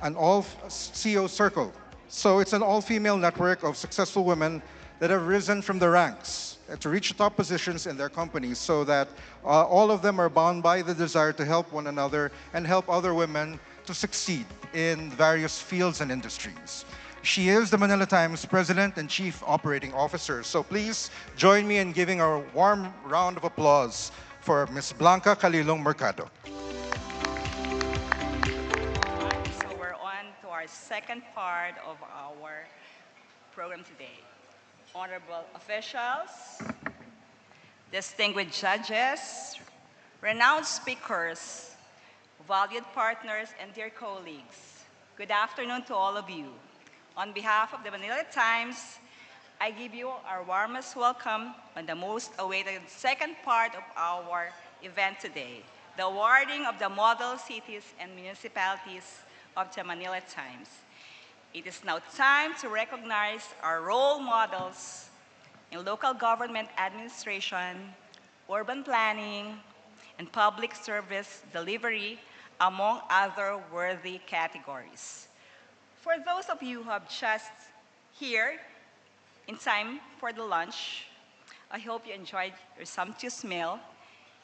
an all-CEO circle. So it's an all-female network of successful women that have risen from the ranks to reach top positions in their companies so that all of them are bound by the desire to help one another and help other women to succeed in various fields and industries. She is the Manila Times President and Chief Operating Officer. So please join me in giving a warm round of applause for Ms. Blanca Calilong Mercado. So we're on to our second part of our program today. Honorable officials, distinguished judges, renowned speakers, valued partners, and dear colleagues, good afternoon to all of you. On behalf of the Manila Times, I give you our warmest welcome on the most awaited second part of our event today, the awarding of the Model Cities and Municipalities of the Manila Times. It is now time to recognize our role models in local government administration, urban planning, and public service delivery, among other worthy categories. For those of you who have just here in time for the lunch, I hope you enjoyed your sumptuous meal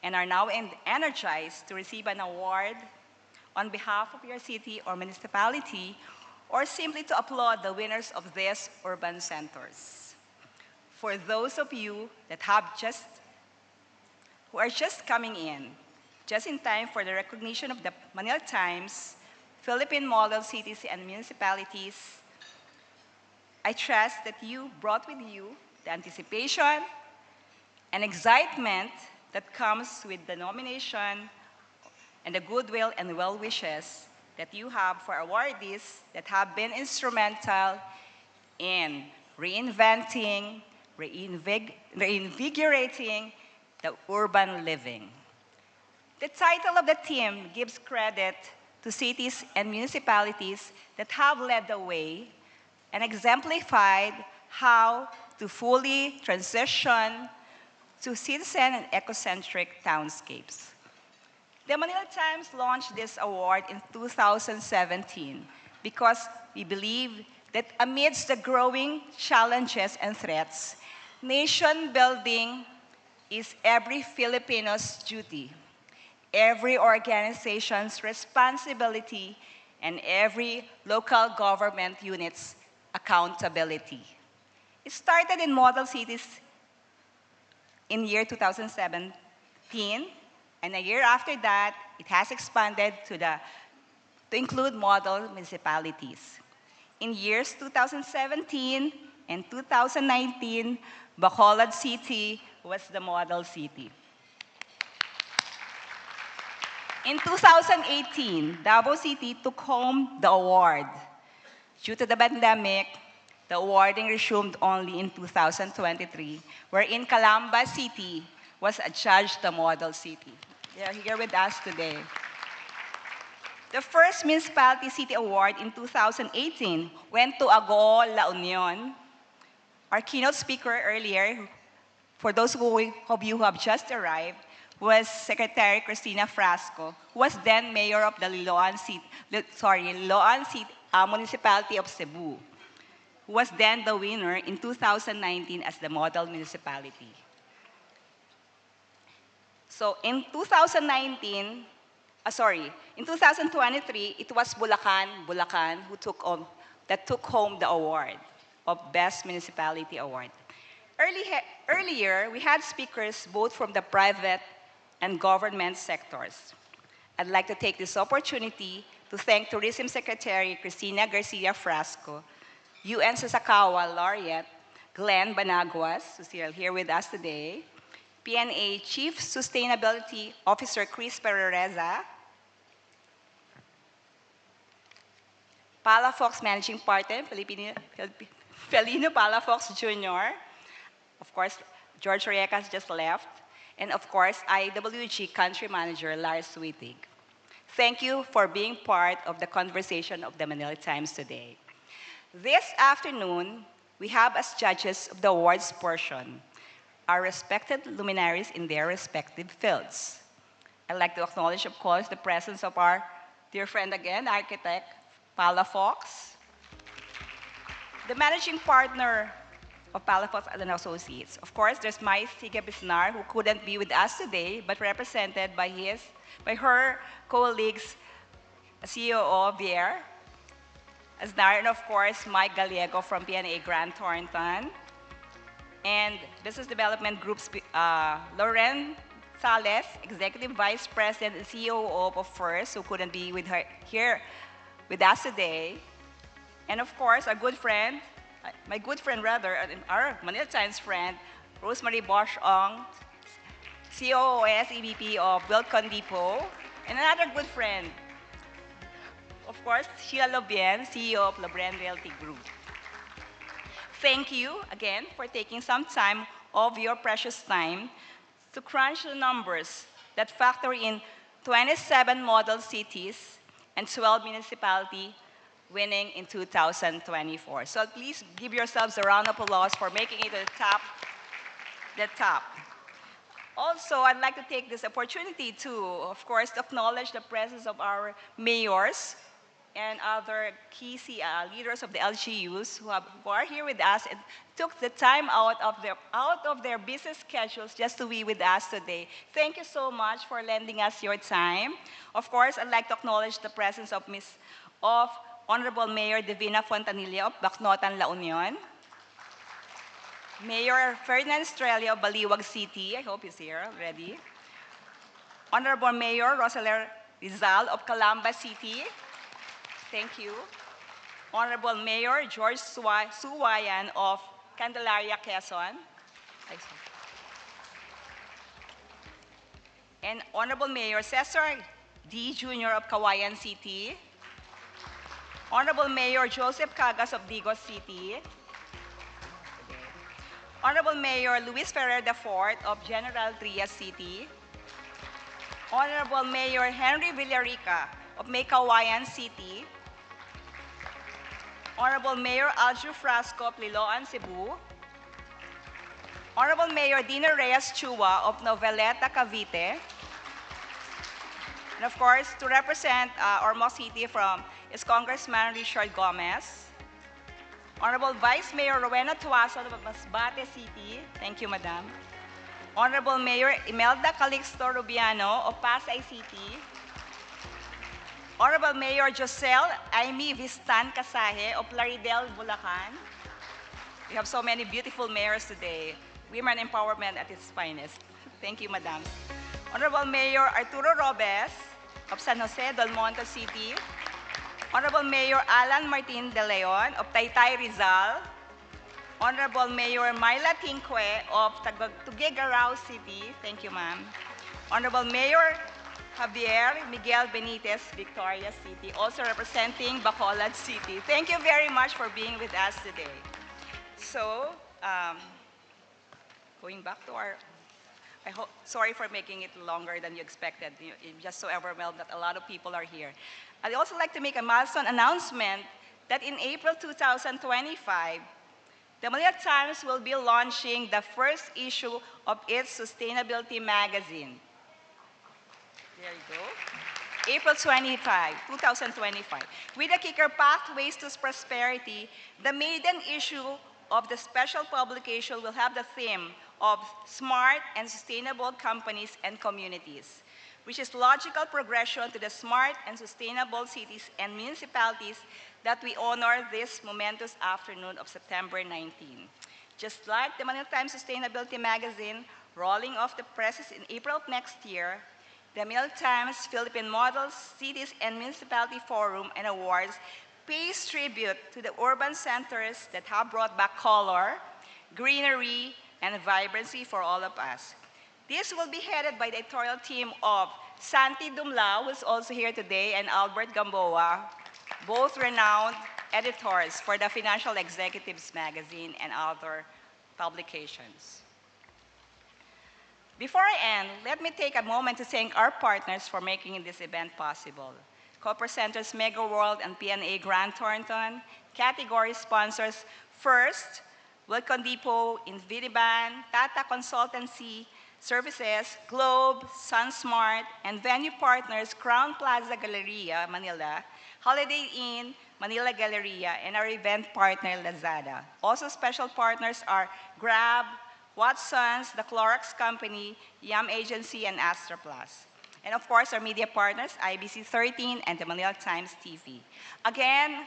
and are now energized to receive an award on behalf of your city or municipality, or simply to applaud the winners of these urban centers. For those of you that who are just coming in, just in time for the recognition of the Manila Times, Philippine Model Cities and Municipalities, I trust that you brought with you the anticipation and excitement that comes with the nomination and the goodwill and well wishes that you have for awardees that have been instrumental in reinventing, reinvigorating the urban living. The title of the team gives credit to cities and municipalities that have led the way and exemplified how to fully transition to citizen and ecocentric townscapes. The Manila Times launched this award in 2017 because we believe that amidst the growing challenges and threats, nation building is every Filipino's duty, every organization's responsibility, and every local government unit's accountability. It started in model cities in year 2017, and a year after that, it has expanded to include model municipalities. In years 2017 and 2019, Bacolod City was the model city. In 2018, Davao City took home the award. Due to the pandemic, the awarding resumed only in 2023, wherein Calamba City was adjudged the model city. They are here with us today. The first Municipality City Award in 2018 went to Agoo, La Union. Our keynote speaker earlier, for those of you who have just arrived, was Secretary Cristina Frasco, who was then mayor of the Liloan Municipality of Cebu, who was then the winner in 2019 as the model municipality. So in 2023, it was Bulacan, that took home the award of Best Municipality Award. Earlier, we had speakers both from the private and government sectors. I'd like to take this opportunity to thank Tourism Secretary Cristina Garcia Frasco, UN Sasakawa Laureate Glenn Banaguas, who's here with us today, PNA Chief Sustainability Officer Chris Perereza, Palafox Managing Partner, Felino Palafox Jr., of course, George Riekas just left, and of course, IWG Country Manager Lars Wittig. Thank you for being part of the conversation of the Manila Times today. This afternoon, we have as judges of the awards portion our respected luminaries in their respective fields. I'd like to acknowledge, of course, the presence of our dear friend again, architect Palafox, the managing partner of Palafox and Associates. Of course, there's Mai Siga Bisnar, who couldn't be with us today, but represented by her colleagues, CEO of Vier, Asnar, and of course, Mike Gallego from PNA Grant Thornton, and Business Development Group's Loren Sales, Executive Vice President and CEO of FIRST, who couldn't be here with us today, and of course, our good friend, our Manila Times friend, Rosemary Bosch Ong, COOS EVP of Wilcon Depot, and another good friend, of course, Sheila Lobien, CEO of Lobren Realty Group. Thank you again for taking some time of your precious time to crunch the numbers that factor in 27 model cities and 12 municipalities winning in 2024. So please give yourselves a round of applause for making it to the top. Also, I'd like to take this opportunity to, of course, acknowledge the presence of our mayors and other key leaders of the LGUs who are here with us and took the time out of their busy schedules just to be with us today. Thank you so much for lending us your time. Of course, I'd like to acknowledge the presence of Honorable Mayor Divina Fontanilla of Bacnotan, La Union, Mayor Ferdinand Estrella of Baliwag City, I hope he's here already, Honorable Mayor Rosaler Rizal of Calamba City, thank you, Honorable Mayor George Suwayan of Candelaria, Quezon, and Honorable Mayor Cesar D. Jr. of Kawayan City, Honorable Mayor Joseph Cagas of Digos City, Honorable Mayor Luis Ferrer IV of General Trias City, Honorable Mayor Henry Villarica of Maykawayan City, Honorable Mayor Aljo Frasco of Liloan, Cebu, Honorable Mayor Dina Reyes Chua of Noveleta, Cavite, and of course, to represent Ormoc City is Congressman Richard Gomez, Honorable Vice Mayor Rowena Tuason of Masbate City, thank you, Madam, Honorable Mayor Imelda Calixto Rubiano of Pasay City, Honorable Mayor Josel Aimee Vistan Casaje of Plaridel, Bulacan. We have so many beautiful mayors today. women empowerment at its finest. Thank you, Madam. Honorable Mayor Arturo Robes of San Jose del Monte City, Honorable Mayor Alan Martin de Leon of Taytay Rizal, Honorable Mayor Myla Tinque of Tuguegarao City, thank you, ma'am. Honorable Mayor Javier Miguel Benitez, Victoria City, also representing Bacolod City. Thank you very much for being with us today. So, going back to our, sorry for making it longer than you expected. I'm just so overwhelmed that a lot of people are here. I'd also like to make a milestone announcement that in April 2025, the Manila Times will be launching the first issue of its sustainability magazine. There you go. April 25, 2025. With the kicker Pathways to Prosperity, the maiden issue of the special publication will have the theme of smart and sustainable companies and communities, which is logical progression to the smart and sustainable cities and municipalities that we honor this momentous afternoon of September 19. Just like the Manila Times Sustainability Magazine rolling off the presses in April of next year, the Manila Times Philippine Models, Cities and Municipality Forum and Awards pays tribute to the urban centers that have brought back color, greenery, and vibrancy for all of us. This will be headed by the editorial team of Santi Dumlao, who's also here today, and Albert Gamboa, both renowned editors for the Financial Executives magazine and other publications. Before I end, let me take a moment to thank our partners for making this event possible. Co-presenters Mega World and PNA Grant Thornton, category sponsors First, Wilcon Depot, Inviniban, Tata Consultancy Services, Globe, SunSmart, and venue partners Crown Plaza Galleria, Manila, Holiday Inn, Manila Galleria, and our event partner, Lazada. Also special partners are Grab, Watsons, the Clorox Company, Yum Agency, and Astra Plus. And of course, our media partners, IBC 13 and the Manila Times TV. Again,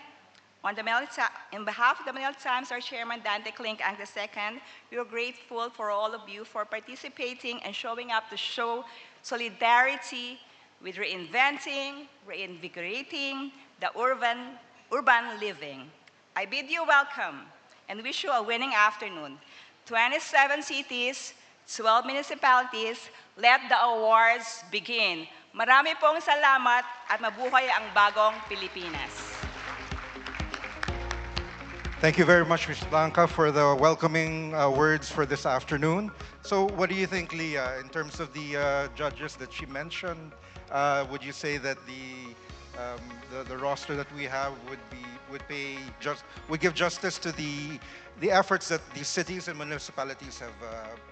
on behalf of the Manila Times, our chairman, Dante Clink Ang II, we are grateful for all of you for participating and showing up to show solidarity with reinventing, reinvigorating the urban living. I bid you welcome and wish you a winning afternoon. 27 cities, 12 municipalities, let the awards begin. Marami pong salamat at mabuhay ang bagong Pilipinas. Thank you very much, Ms. Blanca, for the welcoming words for this afternoon. So what do you think, Leah, in terms of the judges that she mentioned? Would you say that the roster that we have would give justice to the efforts that the cities and municipalities have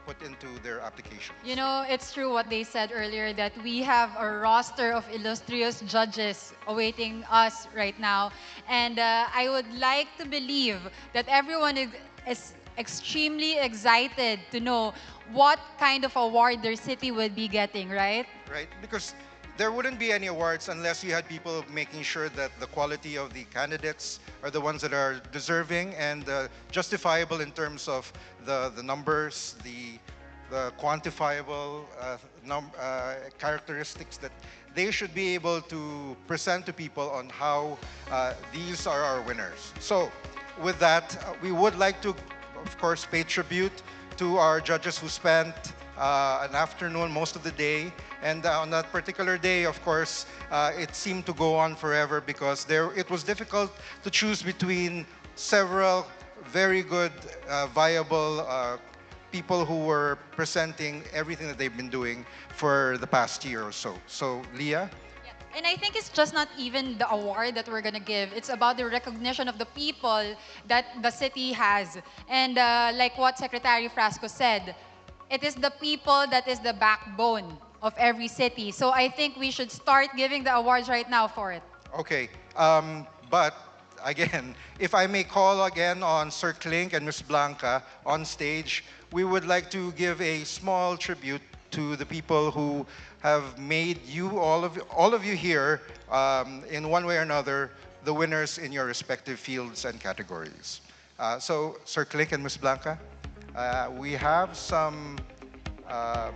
put into their applications? You know, it's true what they said earlier, that we have a roster of illustrious judges awaiting us right now. And I would like to believe that everyone is extremely excited to know what kind of award their city would be getting, right? Right, because there wouldn't be any awards unless you had people making sure that the quality of the candidates are the ones that are deserving and justifiable in terms of the numbers, the quantifiable characteristics that they should be able to present to people on how these are our winners. So with that, we would like to, of course, pay tribute to our judges who spent an afternoon, most of the day. And on that particular day, of course, it seemed to go on forever because it was difficult to choose between several very good, viable people who were presenting everything that they've been doing for the past year or so. So, Leah? And I think it's just not even the award that we're going to give. It's about the recognition of the people that the city has. And like what Secretary Frasco said, it is the people that is the backbone of every city. So I think we should start giving the awards right now for it. Okay, but again, if I may call again on Sir Clink and Ms. Blanca on stage, we would like to give a small tribute to the people who have made you, all of you here, in one way or another, the winners in your respective fields and categories. So, Sir Clink and Ms. Blanca. We have some um,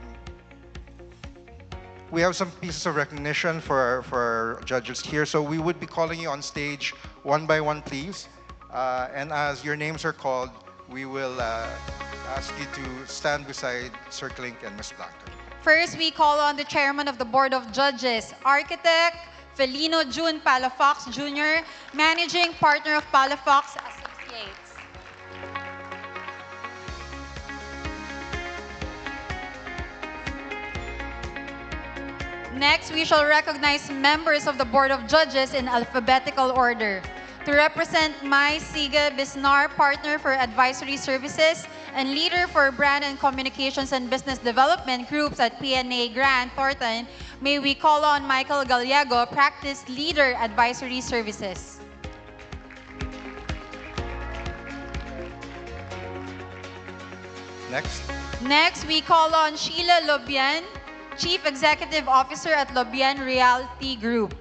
pieces of recognition for our judges here. So we would be calling you on stage one by one, please. And as your names are called, we will ask you to stand beside Sir Clink and Ms. Blanca. First, we call on the chairman of the Board of Judges, Architect Felino June Palafox Jr., Managing Partner of Palafox Associates. Next, we shall recognize members of the Board of Judges in alphabetical order. To represent Mai Siga Bisnar, Partner for Advisory Services and Leader for Brand and Communications and Business Development Groups at PNA Grant Thornton, may we call on Michael Gallego, Practice Leader Advisory Services. Next, we call on Sheila Lobian, Chief Executive Officer at Lobian Realty Group.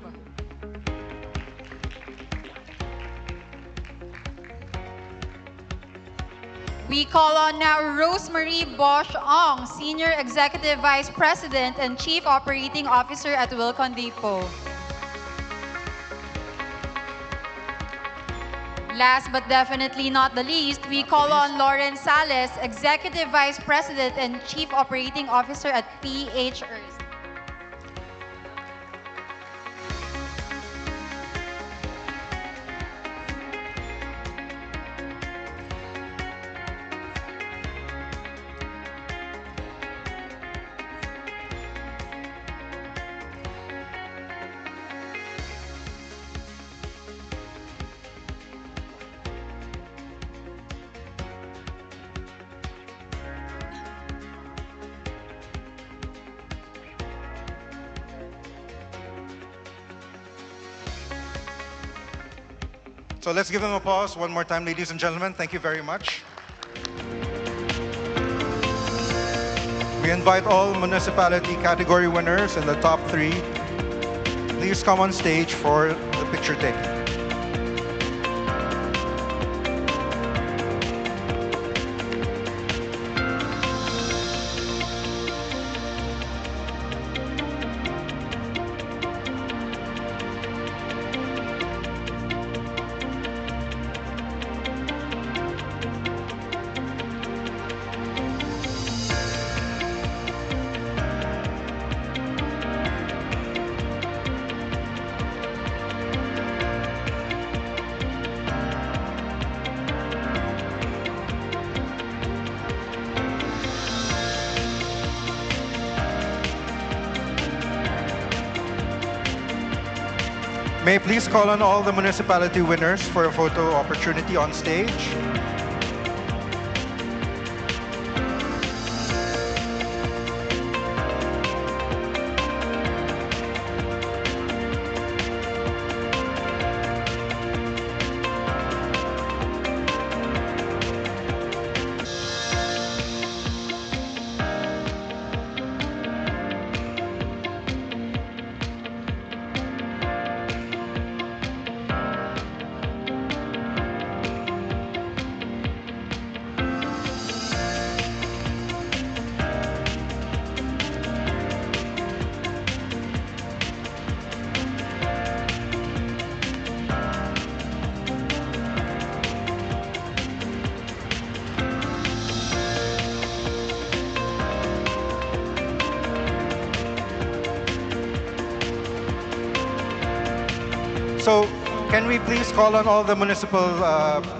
We call on now Rosemary Bosch Ong, Senior Executive Vice President and Chief Operating Officer at Wilcon Depot. Last but definitely not the least, we call on Lauren Sales, Executive Vice President and Chief Operating Officer at PH Earth. So let's give them applause one more time, ladies and gentlemen. Thank you very much. We invite all municipality category winners in the top 3. Please come on stage for the picture taking. May I please call on all the municipality winners for a photo opportunity on stage. So can we please call on all the municipal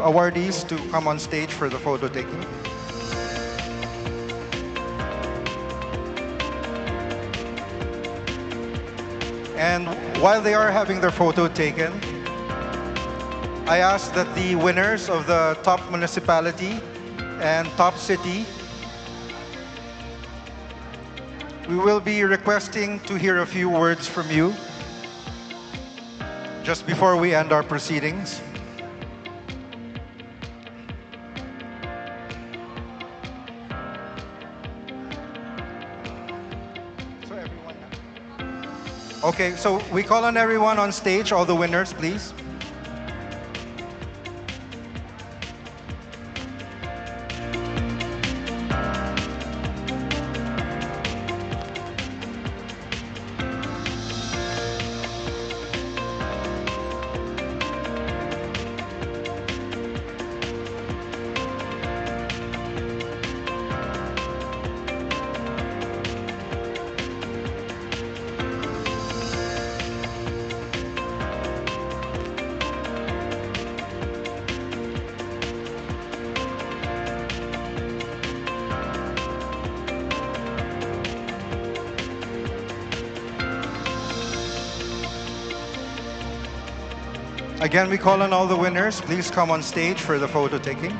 awardees to come on stage for the photo taking? And while they are having their photo taken, I ask that the winners of the top municipality and top city, we will be requesting to hear a few words from you just before we end our proceedings. Okay, so we call on everyone on stage, all the winners, please. Again, we call on all the winners. Please come on stage for the photo taking.